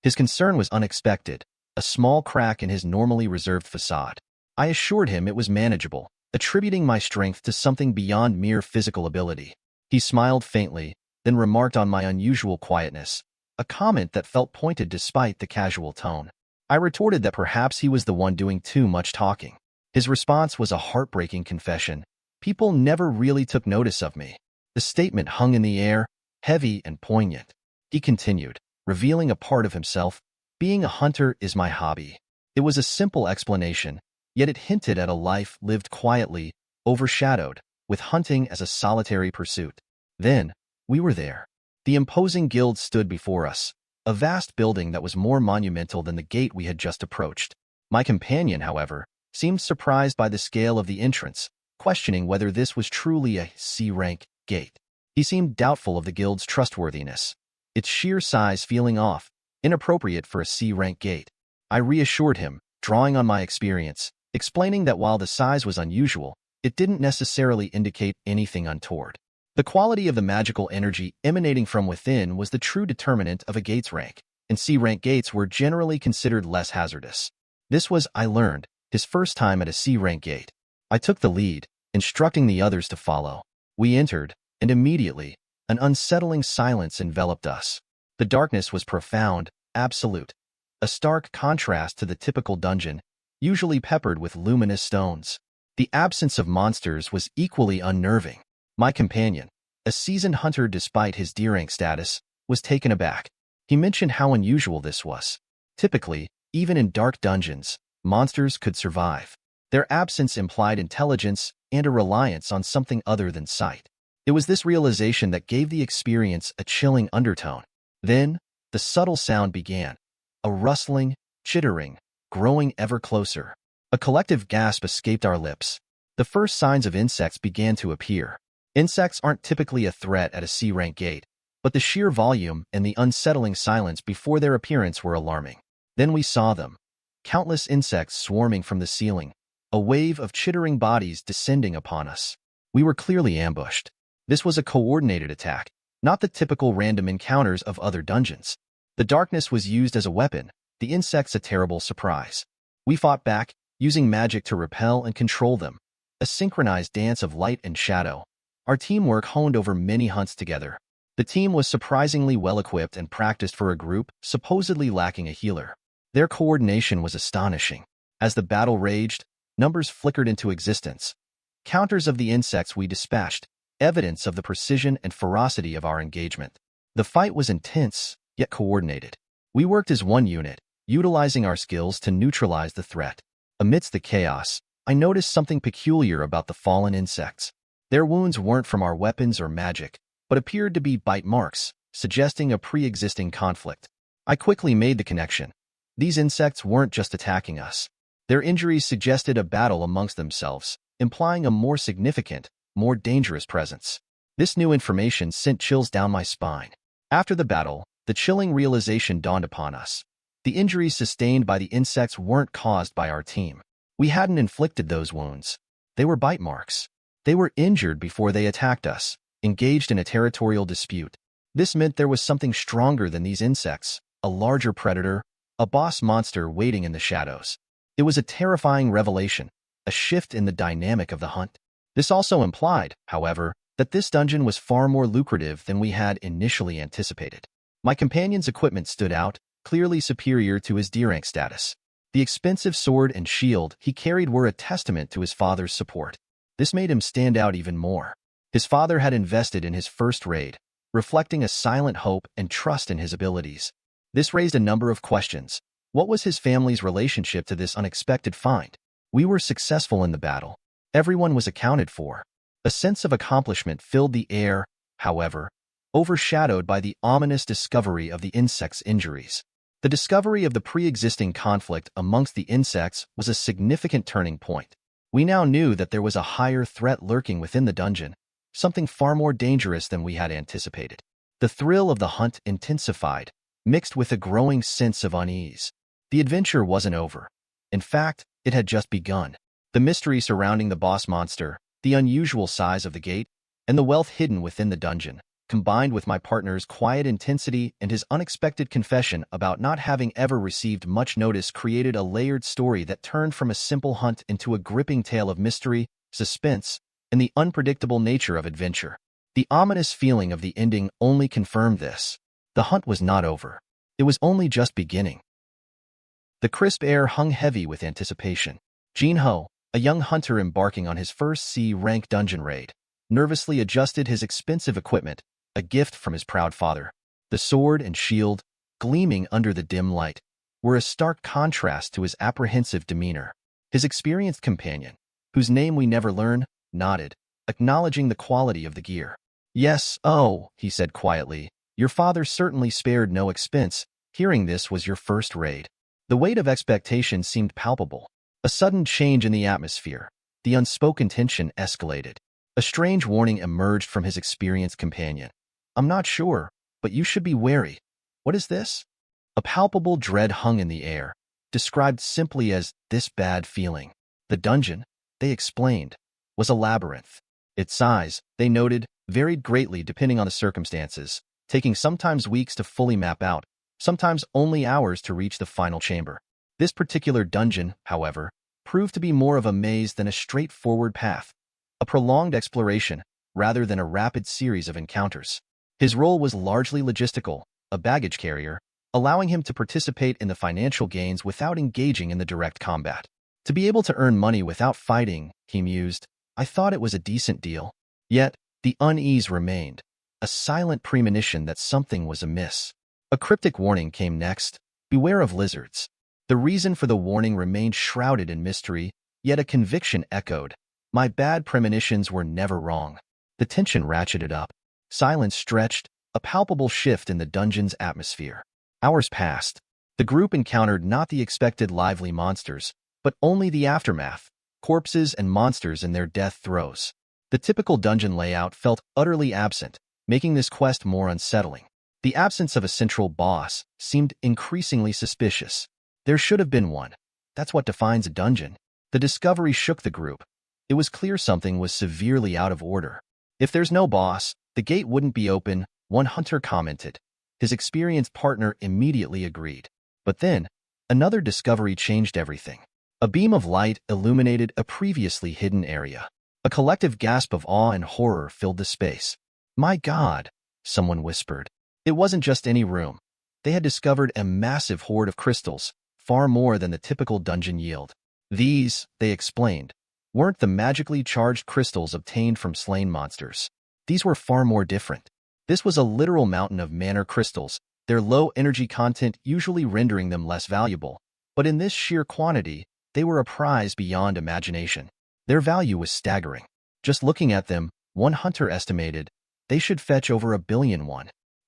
His concern was unexpected, a small crack in his normally reserved facade. I assured him it was manageable, attributing my strength to something beyond mere physical ability. He smiled faintly, then remarked on my unusual quietness, a comment that felt pointed despite the casual tone. I retorted that perhaps he was the one doing too much talking. His response was a heartbreaking confession. People never really took notice of me. The statement hung in the air, heavy and poignant. He continued, revealing a part of himself. Being a hunter is my hobby. It was a simple explanation, yet it hinted at a life lived quietly, overshadowed, with hunting as a solitary pursuit. Then, we were there. The imposing guild stood before us, a vast building that was more monumental than the gate we had just approached. My companion, however, seemed surprised by the scale of the entrance, questioning whether this was truly a C-rank gate. He seemed doubtful of the guild's trustworthiness, its sheer size feeling off, inappropriate for a C-rank gate. I reassured him, drawing on my experience, explaining that while the size was unusual, it didn't necessarily indicate anything untoward. The quality of the magical energy emanating from within was the true determinant of a gate's rank, and C-rank gates were generally considered less hazardous. This was, I learned, his first time at a C-rank gate. I took the lead, instructing the others to follow. We entered, and immediately, an unsettling silence enveloped us. The darkness was profound, absolute, a stark contrast to the typical dungeon, usually peppered with luminous stones. The absence of monsters was equally unnerving. My companion, a seasoned hunter despite his D-rank status, was taken aback. He mentioned how unusual this was. Typically, even in dark dungeons, monsters could survive. Their absence implied intelligence and a reliance on something other than sight. It was this realization that gave the experience a chilling undertone. Then, the subtle sound began, a rustling, chittering, growing ever closer. A collective gasp escaped our lips. The first signs of insects began to appear. Insects aren't typically a threat at a C-rank gate, but the sheer volume and the unsettling silence before their appearance were alarming. Then we saw them. Countless insects swarming from the ceiling, a wave of chittering bodies descending upon us. We were clearly ambushed. This was a coordinated attack, not the typical random encounters of other dungeons. The darkness was used as a weapon, the insects a terrible surprise. We fought back, using magic to repel and control them, a synchronized dance of light and shadow. Our teamwork honed over many hunts together. The team was surprisingly well-equipped and practiced for a group supposedly lacking a healer. Their coordination was astonishing. As the battle raged, numbers flickered into existence. Counters of the insects we dispatched, evidence of the precision and ferocity of our engagement. The fight was intense, yet coordinated. We worked as one unit, utilizing our skills to neutralize the threat. Amidst the chaos, I noticed something peculiar about the fallen insects. Their wounds weren't from our weapons or magic, but appeared to be bite marks, suggesting a pre-existing conflict. I quickly made the connection. These insects weren't just attacking us. Their injuries suggested a battle amongst themselves, implying a more significant, more dangerous presence. This new information sent chills down my spine. After the battle, the chilling realization dawned upon us. The injuries sustained by the insects weren't caused by our team. We hadn't inflicted those wounds. They were bite marks. They were injured before they attacked us, engaged in a territorial dispute. This meant there was something stronger than these insects, a larger predator, a boss monster waiting in the shadows. It was a terrifying revelation, a shift in the dynamic of the hunt. This also implied, however, that this dungeon was far more lucrative than we had initially anticipated. My companion's equipment stood out, clearly superior to his D-rank status. The expensive sword and shield he carried were a testament to his father's support. This made him stand out even more. His father had invested in his first raid, reflecting a silent hope and trust in his abilities. This raised a number of questions. What was his family's relationship to this unexpected find? We were successful in the battle. Everyone was accounted for. A sense of accomplishment filled the air, however, overshadowed by the ominous discovery of the insect's injuries. The discovery of the pre-existing conflict amongst the insects was a significant turning point. We now knew that there was a higher threat lurking within the dungeon, something far more dangerous than we had anticipated. The thrill of the hunt intensified, mixed with a growing sense of unease. The adventure wasn't over. In fact, it had just begun. The mystery surrounding the boss monster, the unusual size of the gate, and the wealth hidden within the dungeon, combined with my partner's quiet intensity and his unexpected confession about not having ever received much notice, created a layered story that turned from a simple hunt into a gripping tale of mystery, suspense, and the unpredictable nature of adventure. The ominous feeling of the ending only confirmed this. The hunt was not over. It was only just beginning. The crisp air hung heavy with anticipation. Jin-Ho, a young hunter embarking on his first C-rank dungeon raid, nervously adjusted his expensive equipment, a gift from his proud father. The sword and shield, gleaming under the dim light, were a stark contrast to his apprehensive demeanor. His experienced companion, whose name we never learn, nodded, acknowledging the quality of the gear. "Yes, oh," he said quietly, "your father certainly spared no expense. Hearing this was your first raid." The weight of expectation seemed palpable. A sudden change in the atmosphere. The unspoken tension escalated. A strange warning emerged from his experienced companion. "I'm not sure, but you should be wary." "What is this?" A palpable dread hung in the air, described simply as this bad feeling. The dungeon, they explained, was a labyrinth. Its size, they noted, varied greatly depending on the circumstances, taking sometimes weeks to fully map out, sometimes only hours to reach the final chamber. This particular dungeon, however, proved to be more of a maze than a straightforward path, a prolonged exploration rather than a rapid series of encounters. His role was largely logistical, a baggage carrier, allowing him to participate in the financial gains without engaging in the direct combat. To be able to earn money without fighting, he mused, I thought it was a decent deal. Yet, the unease remained, a silent premonition that something was amiss. A cryptic warning came next: beware of lizards. The reason for the warning remained shrouded in mystery, yet a conviction echoed. My bad premonitions were never wrong. The tension ratcheted up. Silence stretched, a palpable shift in the dungeon's atmosphere. Hours passed. The group encountered not the expected lively monsters, but only the aftermath, corpses and monsters in their death throes. The typical dungeon layout felt utterly absent, making this quest more unsettling. The absence of a central boss seemed increasingly suspicious. There should have been one. That's what defines a dungeon. The discovery shook the group. It was clear something was severely out of order. If there's no boss, the gate wouldn't be open, one hunter commented. His experienced partner immediately agreed. But then, another discovery changed everything. A beam of light illuminated a previously hidden area. A collective gasp of awe and horror filled the space. My God, someone whispered. It wasn't just any room. They had discovered a massive hoard of crystals, far more than the typical dungeon yield. These, they explained, weren't the magically charged crystals obtained from slain monsters. These were far more different. This was a literal mountain of mana crystals, their low energy content usually rendering them less valuable. But in this sheer quantity, they were a prize beyond imagination. Their value was staggering. Just looking at them, one hunter estimated, they should fetch over $1 billion.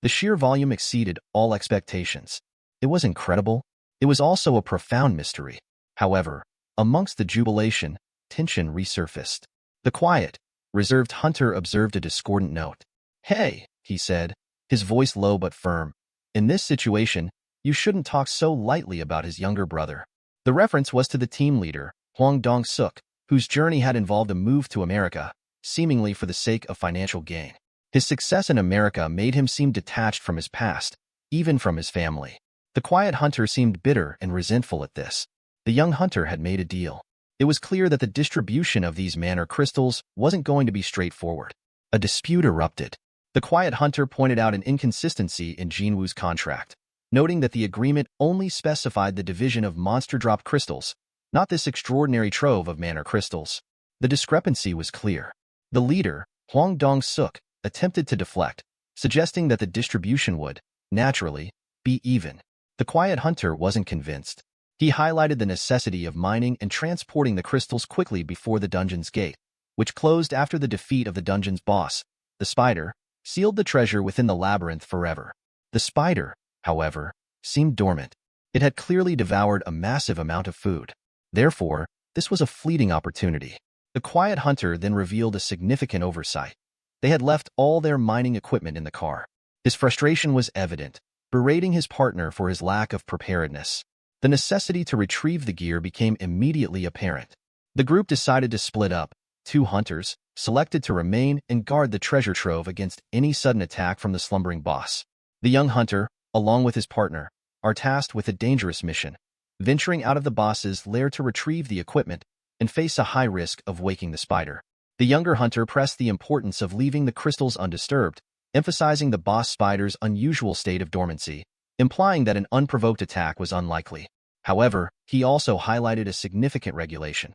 The sheer volume exceeded all expectations. It was incredible. It was also a profound mystery. However, amongst the jubilation, tension resurfaced. The quiet, reserved hunter observed a discordant note. Hey, he said, his voice low but firm. In this situation, you shouldn't talk so lightly about his younger brother. The reference was to the team leader, Hwang Dong-suk, whose journey had involved a move to America, seemingly for the sake of financial gain. His success in America made him seem detached from his past, even from his family. The quiet hunter seemed bitter and resentful at this. The young hunter had made a deal. It was clear that the distribution of these mana crystals wasn't going to be straightforward. A dispute erupted. The quiet hunter pointed out an inconsistency in Jin-Woo's contract, noting that the agreement only specified the division of monster drop crystals, not this extraordinary trove of mana crystals. The discrepancy was clear. The leader, Hwang Dong-suk, attempted to deflect, suggesting that the distribution would, naturally, be even. The quiet hunter wasn't convinced. He highlighted the necessity of mining and transporting the crystals quickly before the dungeon's gate, which closed after the defeat of the dungeon's boss, the spider, sealed the treasure within the labyrinth forever. The spider, however, seemed dormant. It had clearly devoured a massive amount of food. Therefore, this was a fleeting opportunity. The quiet hunter then revealed a significant oversight. They had left all their mining equipment in the car. His frustration was evident, berating his partner for his lack of preparedness. The necessity to retrieve the gear became immediately apparent. The group decided to split up. 2 hunters, selected to remain and guard the treasure trove against any sudden attack from the slumbering boss. The young hunter, along with his partner, are tasked with a dangerous mission, venturing out of the boss's lair to retrieve the equipment and face a high risk of waking the spider. The younger hunter pressed the importance of leaving the crystals undisturbed, emphasizing the boss spider's unusual state of dormancy, implying that an unprovoked attack was unlikely. However, he also highlighted a significant regulation.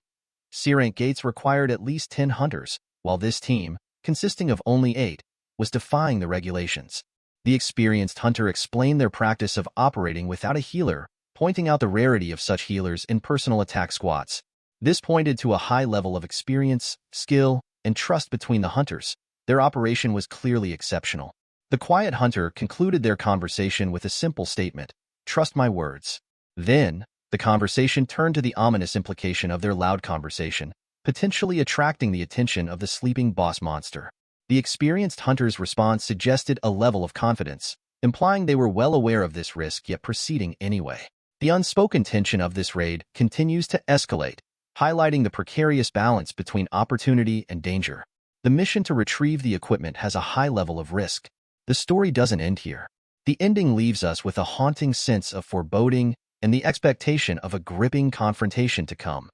C-rank gates required at least 10 hunters, while this team, consisting of only 8, was defying the regulations. The experienced hunter explained their practice of operating without a healer, pointing out the rarity of such healers in personal attack squads. This pointed to a high level of experience, skill, and trust between the hunters. Their operation was clearly exceptional. The quiet hunter concluded their conversation with a simple statement, "Trust my words." Then, the conversation turned to the ominous implication of their loud conversation, potentially attracting the attention of the sleeping boss monster. The experienced hunter's response suggested a level of confidence, implying they were well aware of this risk yet proceeding anyway. The unspoken tension of this raid continues to escalate, highlighting the precarious balance between opportunity and danger. The mission to retrieve the equipment has a high level of risk. The story doesn't end here. The ending leaves us with a haunting sense of foreboding and the expectation of a gripping confrontation to come.